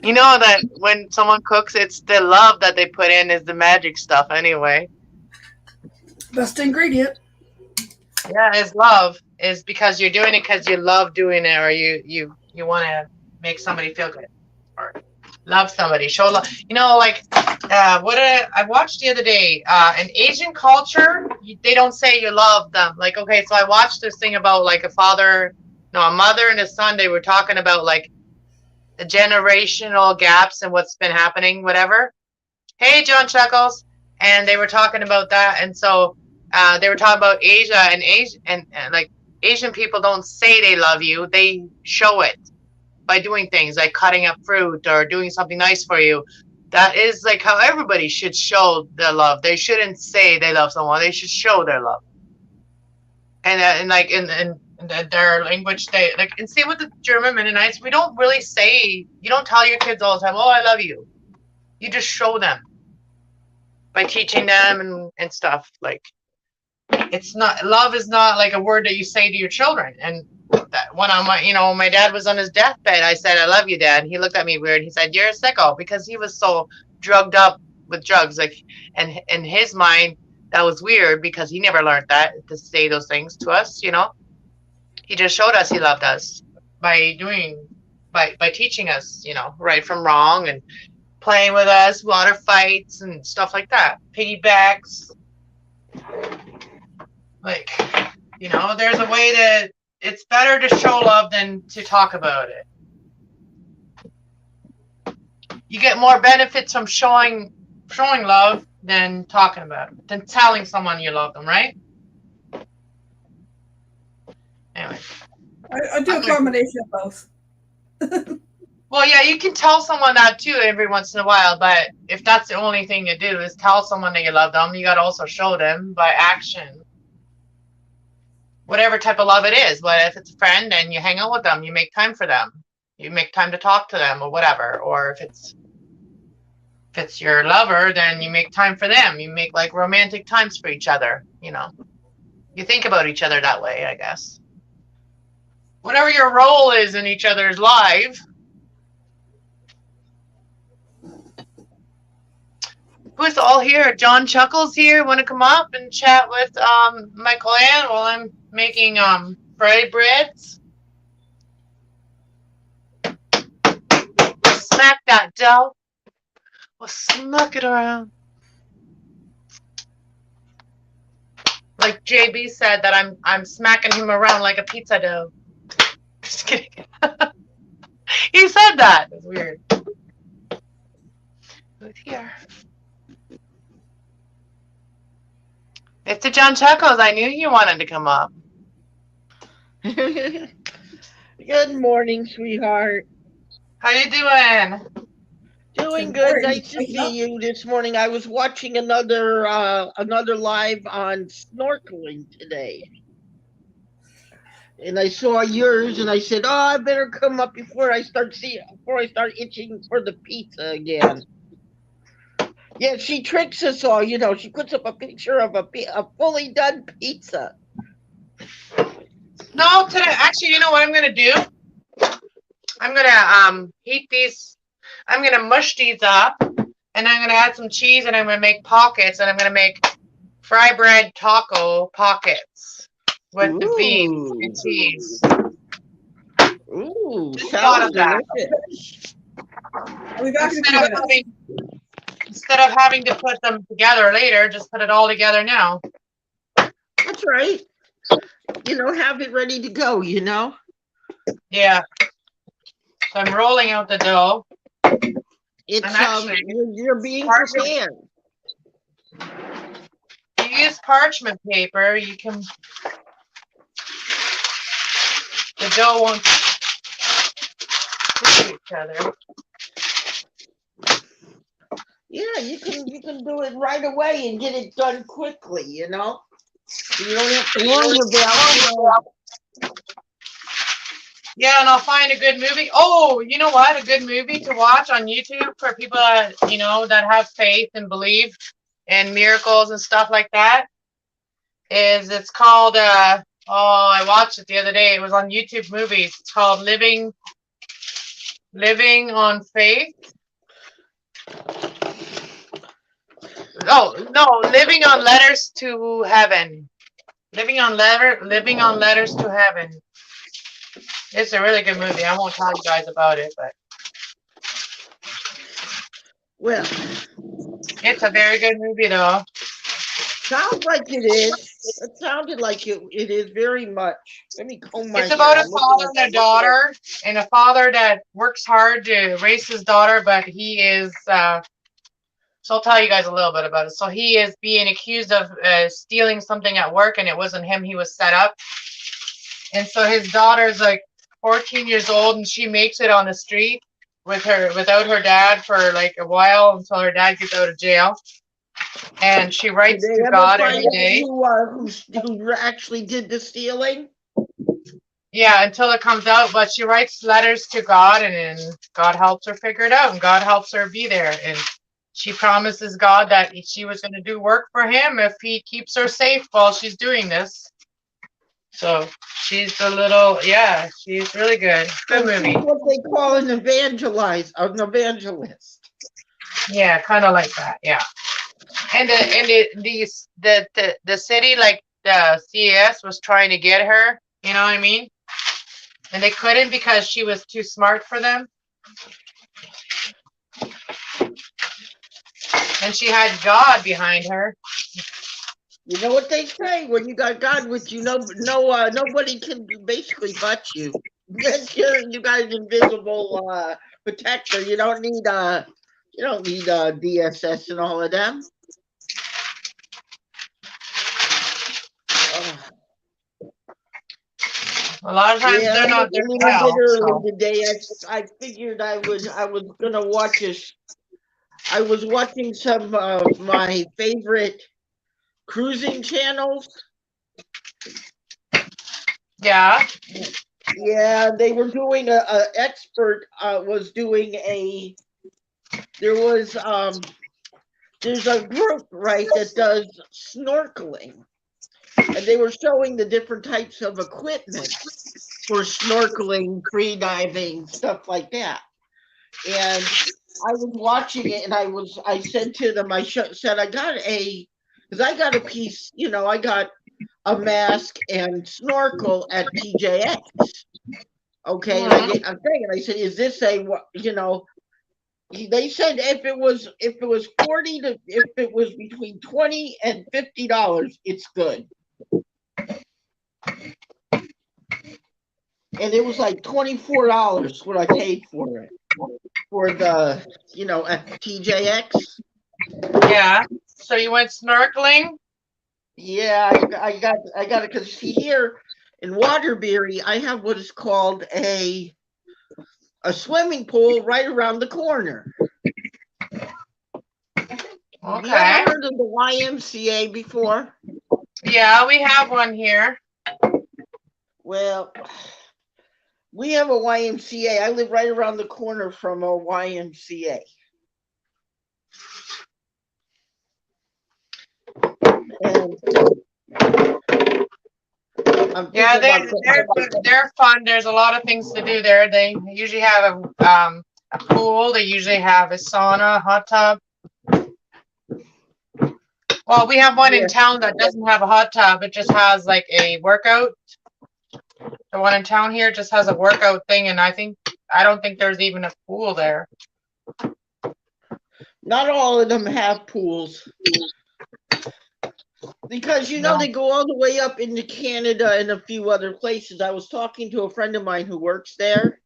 You know that when someone cooks, it's the love that they put in is the magic stuff anyway. Best ingredient. Yeah, it's love. Is because you're doing it because you love doing it, or you want to make somebody feel good or love somebody, show love. You know, like I watched the other day. In Asian culture, they don't say you love them. Like, okay, so I watched this thing about like a mother and a son. They were talking about like the generational gaps and what's been happening, whatever. Hey, John Chuckles. And they were talking about that. And so they were talking about Asia and like Asian people don't say they love you. They show it by doing things like cutting up fruit or doing something nice for you. That is like how everybody should show their love. They shouldn't say they love someone. They should show their love. And like in their language, they like, and same with the German Mennonites. We don't really say, you don't tell your kids all the time, oh, I love you. You just show them by teaching them and stuff. Like, it's not, love is not like a word that you say to your children. And that when my dad was on his deathbed, I said, I love you, Dad. He looked at me weird. He said, you're a sicko, because he was so drugged up with drugs. Like, and in his mind, that was weird because he never learned that to say those things to us, you know. He just showed us he loved us by teaching us, you know, right from wrong playing with us, water fights and stuff like that. Piggybacks. Like, there's a way to, it's better to show love than to talk about it. You get more benefits from showing love than talking about it, than telling someone you love them, right? Anyway. I do a combination of both. Well, yeah, you can tell someone that too every once in a while, but if that's the only thing you do is tell someone that you love them, you got to also show them by action. Whatever type of love it is, but if it's a friend and you hang out with them, you make time for them. You make time to talk to them or whatever. Or if it's your lover, then you make time for them. You make like romantic times for each other, You think about each other that way, I guess. Whatever your role is in each other's life. Who's all here? John Chuckles here. Want to come up and chat with Michael Ann while I'm making fried breads? Smack that dough. We'll smack it around. Like JB said that I'm smacking him around like a pizza dough. Just kidding. He said that. It's weird. Who's here? Mr. John Chuckles, I knew you wanted to come up. Good morning, sweetheart. How you doing? Doing good. Nice to see you this morning. I was watching another live on snorkeling today. And I saw yours and I said, "Oh, I better come up before I start itching for the pizza again." Yeah, she tricks us all, she puts up a picture of a fully done pizza. No, today, actually, you know what I'm going to do? I'm going to heat these, I'm going to mush these up, and I'm going to add some cheese, and I'm going to make pockets, and I'm going to make fry bread taco pockets with the beans and cheese. Ooh, Just thought of that. I'll be back in a few minutes. Instead of having to put them together later, just put it all together now. That's right. Have it ready to go, Yeah. So I'm rolling out the dough. It's you're being prepared. You use parchment paper, you can, the dough won't stick to each other. Yeah, you can do it right away and get it done quickly, You don't have to worry about Yeah, and I'll find a good movie. Oh, you know what? A good movie to watch on YouTube for people that, that have faith and believe in miracles and stuff like that it's called, I watched it the other day. It was on YouTube Movies. It's called Living on Faith. Oh, no, Living on Letters to Heaven. Living on Letters to Heaven. It's a really good movie. I won't tell you guys about it, but well, it's a very good movie though. Sounds like it is. It sounded like it is very much. Let me comb my hair. It's about a father and a daughter, and a father that works hard to raise his daughter, but he is so I'll tell you guys a little bit about it. So he is being accused of stealing something at work, and it wasn't him. He was set up. And so his daughter's like 14 years old, and she makes it on the street without her dad for like a while until her dad gets out of jail. And she writes to God every day. Who actually did the stealing? Yeah, until it comes out. But she writes letters to God, and God helps her figure it out, and God helps her be there. And she promises God that she was going to do work for him if he keeps her safe while she's doing this. So she's she's really good. Good movie. What they call an evangelist. Yeah, kind of like that. Yeah. And the city, like the CES, was trying to get her. You know what I mean? And they couldn't because she was too smart for them. And she had God behind her. You know what they say, when you got God with you, nobody can basically butt you. You got an invisible protector. You don't need DSS and all of them. A lot of times they're not there to help. Early today, I figured I was gonna watch this. I was watching some of my favorite cruising channels. Yeah. Yeah, they were doing a expert was doing there's a group, right, that does snorkeling, and they were showing the different types of equipment for snorkeling, free diving, stuff like that. And I was watching it, and I said to them, said I got a piece, I got a mask and snorkel at TJX. Okay, and I'm saying, I said, is this they said if it was 40 to, if it was between $20 and $50, it's good. And it was like $24 what I paid for it, for the, at TJX. Yeah. So you went snorkeling? Yeah, I got it, because see, here in Waterbury, I have what is called a swimming pool right around the corner. Okay. Have you ever heard of the YMCA before? Yeah, we have one here. Well, we have a YMCA. I live right around the corner from a YMCA. And yeah, they're fun. There's a lot of things to do there. They usually have a pool. They usually have a sauna, hot tub. Well, we have one in town that doesn't have a hot tub. It just has like a workout. The one in town here just has a workout thing, and I don't think there's even a pool there. Not all of them have pools. Because, they go all the way up into Canada and a few other places. I was talking to a friend of mine who works there,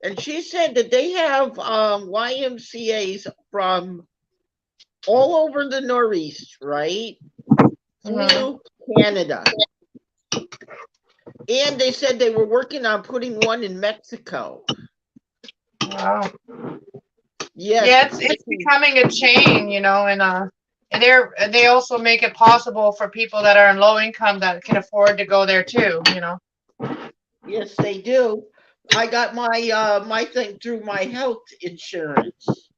and she said that they have YMCAs from all over the Northeast, right? Through Canada. And they said they were working on putting one in Mexico. Wow. Yes. Yeah, it's becoming a chain, and they also make it possible for people that are in low income that can afford to go there too, Yes, they do. I got my thing through my health insurance.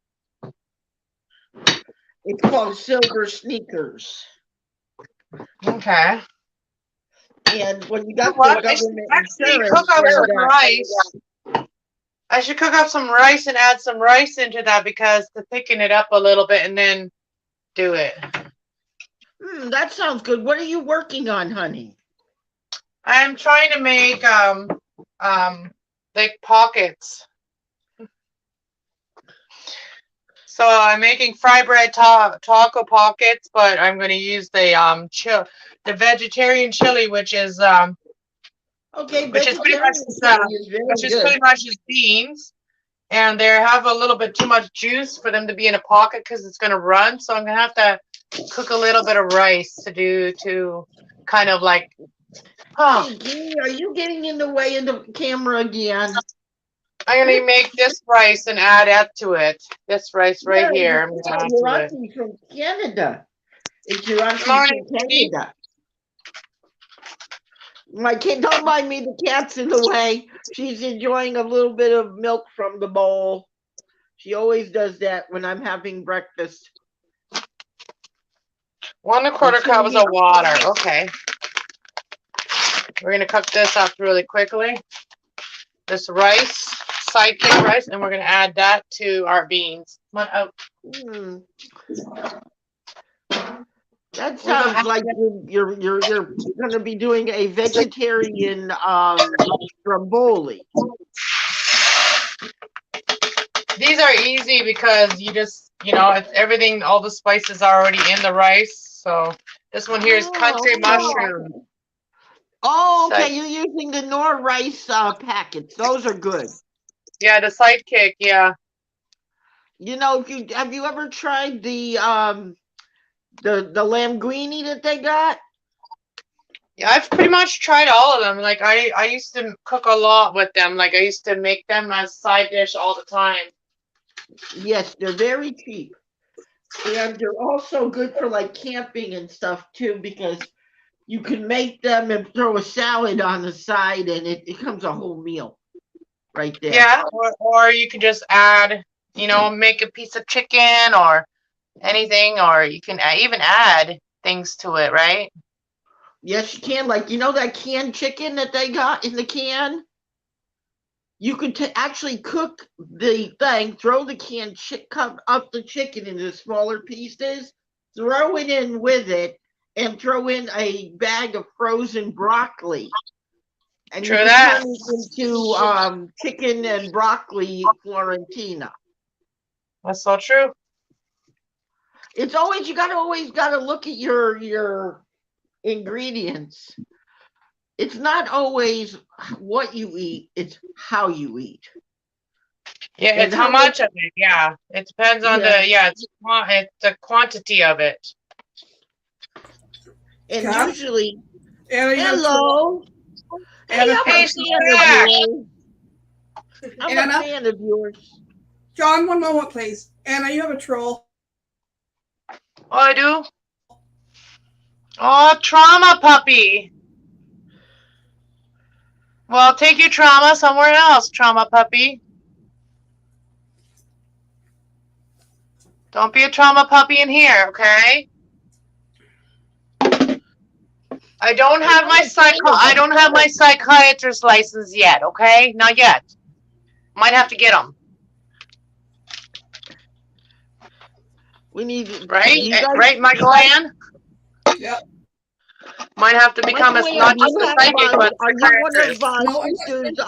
It's called Silver Sneakers. Okay. And when you got the government insurance, cook up some rice. I should cook up some rice and add some rice into that, because to thicken it up a little bit and then do it. That sounds good. What are you working on, honey? I'm trying to make like pockets. So I'm making fry bread taco pockets, but I'm going to use the vegetarian chili, which is pretty much just beans, and they have a little bit too much juice for them to be in a pocket because it's going to run. So I'm going to have to cook a little bit of rice to kind of like. Hey, Gee, are you getting in the way of the camera again? I'm going to make this rice and add that to it. This rice right here. Your auntie from Canada. It's your auntie from Canada. My kid, don't mind me, the cat's in the way. She's enjoying a little bit of milk from the bowl. She always does that when I'm having breakfast. 1 1/4 cups of water. Okay. We're going to cook this up really quickly. This rice, sidekick rice, and we're going to add that to our beans. Come on out. That sounds like you're going to be doing a vegetarian stromboli. These are easy because you just, it's everything, all the spices are already in the rice. So this one here is country Oh, mushroom. Oh, okay. Side- You're using the Nor rice packets. Those are good. Yeah, the sidekick. Yeah. You know, if you have you ever tried the linguine that they got? Yeah, I've pretty much tried all of them. Like I used to cook a lot with them. Like I used to make them as side dish all the time. Yes, they're very cheap. And they're also good for like camping and stuff too, because you can make them and throw a salad on the side and it becomes a whole meal right there. Yeah, or you could just add, make a piece of chicken or anything, or you can even add things to it, right? Yes, you can. Like, you know that canned chicken that they got in the can? You could actually cook the thing, throw the canned cut up the chicken into smaller pieces, throw it in with it, and throw in a bag of frozen broccoli. And True you can that. turn it into chicken and broccoli Florentina. That's so true. It's always always gotta look at your ingredients. It's not always what you eat, it's how you eat. Yeah, And it's how much of it. Yeah, it depends on it's the quantity of it. And Kat? usually, Anna, you have hello. Hey, Anna, I'm Hey, a she's fan back. of yours. I'm Anna? a fan of yours. John, one moment, please. Anna, you have a troll. Oh, I do. Oh, trauma puppy. Well, take your trauma somewhere else, trauma puppy. Don't be a trauma puppy in here, okay? I don't have my psychiatrist license yet, okay? Not yet. Might have to get them. We need Right? you guys- Right, Michael Ann? Yep. Might have to become Michael Ann, not just a psychic, but are you one of No, I'm not. sister's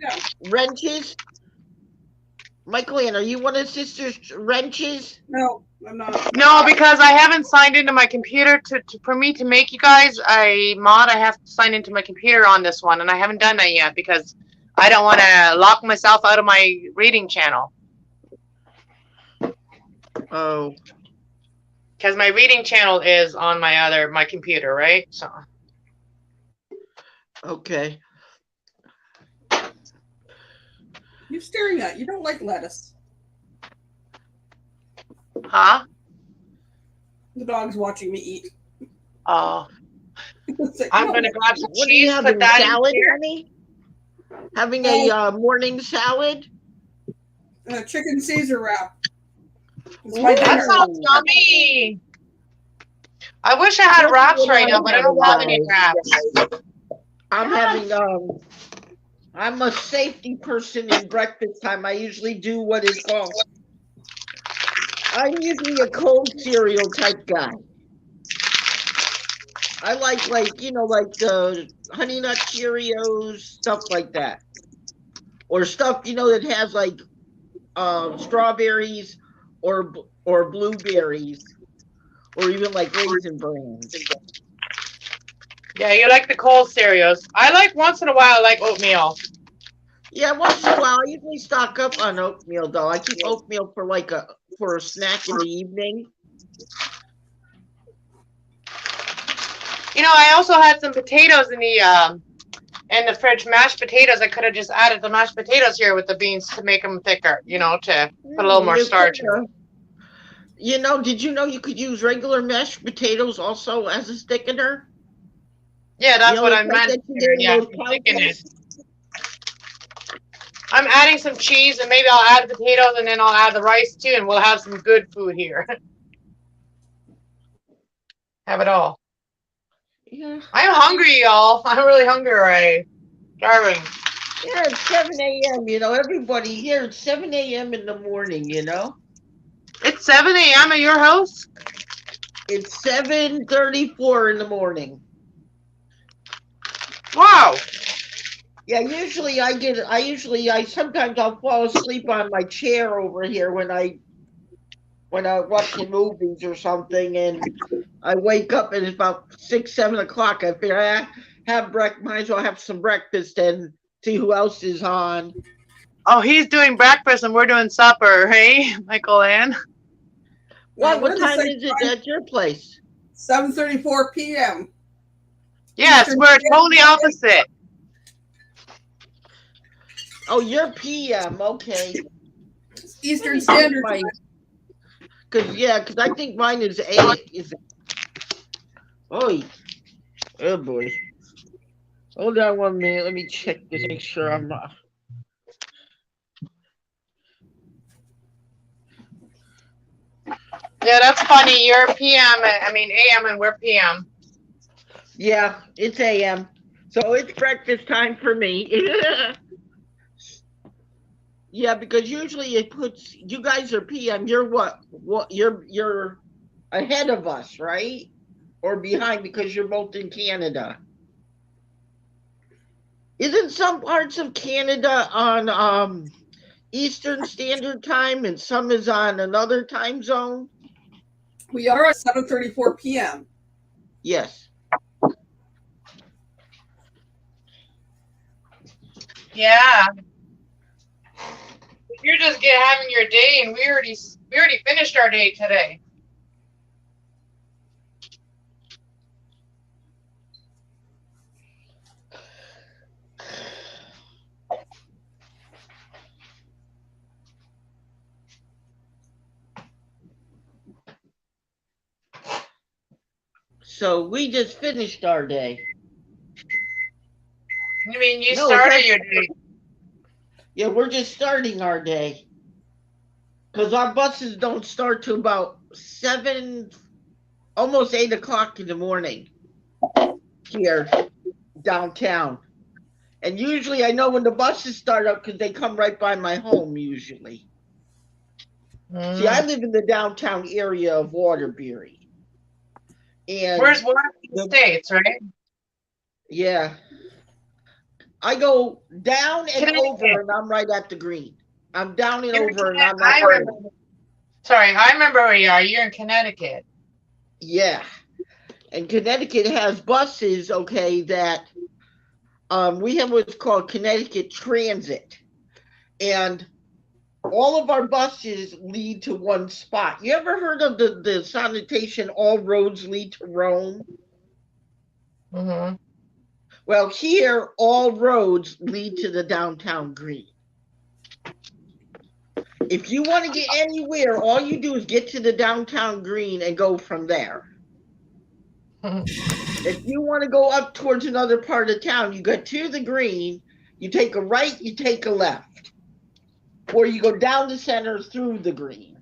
Yeah. wrenches? Michael Ann, are you one of sister's wrenches? No, I'm not. No, because I haven't signed into my computer for me to make you guys a mod. I have to sign into my computer on this one, and I haven't done that yet because I don't want to lock myself out of my reading channel. Oh. Because my reading channel is on my computer, right? So. Okay. You're staring at. You don't like lettuce. Huh? The dog's watching me eat. Oh. It's like, I'm no. gonna grab some What are you cheese, having, put that salad, in here. honey? Having a morning salad? Chicken Caesar wrap. It's Ooh. my That dinner. sounds yummy. I wish I had wraps right now, but I don't have any wraps. I'm having I'm a safety person in breakfast time. I usually do what is called. I'm usually a cold cereal type guy. I like the Honey Nut Cheerios, stuff like that, or stuff that has like strawberries or blueberries, or even like Raisin Brans. Yeah, you like the cold cereals. I like once in a while, I like oatmeal. Yeah, once in a while. I usually stock up on oatmeal though. I keep oatmeal for a snack in the evening. I also had some potatoes in the fridge, mashed potatoes. I could have just added the mashed potatoes here with the beans to make them thicker, to put a little more starch in them. Did you know you could use regular mashed potatoes also as a thickener? Yeah, that's what I meant. Yeah, thickening. I'm adding some cheese, and maybe I'll add potatoes, and then I'll add the rice too, and we'll have some good food here. Have it all. Yeah. I'm hungry, y'all. I'm really hungry already. Starving. Yeah, it's 7 a.m. Everybody here, it's 7 a.m. in the morning, It's 7 a.m. at your house? It's 7:34 in the morning. Wow. Yeah, usually I sometimes I'll fall asleep on my chair over here when I watching movies or something, and I wake up and it's about 6, 7 o'clock. I figure might as well have some breakfast and see who else is on. Oh, he's doing breakfast and we're doing supper. Hey, Michael Ann. What we're in the time same is it time. at your place? 7:34 p.m. Yes, Eastern we're Standard totally Time. opposite. Oh, you're PM. Okay. Eastern Standard Time. Because I think mine is 8. Oh boy. Hold on 1 minute. Let me check this. Make sure I'm not. Yeah, that's funny. You're PM. AM, and we're PM. Yeah, it's AM. So it's breakfast time for me. Yeah, because usually it puts you guys are PM. You're what? You're ahead of us, right? Or behind because you're both in Canada. Isn't some parts of Canada on Eastern Standard Time and some is on another time zone? We are at 7:34 p.m. Yes. Yeah. You're just having your day, and we already finished our day today. So we just finished our day. You mean you No, started your day? Yeah, we're just starting our day. Because our buses don't start till about 7, almost 8 o'clock in the morning here downtown. And usually I know when the buses start up because they come right by my home usually. See, I live in the downtown area of Waterbury. And Where's Washington States, right? yeah. I go down and Connecticut. over and I'm right at the green. I'm down and You're over and I'm I at the remember. green. Sorry, I remember where you are. You're in Connecticut. Yeah. And Connecticut has buses, okay, that we have what's called Connecticut Transit. And all of our buses lead to one spot. You ever heard of the sanitation, all roads lead to Rome? Mm-hmm. Well, here, all roads lead to the downtown green. If you want to get anywhere, all you do is get to the downtown green and go from there. If you want to go up towards another part of town, you go to the green, you take a right, you take a left. Or you go down the center through the green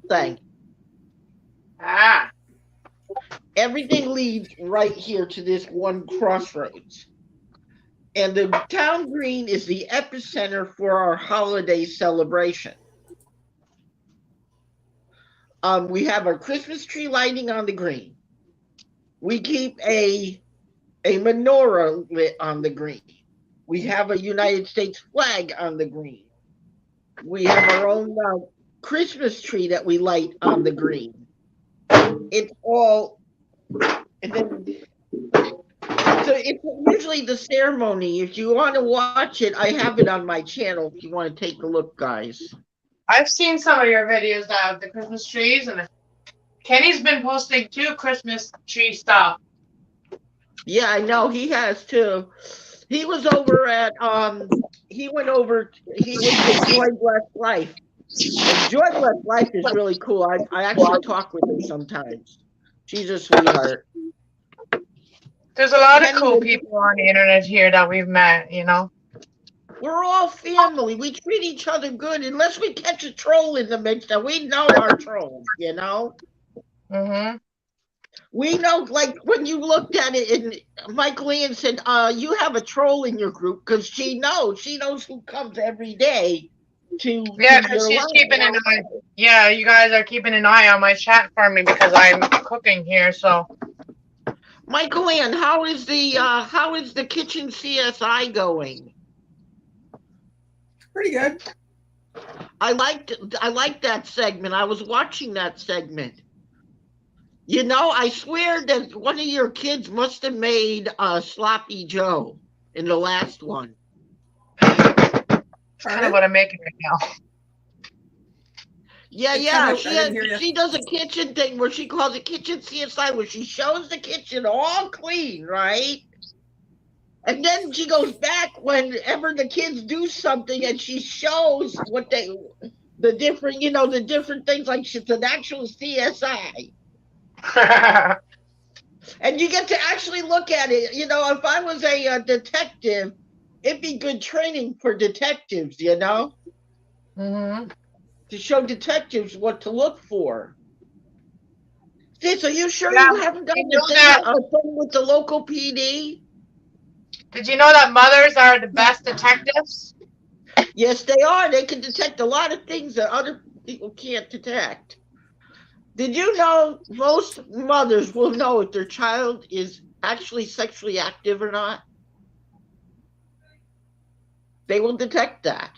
thing. Ah. Everything leads right here to this one crossroads. And the town green is the epicenter for our holiday celebration. We have our Christmas tree lighting on the green. We keep a menorah lit on the green. We have a United States flag on the green. We have our own Christmas tree that we light on the green. It's all, and then, so it's usually the ceremony. If you want to watch it, I have it on my channel if you want to take a look, guys. I've seen some of your videos of the Christmas trees, and Kenny's been posting too Christmas tree stuff. Yeah, I know he has too. He was over at he was with Joy Bless Life. And Joy Bless Life is really cool. I actually talk with her sometimes. She's a sweetheart. There's a lot of Kenny cool was- people on the internet here that we've met, you know. We're all family. We treat each other good unless we catch a troll in the mix that we know our trolls, you know? Mm-hmm. We know, like, when you looked at it and Michael Ian said, you have a troll in your group because she knows who comes every day to Yeah, to because your she's live. keeping an eye. Yeah, you guys are keeping an eye on my chat for me because I'm cooking here, so. Michael Ann, how is the kitchen CSI going? Pretty good. I liked that segment. I was watching that segment. You know, I swear that one of your kids must have made Sloppy Joe in the last one. That's kind of what I'm making right now. Yeah, I yeah. didn't hear you. She does a kitchen thing where she calls it kitchen CSI, where she shows the kitchen all clean, right? And then she goes back whenever the kids do something, and she shows the different things, like it's an actual CSI. And you get to actually look at it. You know, if I was a detective, it'd be good training for detectives, you know? Mm-hmm. To show detectives what to look for. Sis, are you sure Yeah, you haven't done you know the that- thing with the local PD? Did you know that mothers are the best detectives? Yes, they are. They can detect a lot of things that other people can't detect. Did you know most mothers will know if their child is actually sexually active or not? They will detect that.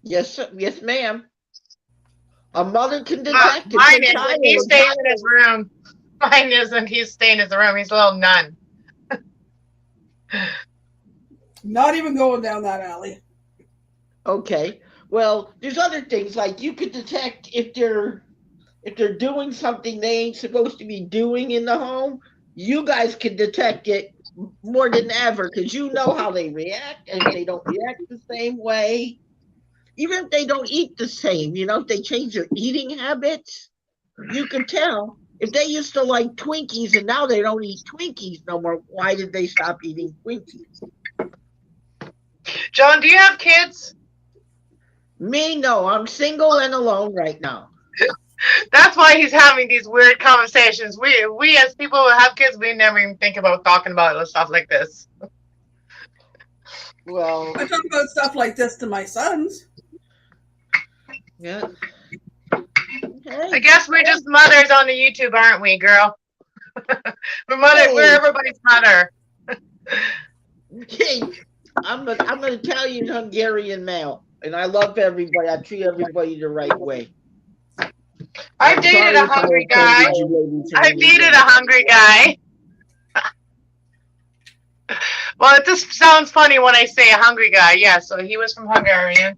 Yes, yes, ma'am. A mother can detect if Mine her isn't. child He's is staying in his room. Mine isn't. He's staying in his room. He's a little nun. Not even going down that alley. okay. Well, there's other things like you could detect if they're doing something they ain't supposed to be doing in the home. You guys can detect it more than ever because you know how they react, and if they don't react the same way, even if they don't eat the same, you know, if they change their eating habits, you can tell. If they used to like Twinkies and now they don't eat Twinkies no more, why did they stop eating Twinkies? John, do you have kids? Me, no. I'm single and alone right now. That's why he's having these weird conversations. We as people who have kids, we never even think about talking about stuff like this. Well, I talk about stuff like this to my sons. yeah. I guess we're just mothers on the YouTube, aren't we, girl? We're everybody's mother. Hey, I'm an Italian Hungarian male, and I love everybody. I treat everybody the right way. I've dated a hungry guy. I've dated a hungry guy. Well, it just sounds funny when I say a hungry guy. Yeah, so he was from Hungarian.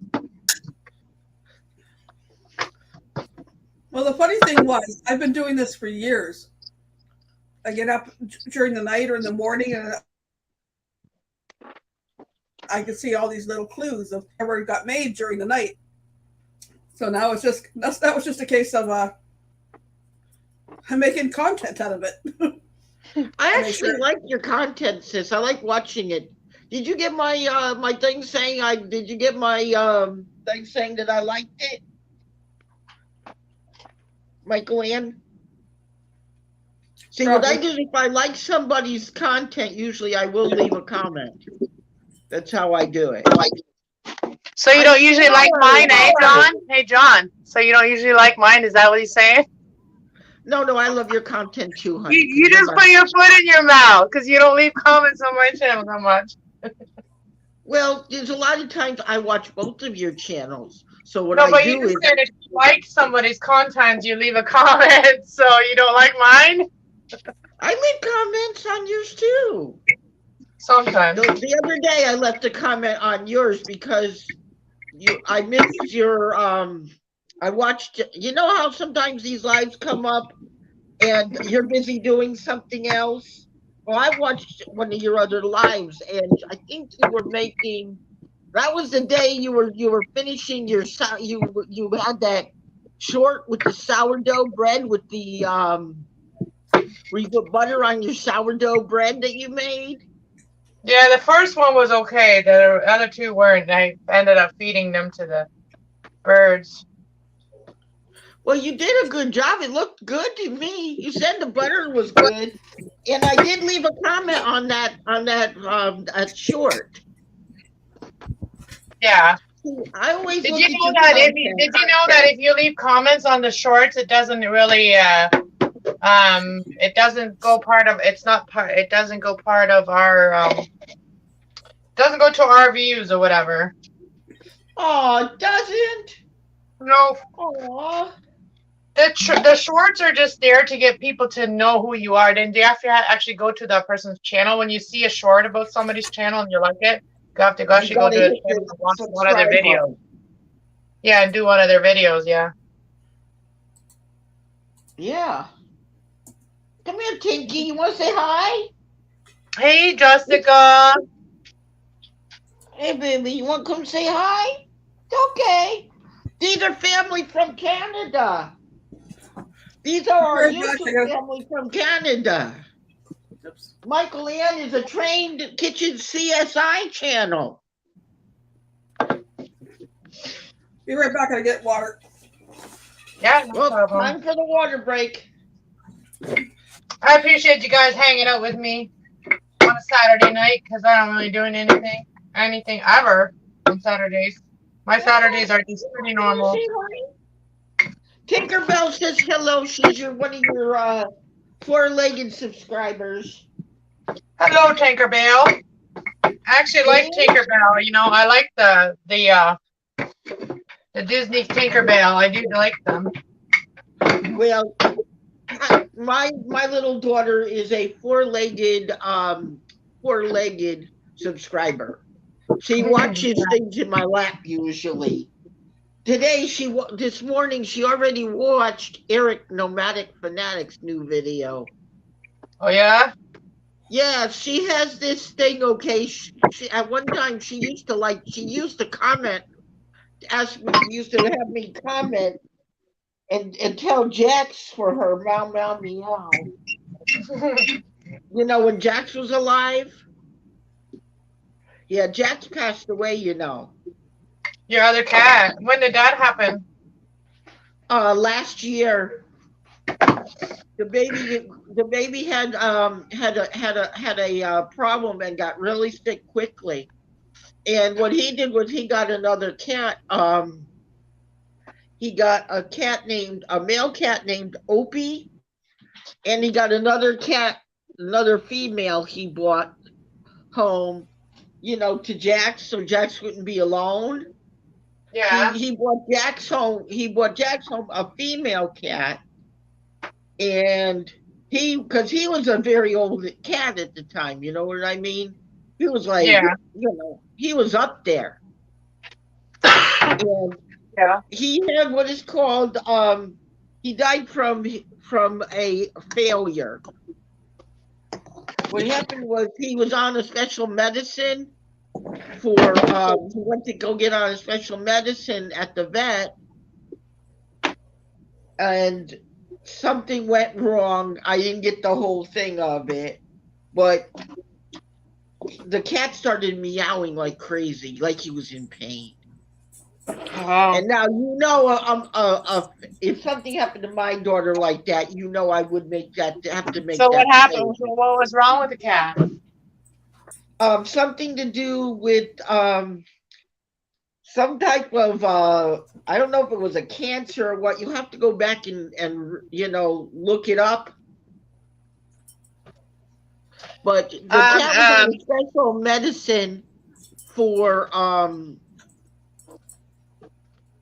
Well, the funny thing was, I've been doing this for years. I get up during the night or in the morning, and I can see all these little clues of whatever got made during the night. So now it's just that was just a case of I'm making content out of it. I actually like your content, sis. I like watching it. Did you get my my thing saying did you get my thing saying that I liked it? Michael Ann? See, what I do is if I like somebody's content, usually I will leave a comment. That's how I do it. So you don't usually like mine, eh, John? Hey, John. So you don't usually like mine? Is that what he's saying? No, I love your content too, honey. You just put your foot in your mouth because you don't leave comments on my channel that much. Well, there's a lot of times I watch both of your channels. So what No, I but do you just is said if you like somebody's content, you leave a comment. So you don't like mine? I leave comments on yours too. Sometimes. The other day I left a comment on yours because I missed your I watched, you know how sometimes these lives come up and you're busy doing something else? Well, I watched one of your other lives and I think you were making, that was the day you were finishing your, you had that short with the sourdough bread with the, where you put butter on your sourdough bread that you made. Yeah, the first one was okay. The other two weren't. I ended up feeding them to the birds. Well, you did a good job. It looked good to me. You said the butter was good, and I did leave a comment on that short. Yeah. I always Did look you at know your that content. if you leave comments on the shorts, it doesn't really It doesn't go part of. It's not part. It doesn't go part of our. Doesn't go to our views or whatever. Oh, it doesn't. No, Oh. the shorts are just there to get people to know who you are. Then you have to actually go to that person's channel. When you see a short about somebody's channel and you like it, you have to go actually go to the channel and watch one of their videos. Yeah, and do one of their videos. Yeah. Yeah. Come here, Tinky. You want to say hi? Hey, Jessica. Hey, baby. You want to come say hi? Okay. These are family from Canada. These are our Very good, YouTube Tinker. family from Canada. Oops. Michael Ann is a trained kitchen CSI channel. Be right back. I get water. Yeah, no Well, problem. time for the water break. I appreciate you guys hanging out with me on a Saturday night because I don't really doing anything ever on Saturdays. My Saturdays are just pretty normal. Tinkerbell says hello. She's one of your four-legged subscribers. Hello, Tinkerbell. I actually like Tinkerbell. You know, I like the Disney Tinkerbell. I do like them. Well, my little daughter is a four-legged subscriber. She watches things in my lap usually. This morning she already watched Eric Nomadic Fanatic's new video. Oh yeah. Yeah, she has this thing. Okay, she at one time she used to comment, used to have me comment and tell Jax for her meow meow meow. You know, when Jax was alive. Yeah, Jax passed away, you know. Your other cat. When did that happen? Last year. The baby had a problem and got really sick quickly. And what he did was he got another cat. He got a male cat named Opie, and he got another female he brought home, you know, to Jax, so Jax wouldn't be alone. Yeah. He brought Jax home. He brought Jax home a female cat, and because he was a very old cat at the time, you know what I mean? He was like, Yeah. you know, he was up there. And Yeah. he had what is called he died from a failure. What happened was he was on a special medicine he went to go get on a special medicine at the vet, and something went wrong. I didn't get the whole thing of it, but the cat started meowing like crazy, like he was in pain. Oh. And now, you know, if something happened to my daughter like that, you know, I would have to make So that what happened? decision. What was wrong with the cat? Something to do with some type of I don't know if it was a cancer or what. You have to go back and you know, look it up. But the cat was on a special medicine for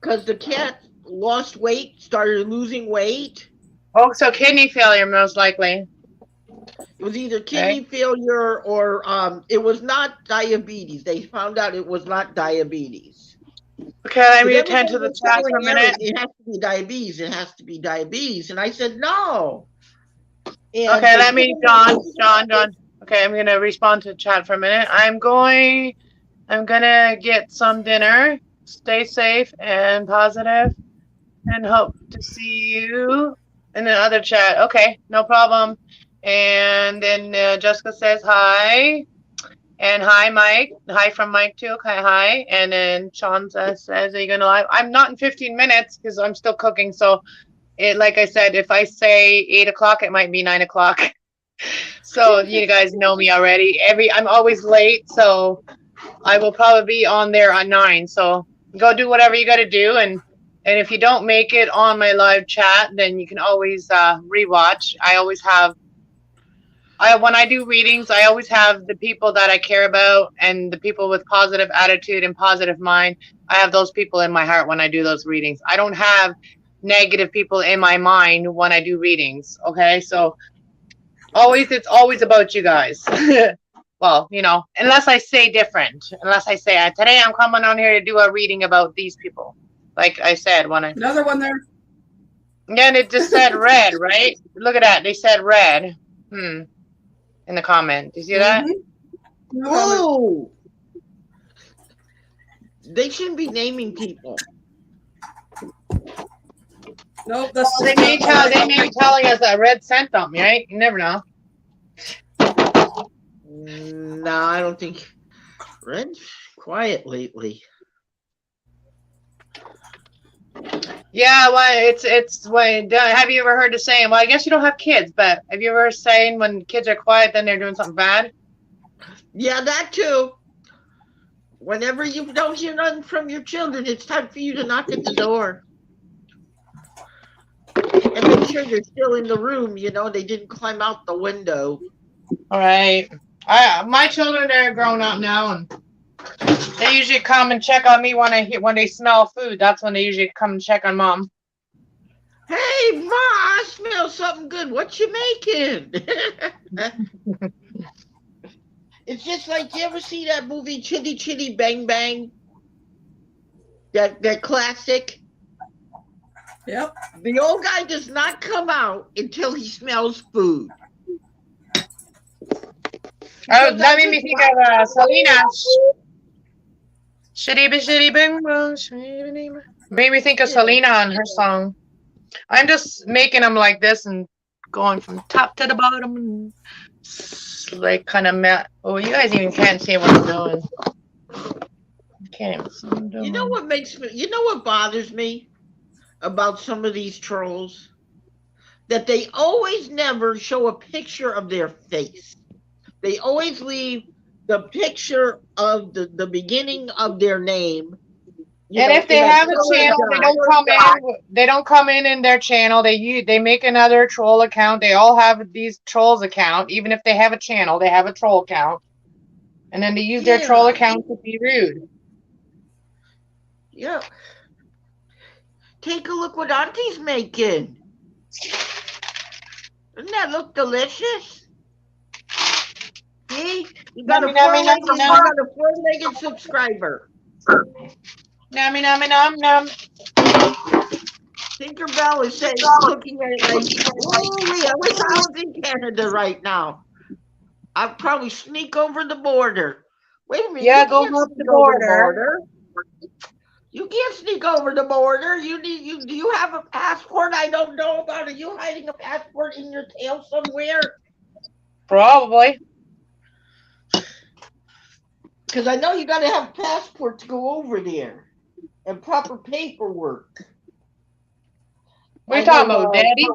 because the cat lost weight, started losing weight. Oh, so kidney failure most likely. It was either kidney failure or it was not diabetes. They found out it was not diabetes. Okay, let me attend to the chat for a minute. It has to be diabetes. It has to be diabetes. And I said, no. And Okay, let me, John. Okay, I'm gonna respond to the chat for a minute. I'm gonna get some dinner. Stay safe and positive, and hope to see you in the other chat. Okay, no problem. And then Jessica says hi. And hi, Mike. Hi from Mike too. Okay, hi. And then Sean says, are you gonna live? I'm not in 15 minutes because I'm still cooking. So, like I said, if I say 8 o'clock, it might be 9 o'clock. So you guys know me already. I'm always late, so I will probably be on there at 9. So go do whatever you got to do, and And if you don't make it on my live chat, then you can always rewatch. I always have. When I do readings, I always have the people that I care about and the people with positive attitude and positive mind. I have those people in my heart when I do those readings. I don't have negative people in my mind when I do readings. Okay, so it's always about you guys. Well, unless I say different. Unless I say today I'm coming on here to do a reading about these people. Like I said when I. Another one there. And it just said red, right? Look at that. They said red. In the comment. Do you see that? No comment. Whoa! They shouldn't be naming people. Nope, that's They may be telling us that red sent them, right? You never know. No, I don't think. Red's quiet lately. Yeah, well, it's when have you ever heard the saying? Well, I guess you don't have kids, but have you ever heard saying when kids are quiet, then they're doing something bad? Yeah, that too. Whenever you don't hear nothing from your children, it's time for you to knock at the door. And make sure they're still in the room, they didn't climb out the window. All right. My children are grown up now, and they usually come and check on me when they smell food. That's when they usually come and check on mom. Hey, Ma, I smell something good. What you making? It's just like, you ever see that movie Chitty Chitty Bang Bang? That classic? Yep. The old guy does not come out until he smells food. Oh, that made me think of Selena. Shitty boom boom. Made me think of Selena on her song. I'm just making them like this and going from top to the bottom, and like kind of Oh, you guys even can't see what I'm doing. Can't even see what I'm doing. You know what bothers me about some of these trolls? That they always never show a picture of their face. They always leave the picture of the beginning of their name. And if they have a channel, they don't come in their channel. They make another troll account. They all have these trolls account. Even if they have a channel, they have a troll account. And then they use their troll account to be rude. Yeah. Take a look what Auntie's making. Doesn't that look delicious? See? You got a four-legged subscriber. Nummy, nummy, num, num. Tinkerbell is saying, looking at it like, holy, I wish I was in Canada right now. I'd probably sneak over the border. Wait a minute. Yeah, go up the border. You can't sneak over the border. Do you have a passport I don't know about? Are you hiding a passport in your tail somewhere? Probably. Because I know you got to have a passport to go over there. And proper paperwork. What are you talking about, Daddy?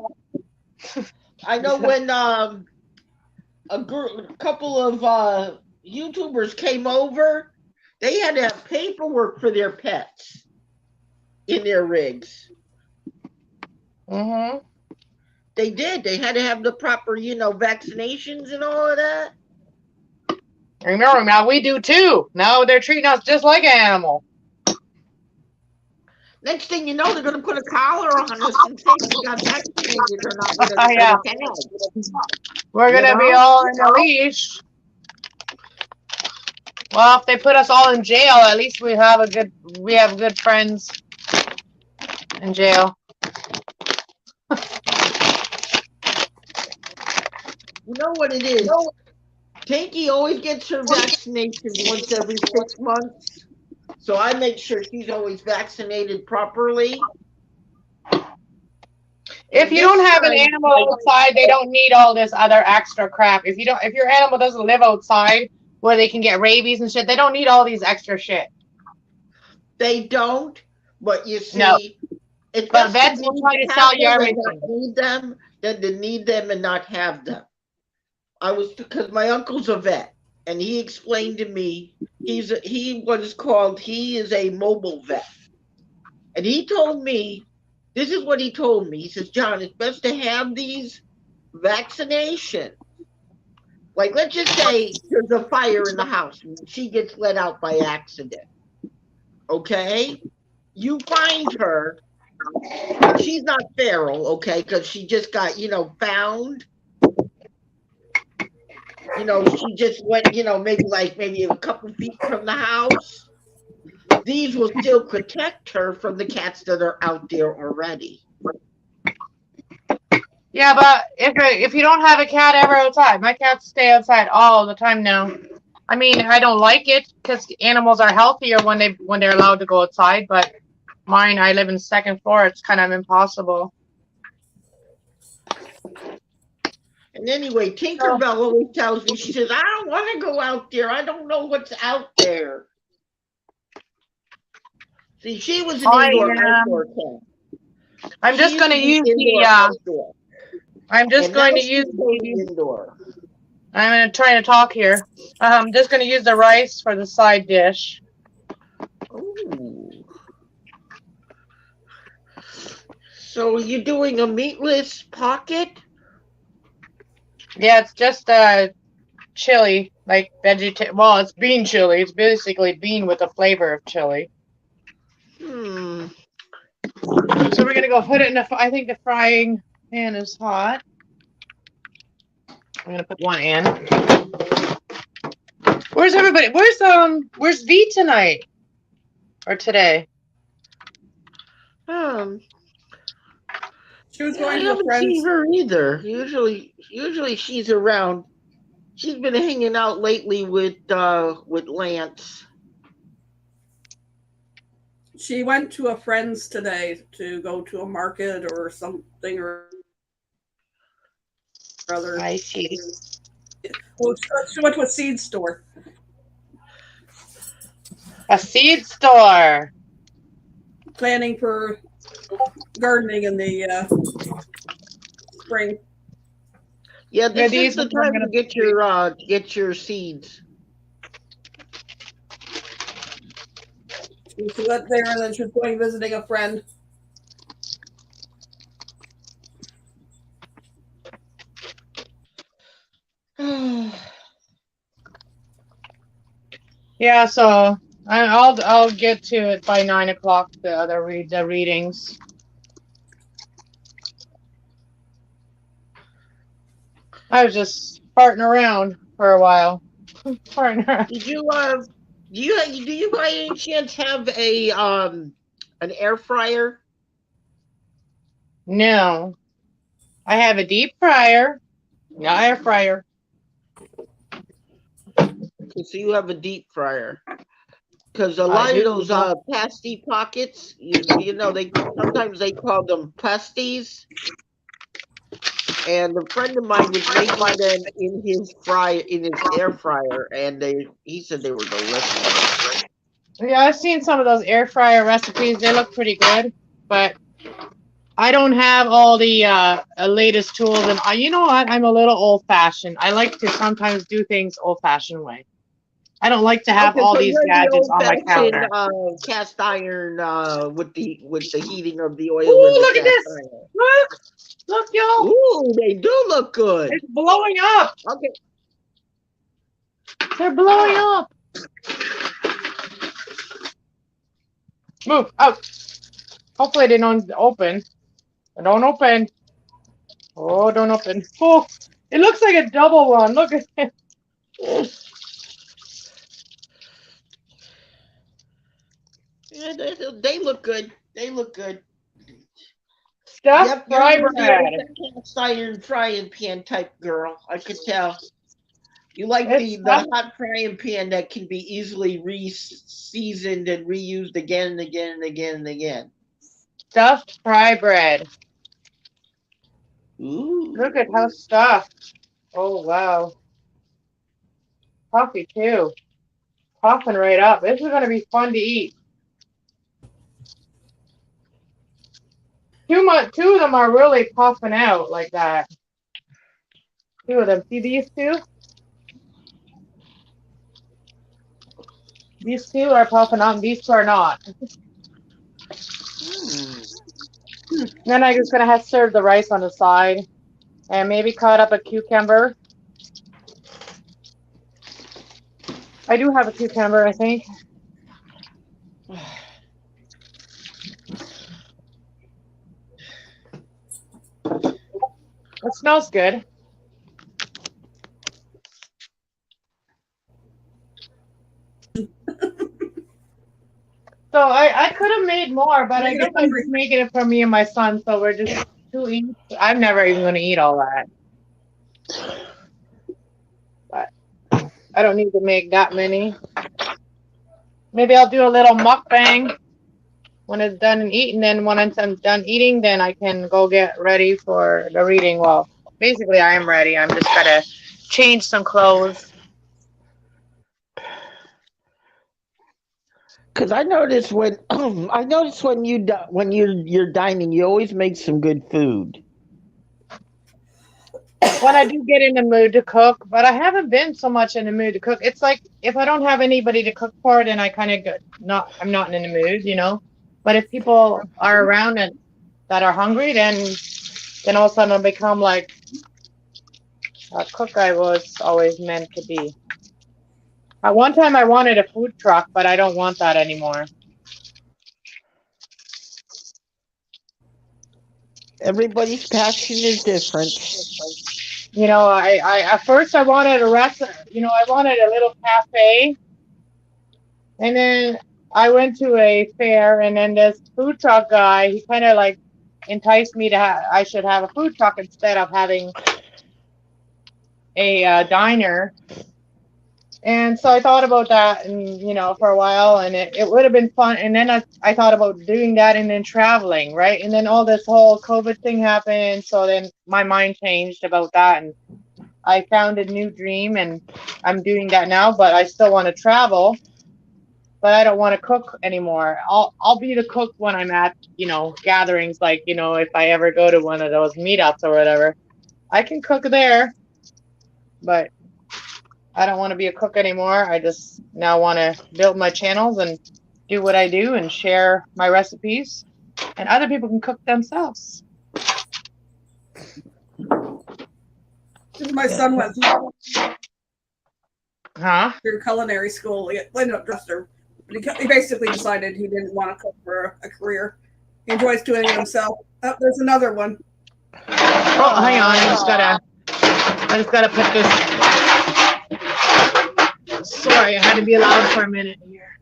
I know when a couple of YouTubers came over, they had to have paperwork for their pets in their rigs. Mm-hmm. They did. They had to have the proper, vaccinations and all of that. Remember, now we do too. Now they're treating us just like an animal. Next thing you know, they're going to put a collar on us and say we got vaccinated or not. Yeah. We're going to be all in a leash. Well, if they put us all in jail, at least we have good friends in jail. You know what it is? Tanky always gets her vaccination once every 6 months. So I make sure she's always vaccinated properly. If you don't have an animal outside, they don't need all this other extra crap. If your animal doesn't live outside where they can get rabies and shit, they don't need all these extra shit. They don't, but you see, no. But vets will try to sell you everything. Need them than to need them and not have them. Because my uncle's a vet, and he explained to me he is a mobile vet. And he told me, this is what he told me. He says, John, it's best to have these vaccinations. Like, let's just say there's a fire in the house. She gets let out by accident. Okay? You find her. She's not feral, okay? Because she just got, found. She just went, maybe a couple feet from the house. These will still protect her from the cats that are out there already. Yeah, but if you don't have a cat ever outside, my cats stay outside all the time now. I mean, I don't like it because animals are healthier when they're allowed to go outside. But mine, I live in the second floor. It's kind of impossible. And anyway, Tinkerbell always tells me, she says, I don't want to go out there. I don't know what's out there. See, she was an indoor-outdoor cat. I'm just going to use the. I'm just going to use indoor. I'm going to try to talk here. I'm just going to use the rice for the side dish. Ooh. So you're doing a meatless pocket? Yeah, it's just chili, like well, it's bean chili. It's basically bean with a flavor of chili. So we're gonna go put it in I think the frying pan is hot. I'm gonna put one in. Where's everybody? Where's V tonight? Or today? She was going I to a haven't friend's. seen her either. Usually she's around. She's been hanging out lately with Lance. She went to a friend's today to go to a market or something or other. I see. Well, she went to a seed store. A seed store. Planning for gardening in the spring. Yeah, this is the time to get your seeds. She went there and then she was going visiting a friend. Yeah, so I'll get to it by 9 o'clock. The readings. I was just farting around for a while. Farting around. Did you do you by any chance have a an air fryer? No, I have a deep fryer, no air fryer. Okay, so you have a deep fryer. Because a lot of those pasty pockets, you know, sometimes they call them pasties. And a friend of mine was making them in his air fryer, and he said they were delicious. Yeah, I've seen some of those air fryer recipes. They look pretty good, but I don't have all the latest tools. And you know what? I'm a little old-fashioned. I like to sometimes do things old-fashioned way. I don't like to have all these gadgets on my counter. Cast iron with the heating of the oil. Ooh, look at this! Look, y'all! Ooh, they do look good. It's blowing up. Okay. They're blowing up. Move out. Hopefully they don't open. Don't open. Oh, don't open. Oh, it looks like a double one. Look at it. Yeah, they look good. They look good. Stuffed fry bread. Cast iron frying pan type girl. I could tell. You like the hot frying pan that can be easily re-seasoned and reused again and again and again and again. Stuffed fry bread. Ooh. Look at how stuffed. Oh, wow. Coffee, too. Puffing right up. This is going to be fun to eat. Two of them are really puffing out like that. Two of them. See these two? These two are puffing out, and these two are not. Then I'm just gonna have to serve the rice on the side, and maybe cut up a cucumber. I do have a cucumber, I think. It smells good. So I could have made more, but I guess I'm just making it for me and my son, so we're just two each. I'm never even gonna eat all that. But I don't need to make that many. Maybe I'll do a little mukbang when it's done and eaten. Then when I'm done eating, then I can go get ready for the reading. Well, basically I am ready. I'm just gotta change some clothes. Because I notice when you're dining, you always make some good food. When I do get in the mood to cook, but I haven't been so much in the mood to cook. It's like if I don't have anybody to cook for, then I kind of I'm not in the mood, you know. But if people are around and that are hungry, then all of a sudden I become like a cook I was always meant to be. At one time I wanted a food truck, but I don't want that anymore. Everybody's passion is different. You know, I at first I wanted a restaurant, you know, I wanted a little cafe. And then I went to a fair, and then this food truck guy, he kind of like enticed me to I should have a food truck instead of having a diner. And so I thought about that, and you know, for a while, and it would have been fun. And then I thought about doing that and then traveling, right? And then all this whole COVID thing happened, so then my mind changed about that, and I found a new dream, and I'm doing that now. But I still want to travel, but I don't want to cook anymore. I'll be the cook when I'm at, you know, gatherings, like, you know, if I ever go to one of those meetups or whatever, I can cook there, but I don't want to be a cook anymore. I just now want to build my channels and do what I do and share my recipes, and other people can cook themselves. My son went Huh? through culinary school. He ended up dresser, but he basically decided he didn't want to cook for a career. He enjoys doing it himself. Oh, there's another one. Oh, hang on. I just gotta put this. Sorry, I had to be loud for a minute here.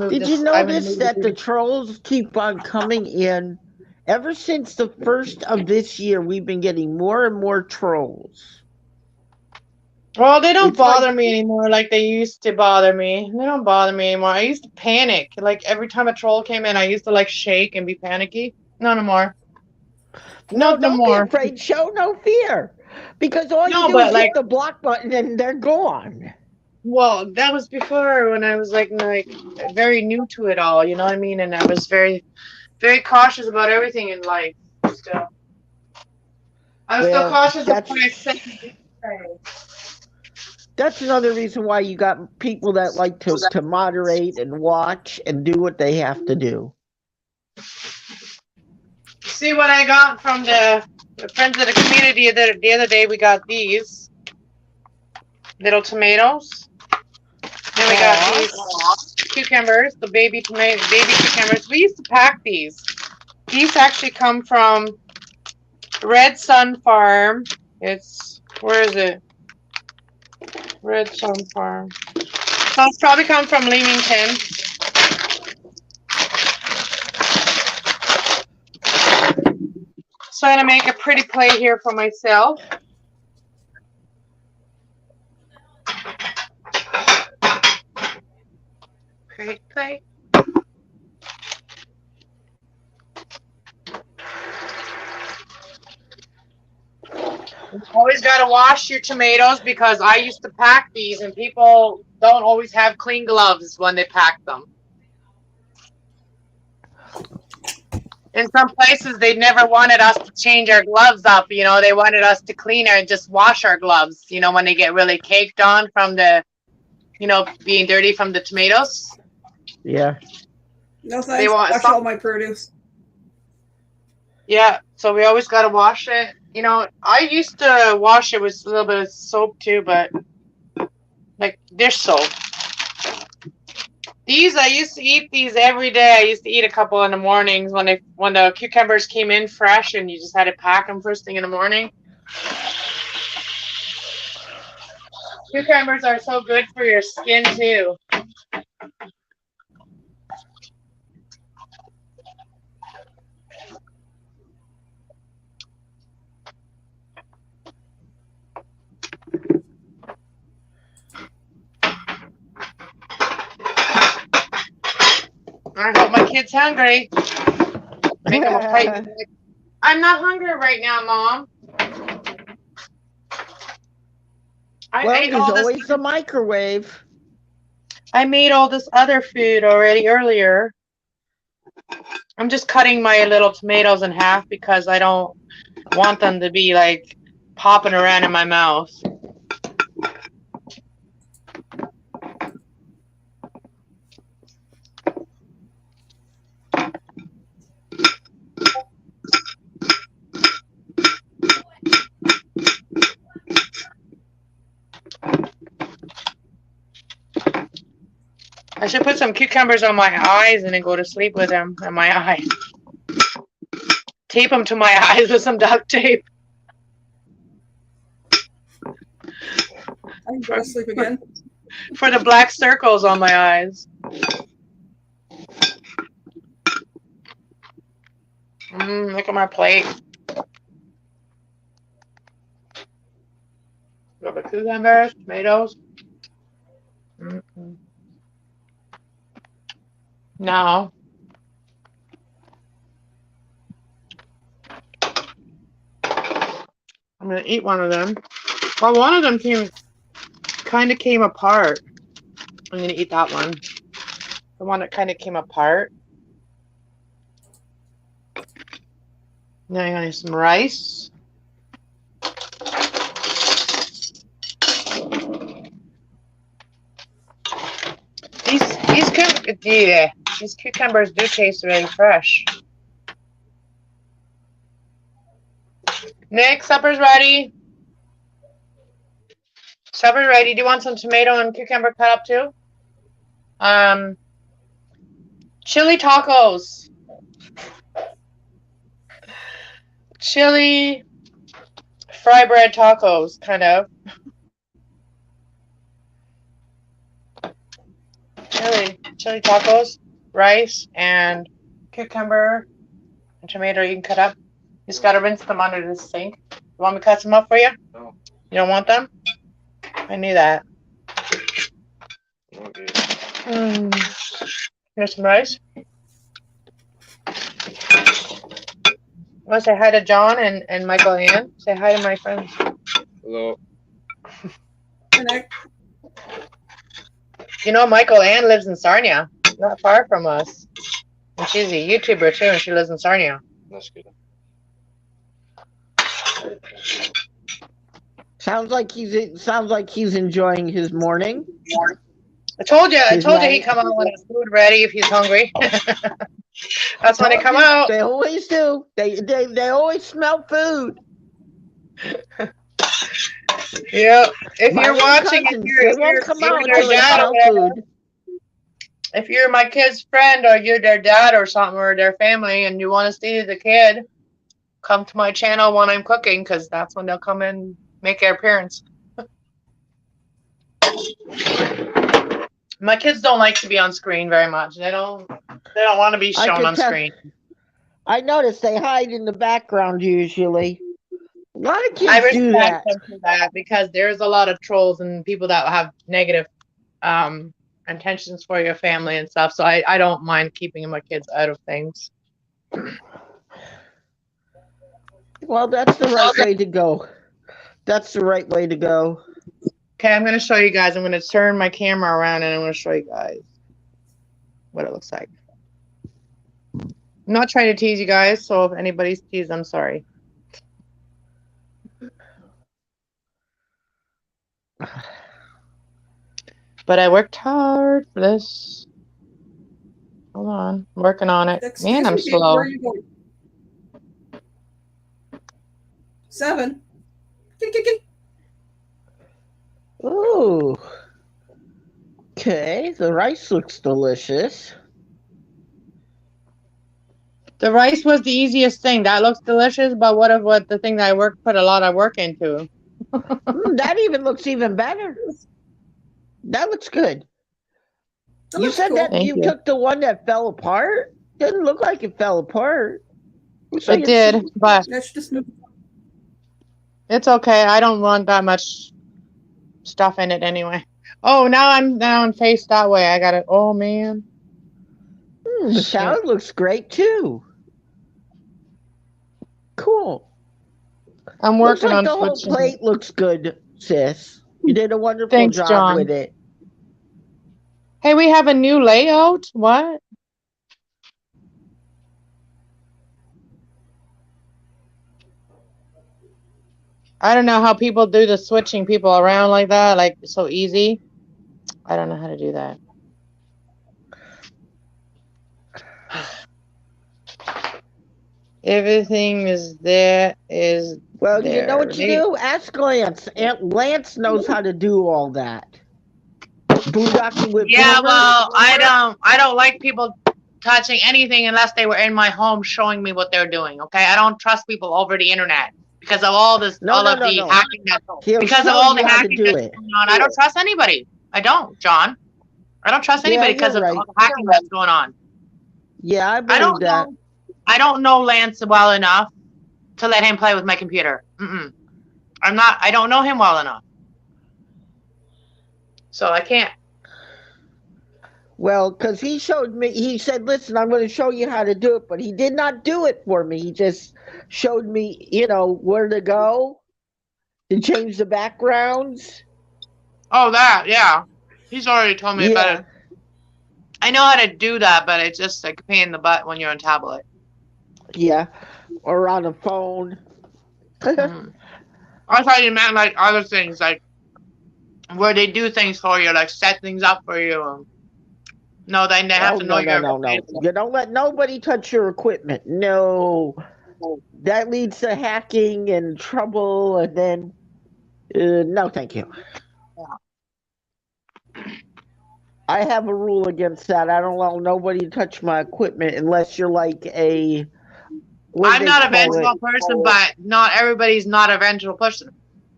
Did you notice that the trolls keep on coming in? Ever since the first of this year, we've been getting more and more trolls. Well, they don't It's bother like- me anymore like they used to bother me. They don't bother me anymore. I used to panic. Like every time a troll came in, I used to like shake and be panicky. No more. No Don't more. be afraid. Show no fear. Because all No, you do but, is like- hit the block button and they're gone. Well, that was before when I was like very new to it all, you know what I mean? And I was very, very cautious about everything in life still. I was still Well, cautious of that's- what I said. That's another reason why you got people that like to moderate and watch and do what they have to do. See what I got from the friends of the community the other day. We got these little tomatoes. Then we got Aw. these cucumbers, the baby cucumbers. We used to pack these. These actually come from Red Sun Farm. Where is it? Red Sun Farm. So it's probably come from Leamington. So I'm gonna make a pretty plate here for myself. Pretty plate. Always gotta wash your tomatoes because I used to pack these and people don't always have clean gloves when they pack them. In some places, they never wanted us to change our gloves up. You know, they wanted us to clean and just wash our gloves, you know, when they get really caked on from the, you know, being dirty from the tomatoes. Yeah. No thanks. want Wash some- all my produce. Yeah, so we always gotta wash it. You know, I used to wash it with a little bit of soap too, but like dish soap. These I used to eat these every day. I used to eat a couple in the mornings when the cucumbers came in fresh, and you just had to pack them first thing in the morning. Cucumbers are so good for your skin too. I hope my kid's hungry. Make him a plate. I'm not hungry right now, Mom. I Well, ate there's all this. always the microwave. I made all this other food already earlier. I'm just cutting my little tomatoes in half because I don't want them to be like popping around in my mouth. I should put some cucumbers on my eyes and then go to sleep with them on my eyes. Tape them to my eyes with some duct tape. I can go to sleep again. For the black circles on my eyes. Look at my plate. Got the cucumbers, tomatoes. Now, I'm gonna eat one of them. Well, one of them kind of came apart. I'm gonna eat that one. The one that kind of came apart. Now I'm gonna have some rice. These cucumbers do taste really fresh. Nick, supper's ready. Supper's ready. Do you want some tomato and cucumber cut up too? Chili tacos. Chili fry bread tacos, kind of. Chili tacos, rice, and cucumber and tomato you can cut up. You just gotta rinse them under the sink. You want me to cut some up for you? No. You don't want them? I knew that. Okay. Here's some rice. Want to say hi to John and Michael Ann? Say hi to my friends. Hello. And I, You know, Michael Ann lives in Sarnia, not far from us. And she's a YouTuber too, and she lives in Sarnia. That's good. Sounds like he's enjoying his morning. I told you His he'd night. come out when his food ready if he's hungry. That's when they come out. They always do. They always smell food. Yeah. If My you're own watching, cousins, they won't come out their until they dad or smell whatever, food. if you're my kid's friend or you're their dad or something or their family and you want to see the kid, come to my channel when I'm cooking because that's when they'll come and make their appearance. My kids don't like to be on screen very much. They don't want to be I shown could on tell. screen. I notice they hide in the background usually. A lot of I kids do respect that. them for that because there's a lot of trolls and people that have negative intentions for your family and stuff. So I don't mind keeping my kids out of things. Well, that's the right way to go. That's the right way to go. Okay, I'm going to show you guys. I'm going to turn my camera around and I'm going to show you guys what it looks like. I'm not trying to tease you guys, so if anybody's teased, I'm sorry. But I worked hard for this. Hold on. I'm working on it. Excuse Man, I'm me, Jake, slow. where are you going? 7. Get. Ooh. Okay, the rice looks delicious. The rice was the easiest thing. That looks delicious, but what the thing that I put a lot of work into? That even looks even better. That looks good. That You looks said cool. that Thank you you. took the one that fell apart? Didn't look like it fell apart. Looks like It it's- did, but Let's just move. it's okay. I don't want that much stuff in it anyway. Oh, now I'm faced that way. I got it. Oh man. The Shit. salad looks great too. Cool. I'm Looks working like on the whole switching. plate looks good, sis. You did a wonderful Thanks, job John. with it. Hey, we have a new layout. What? I don't know how people do the switching people around like that, like so easy. I don't know how to do that. Everything is there. Well, you know what you There. do? Ask Lance. Aunt Lance knows how to do all that. Boondocking with Yeah, Boomer. well, I don't like people touching anything unless they were in my home showing me what they're doing. Okay, I don't trust people over the internet because of all this, No, all no, of no, the no. hacking that's He'll because of show all you the how to hacking do that's it. going on. I don't trust anybody. I don't, John. I don't trust Yeah, anybody because you're of right. all the hacking that's going on. Yeah, I I believe don't that. know. I don't know Lance well enough to let him play with my computer. I don't know him well enough, so I can't. Well, because he showed me, he said, listen, I'm going to show you how to do it, but he did not do it for me. He just showed me, where to go to change the backgrounds. Oh, that, yeah. He's already told me about Yeah. it. I know how to do that, but it's just like a pain in the butt when you're on tablet. Yeah. Or on a phone. I thought you meant like other things, like where they do things for you, like set things up for you. No, they have Oh, to know no, you're no, no, no. You don't let nobody touch your equipment. No. That leads to hacking and trouble, and then, no, thank you. I have a rule against that. I don't allow nobody to touch my equipment unless you're like a. I'm not a vengeful person, but not everybody's not a vengeful person.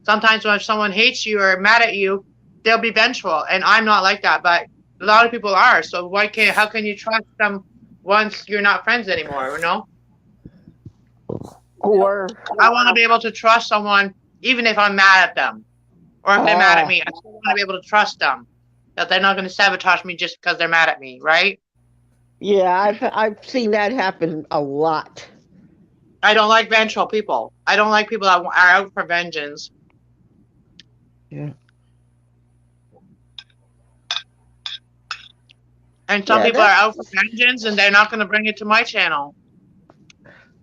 Sometimes when someone hates you or mad at you, they'll be vengeful, and I'm not like that. But a lot of people are. So how can you trust them once you're not friends anymore? You know. Or I want to be able to trust someone, even if I'm mad at them, or if they're mad at me. I still want to be able to trust them that they're not going to sabotage me just because they're mad at me, right? yeah, I've seen that happen a lot. I don't like vengeful people. I don't like people that are out for vengeance. Yeah. And some Yeah, people are out for vengeance, and they're not going to bring it to my channel.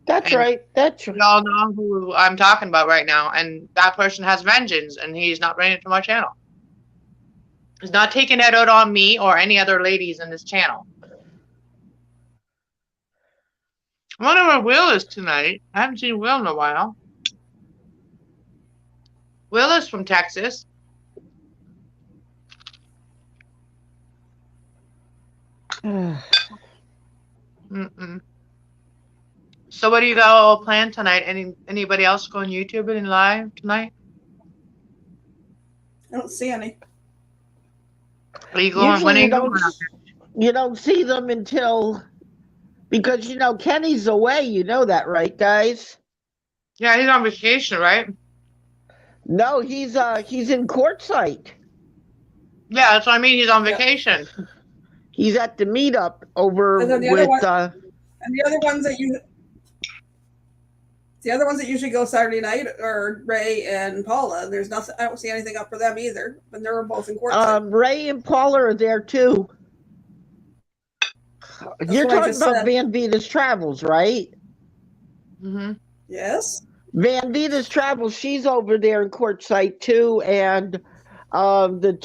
That's And right. That's right. We all know who I'm talking about right now, and that person has vengeance, and he's not bringing it to my channel. He's not taking it out on me or any other ladies in this channel. I wonder where Will is tonight. I haven't seen Will in a while. Will is from Texas. So what do you got all planned tonight? Anybody else going YouTube and live tonight? I don't see any. Are you going? Usually When are you you don't, going? you don't see them until, because Kenny's away. You know that, right, guys? Yeah, he's on vacation, right? No, he's in Quartzsite. Yeah, that's what I mean. He's on Yeah. vacation. He's at the meetup over And then the with. other one- And the other ones that usually go Saturday night are Ray and Paula. There's nothing. I don't see anything up for them either. But they're both in court. Ray and Paula are there too. You're what I talking just about said. Van Vita's Travels, right? Mm-hmm. Yes. Van Vita's Travels. She's over there in Quartzsite too, and the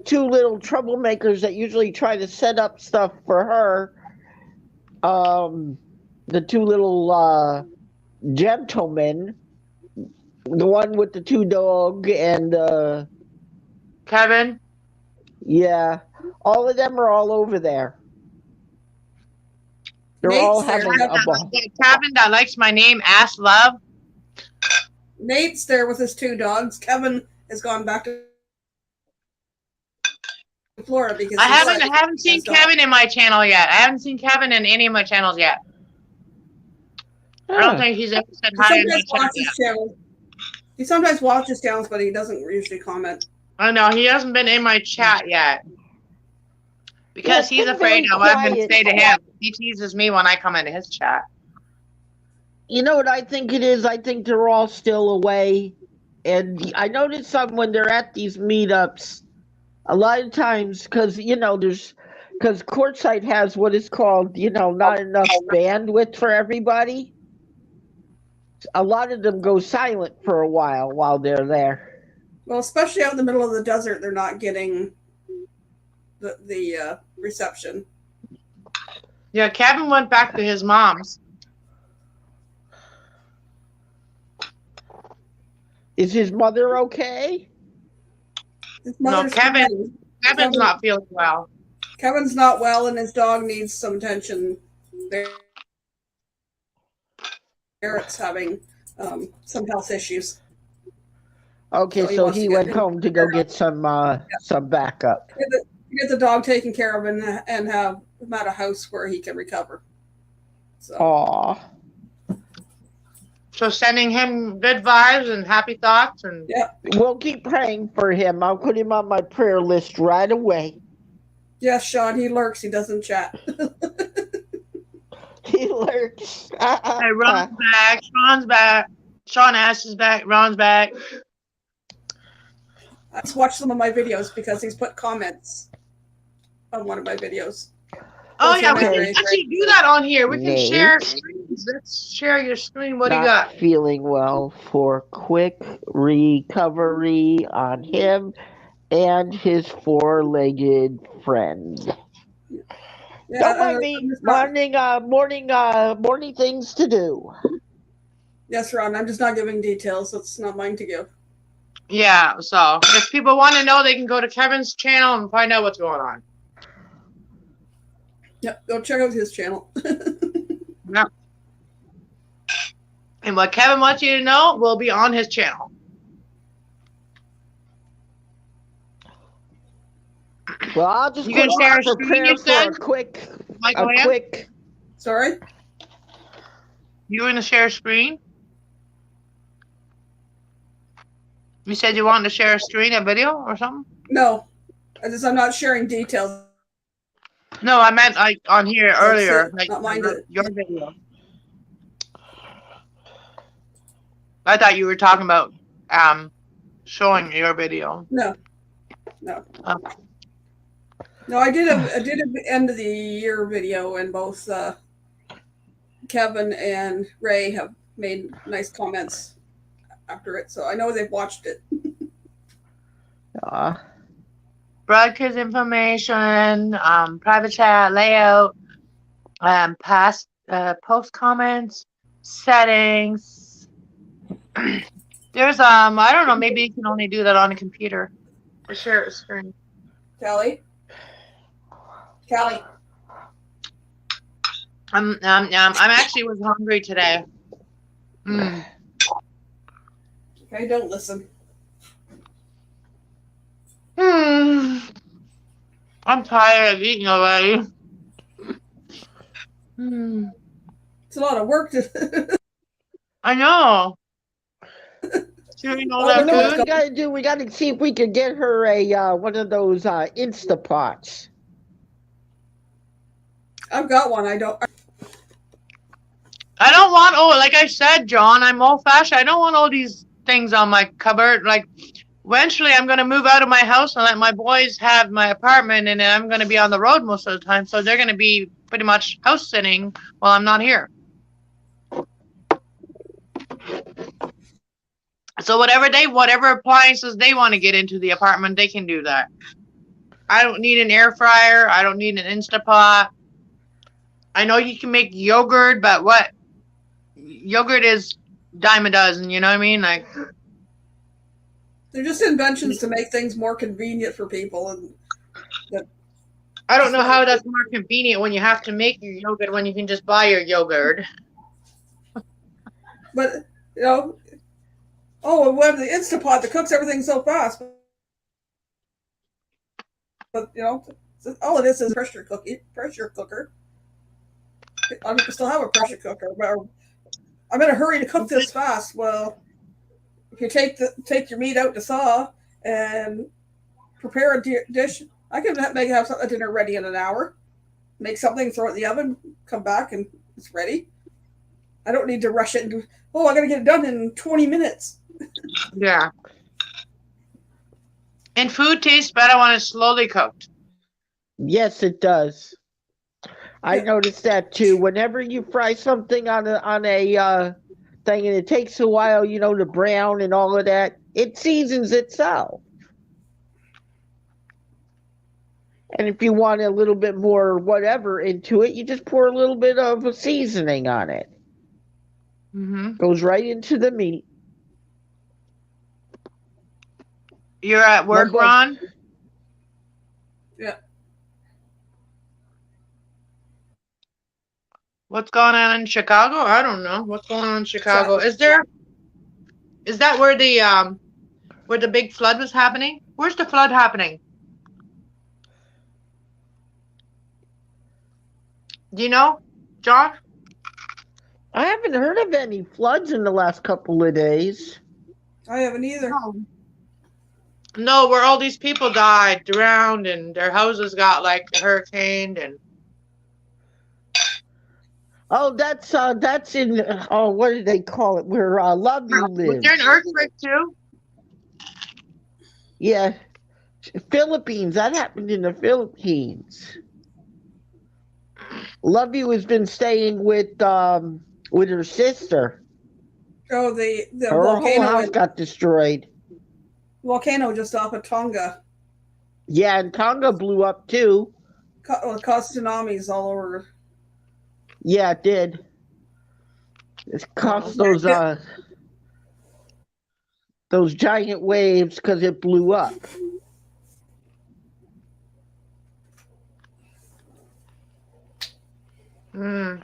two little troublemakers that usually try to set up stuff for her the two little gentlemen, the one with the two dog and Kevin. yeah, all of them are all over there. They're Nate's all there. having a ball. Kevin that likes my name, Ash Love. Nate's there with his two dogs. Kevin has gone back to Florida because I haven't seen Kevin in my channel yet. I haven't seen Kevin in any of my channels yet. I don't think he's ever said hi in my channel yet. He sometimes watches channels, but he doesn't usually comment. I know he hasn't been in my chat yet because Yeah, he's been afraid very of what I'm going to quiet. say to him. He teases me when I come into his chat. You know what I think it is? I think they're all still away. And I notice some when they're at these meetups, a lot of times, because, because Courtside has what is called, not enough bandwidth for everybody. A lot of them go silent for a while they're there. Well, especially out in the middle of the desert, they're not getting the reception. Yeah, Kevin went back to his mom's. Is his mother okay? His No, mother's Kevin's Kevin- not feeling well. Kevin's not well, and his dog needs some attention. Barrett's having some health issues. Okay, So so wants he to went get- home to go get some backup. Get the dog taken care of and have him at a house where he can recover. So Aw. So sending him good vibes and happy thoughts and We'll keep praying for him. I'll put him on my prayer list right away. yes, Sean, he lurks. He doesn't chat. He lurks. hey, Ron's back, Sean's back, Sean Ash is back, Ron's back. I just watched some of my videos because he's put comments on one of my videos. Oh yeah, we Okay. can actually do that on here. We can Nate. share screens. Let's share your screen. What do you Not got? feeling well for quick recovery on him and his four-legged friend. Yeah, Don't mind me. I'm just not- Morning things to do. yes, Ron, I'm just not giving details. It's not mine to give. Yeah, so if people want to know, they can go to Kevin's channel and find out what's going on. Yep, go check out his channel. And what Kevin wants you to know will be on his channel. Well, I'll just You gonna put share on a screen, prepare you for said? a quick, Michael, a quick. Sorry? you want to share a screen? You said you wanted to share a screen, a video or something? No. I'm not sharing details. No, I meant like on here That's earlier, it. like Not mine to- your video. I thought you were talking about showing your video. No. Oh. No, I did a end of the year video, and both Kevin and Ray have made nice comments after it, so I know they've watched it. Broadcast information, private chat layout, past post comments, settings. There's I don't know, maybe you can only do that on a computer. Or share a screen. Callie? I'm actually was hungry today. Okay, don't listen. I'm tired of eating already. It's a lot of work to. I know. Chewing all Well, that You know what food. we gotta do? We gotta see if we can get her a one of those Instapots. I've got one. I don't. I don't want, like I said, John, I'm old fashioned. I don't want all these things on my cupboard. Like, eventually I'm going to move out of my house and let my boys have my apartment, and then I'm going to be on the road most of the time. So they're going to be pretty much house sitting while I'm not here. So whatever appliances they want to get into the apartment, they can do that. I don't need an air fryer. I don't need an Instapot. I know you can make yogurt, but what? Yogurt is dime a dozen, you know what I mean? Like, They're just inventions to make things more convenient for people, and that I don't know how that's more convenient when you have to make your yogurt when you can just buy your yogurt. but you know, oh, and we have the Instapot that cooks everything so fast. But you know, all it is a pressure cooker. I still have a pressure cooker, but I'm in a hurry to cook this fast. Well, if you take your meat out to thaw and prepare a dish, I can have a dinner ready in an hour. Make something, throw it in the oven, come back, and it's ready. I don't need to rush it and I got to get it done in 20 minutes. Yeah. And food tastes better when it's slowly cooked. Yes, it does. I Yeah. noticed that too. Whenever you fry something on a thing and it takes a while, to brown and all of that, it seasons itself. And if you want a little bit more whatever into it, you just pour a little bit of a seasoning on it. Mm-hmm. Goes right into the meat. You're at work, boy- Ron? Yeah. What's going on in Chicago? I don't know. What's going on in Chicago? Is that where the big flood was happening? Where's the flood happening? Do you know, John? I haven't heard of any floods in the last couple of days. I haven't either. No, where all these people died, drowned, and their houses got like hurricaned and. Oh, that's in what do they call it? Where Love You Was lives. there an earthquake too? Yeah, Philippines. That happened in the Philippines. Love You has been staying with her sister. Oh, the Her whole volcano house got destroyed. volcano just off of Tonga Yeah, and Tonga blew up too. caused tsunamis all over. Yeah, it did. It caused those giant waves because it blew up. Mm.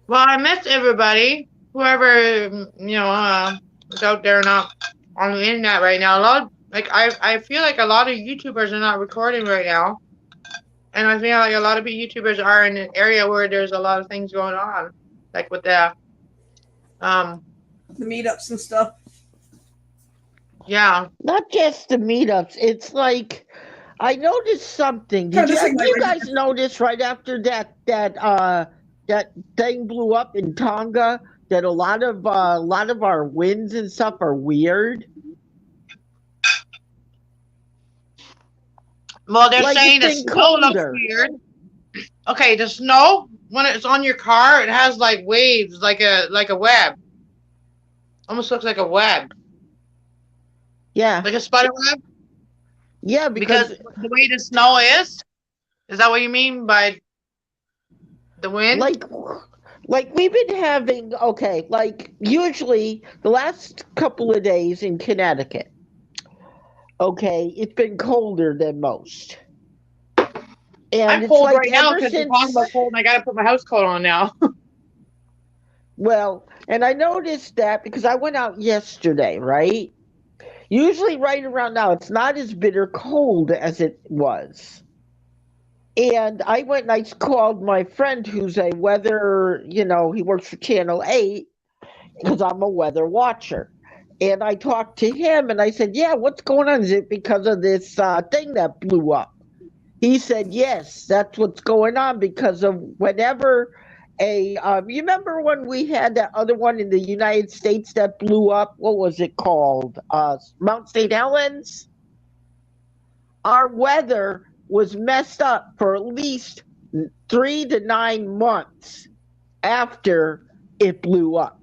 Well, I miss everybody. Whoever is out there not on the internet right now. I feel like a lot of YouTubers are not recording right now, and I feel like a lot of YouTubers are in an area where there's a lot of things going on, like with the The meetups and stuff. yeah. Not just the meetups. It's like I noticed something. Did you guys notice right after that thing blew up in Tonga that a lot of our winds and stuff are weird? Well, they're Like, saying the it's been snow looks colder. weird. Okay, the snow when it's on your car, it has like waves, like a web. Almost looks like a web, Yeah, like a spider web. yeah, Because the way the snow is that what you mean by the wind? like we've been having usually the last couple of days in Connecticut. Okay, it's been colder than most. And I'm it's cold like right now ever because we're since, talking about cold, and I gotta put my house coat on now. well, and I noticed that because I went out yesterday, right? Usually right around now, it's not as bitter cold as it was. And I went and I called my friend who's a weather, he works for Channel 8 because I'm a weather watcher. And I talked to him and I said, yeah, what's going on? Is it because of this thing that blew up? He said, yes, that's what's going on because of whenever you remember when we had that other one in the United States that blew up? What was it called? Mount St. Helens? Our weather was messed up for at least 3 to 9 months after it blew up.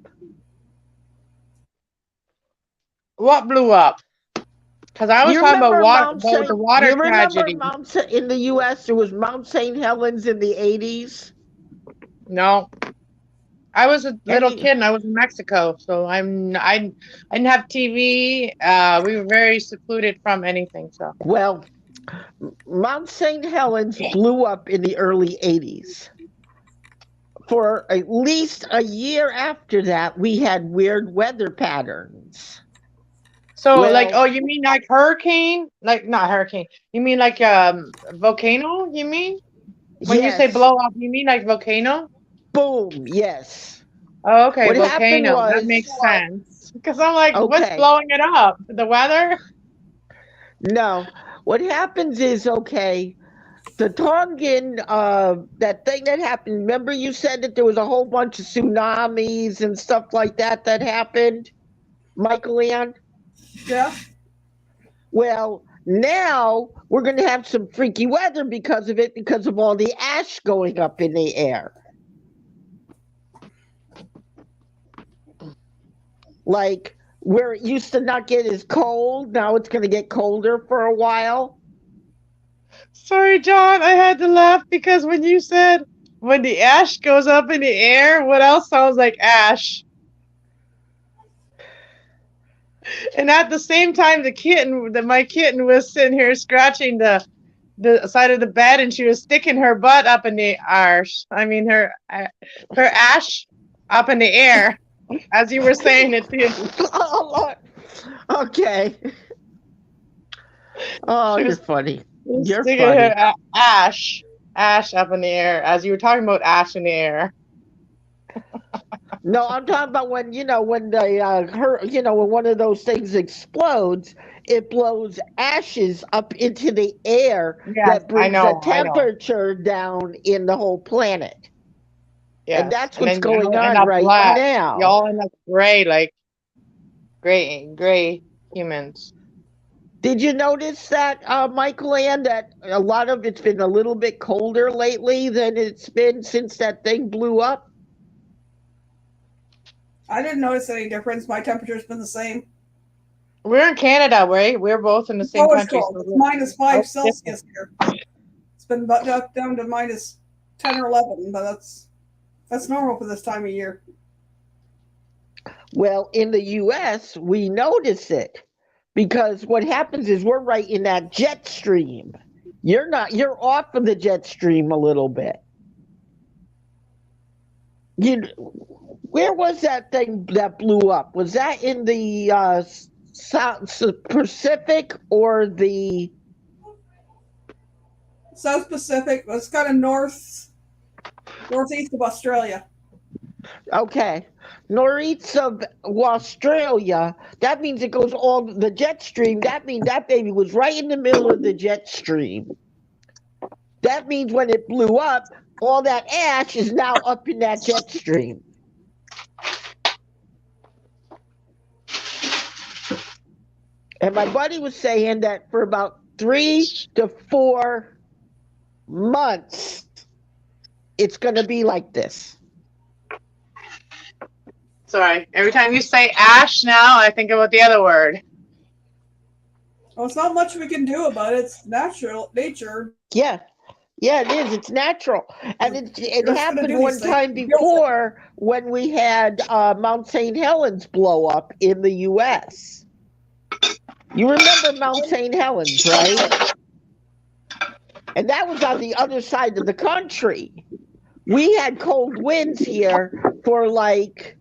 What blew up? Because I was You talking about remember water, Mount about the Saint? water You remember tragedy. in the U.S. There was Mount St. Helens in the 80s. No, I was a little Any kid and I was in Mexico, so I didn't have TV. We were very secluded from anything. So well, Mount St. Helens blew up in the early 80s. For at least a year after that, we had weird weather patterns. like, Well, oh, you mean like hurricane? Like not hurricane. You mean like volcano? You mean when you say yes, blow up? You mean like volcano? boom, yes. Oh, okay, What happened volcano. That was, makes sense. Because I'm like, what's okay, blowing it up? The weather? no. What happens is, okay, the Tongan, that thing that happened, remember you said that there was a whole bunch of tsunamis and stuff like that that happened, Michael Ann? Yeah. Well, now we're going to have some freaky weather because of it, because of all the ash going up in the air. Like where it used to not get as cold, now it's going to get colder for a while. Sorry, John. I had to laugh because when you said when the ash goes up in the air, what else sounds like ash? And at the same time, my kitten was sitting here scratching the side of the bed, and she was sticking her butt up in the arse. I mean, her ash up in the air, as you were saying it. Oh, Lord. Okay. Oh, She you're was funny. You're sticking funny. her ash up in the air, as you were talking about ash in the air. No, I'm talking about when when when one of those things explodes, it blows ashes up into the air Yes, that I brings the know, I know. temperature down in the whole planet. And Yes, that's and what's then y'all going end on up right black. now. Y'all end up gray, like gray humans. Did you notice that, Michael Ann, that a lot of it's been a little bit colder lately than it's been since that thing blew up? I didn't notice any difference. My temperature's been the same. We're in Canada, right? We're both in the It's same always country, cold. so It's minus we're 5 different. Celsius here. It's been down to minus 10 or 11, but that's normal for this time of year. Well, in the US, we notice it because what happens is we're right in that jet stream. You're not, you're off of the jet stream a little bit. Where was that thing that blew up? Was that in the South Pacific or the South Pacific, it's kind of northeast of Australia. okay, northeast of Australia? That means it goes all the jet stream. That means that baby was right in the middle of the jet stream. That means when it blew up, all that ash is now up in that jet stream. And my buddy was saying that for about 3 to 4 months, it's going to be like this. Sorry. Every time you say ash now, I think about the other word. Well, it's not much we can do about it. It's nature. Yeah. Yeah, it is. It's natural. And it happened one time before when we had Mount St. Helens blow up in the U.S. You remember Mount St. Helens, right? And that was on the other side of the country. We had cold winds here for like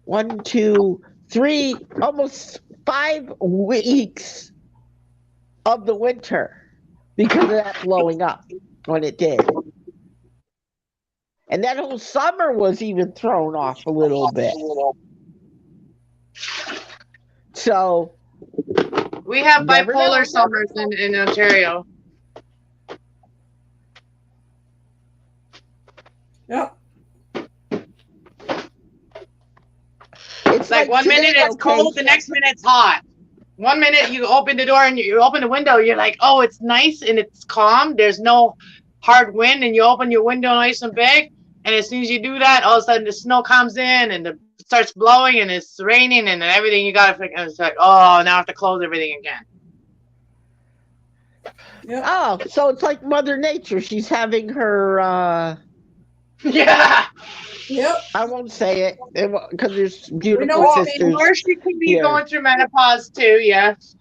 1, 2, 3, almost 5 weeks of the winter because of that blowing up when it did. And that whole summer was even thrown off a little bit. So we have never know. bipolar summers in Ontario. Yep. It's like 1 minute it's cold, the next minute it's hot. 1 minute you open the door and you open the window, you're like, oh, it's nice and it's calm. There's no hard wind, and you open your window nice and big. And as soon as you do that, all of a sudden the snow comes in and it starts blowing and it's raining and everything. You gotta, and it's like, oh, now I have to close everything again. Yep. Oh, so it's like Mother Nature. She's having her. Yeah. Yep. I won't say it because there's know beautiful what you mean. sisters. Or she could be here. going through menopause too. Yes.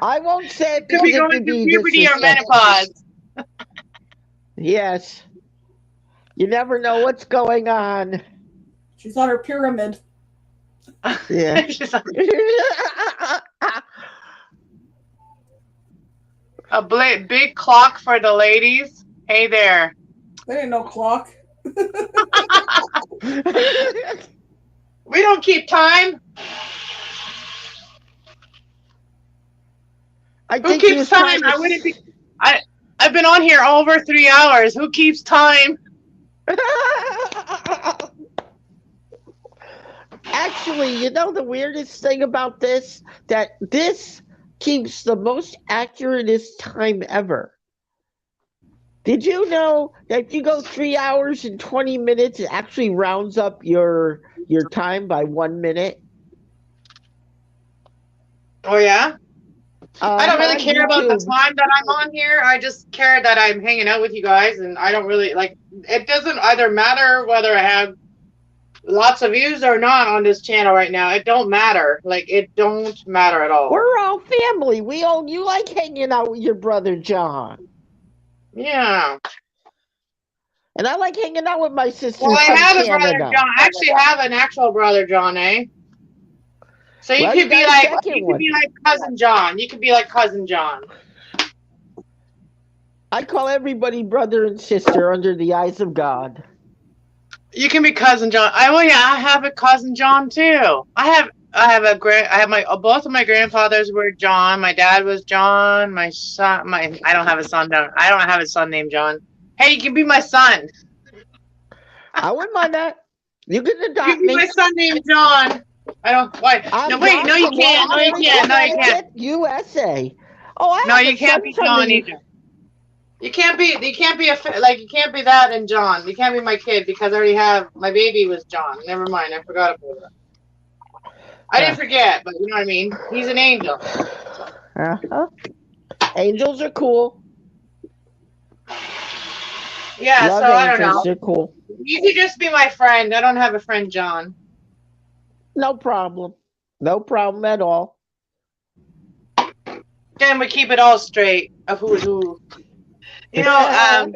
I won't say it Could because be it going could through be puberty or disrespectful. menopause. Yes. You never know what's going on. She's on her pyramid. Yeah. She's like, a big clock for the ladies. Hey there. There ain't no clock. We don't keep time. I Who think he keeps was time? trying to I wouldn't be. I've been on here over 3 hours. Who keeps time? Actually, you know the weirdest thing about this? That this keeps the most accuratest time ever. Did you know that if you go 3 hours and 20 minutes, it actually rounds up your time by 1 minute? Oh yeah. I don't really On care about the YouTube. time that I'm on here. I just care that I'm hanging out with you guys, and I don't really like. It doesn't either matter whether I have lots of views or not on this channel right now. It don't matter. Like it don't matter at all. We're all family. You like hanging out with your brother John. Yeah. And I like hanging out with my sister Well, I from have a Canada. brother John. I actually have an actual brother John, eh? So you Well, could you be got a like second you one. could be like cousin John. You could be like cousin John. I call everybody brother and sister under the eyes of God. You can be cousin John. I have a cousin John too. I have both of my grandfathers were John. My dad was John. My son, I don't have a son down. I don't have a son named John. Hey, you can be my son. I wouldn't mind that. You can You adopt can be me. my son named John. I don't. Why? I'm No, wait. John No, you from can't. No, you Long can't. No, you Island, can't. USA. Oh, I No, have you a can't son be from John the- either. You can't be you can't be that and John. You can't be my kid because I already have my baby was John. Never mind, I forgot about that. I didn't forget, but you know what I mean. He's an angel. Uh-huh. Angels are cool. Yeah, Love so I don't angels. know. They're cool. You could just be my friend. I don't have a friend John. No problem. No problem at all. Then we keep it all straight of who's who. Will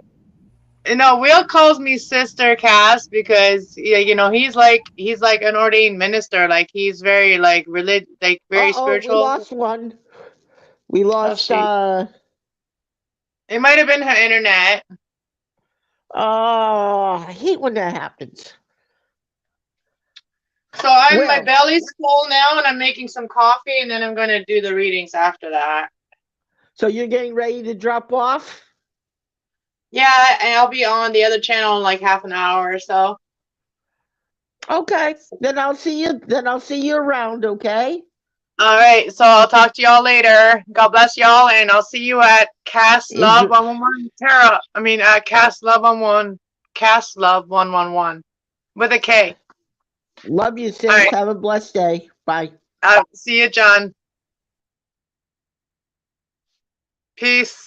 calls me Sister Cass because he's like an ordained minister. Like he's very like very spiritual. We lost one. We lost shoot. It might have been her internet. I hate when that happens. So my belly's full now and I'm making some coffee and then I'm gonna do the readings after that. So you're getting ready to drop off? Yeah, and I'll be on the other channel in like half an hour or so. Okay. Then I'll see you around, okay? All right, so I'll talk to y'all later. God bless y'all, and I'll see you at Cast Love 111 Cast Love 111 Cast Love 111 with a K. Love you, sis. Right. Have a blessed day. Bye. See you, John. Peace.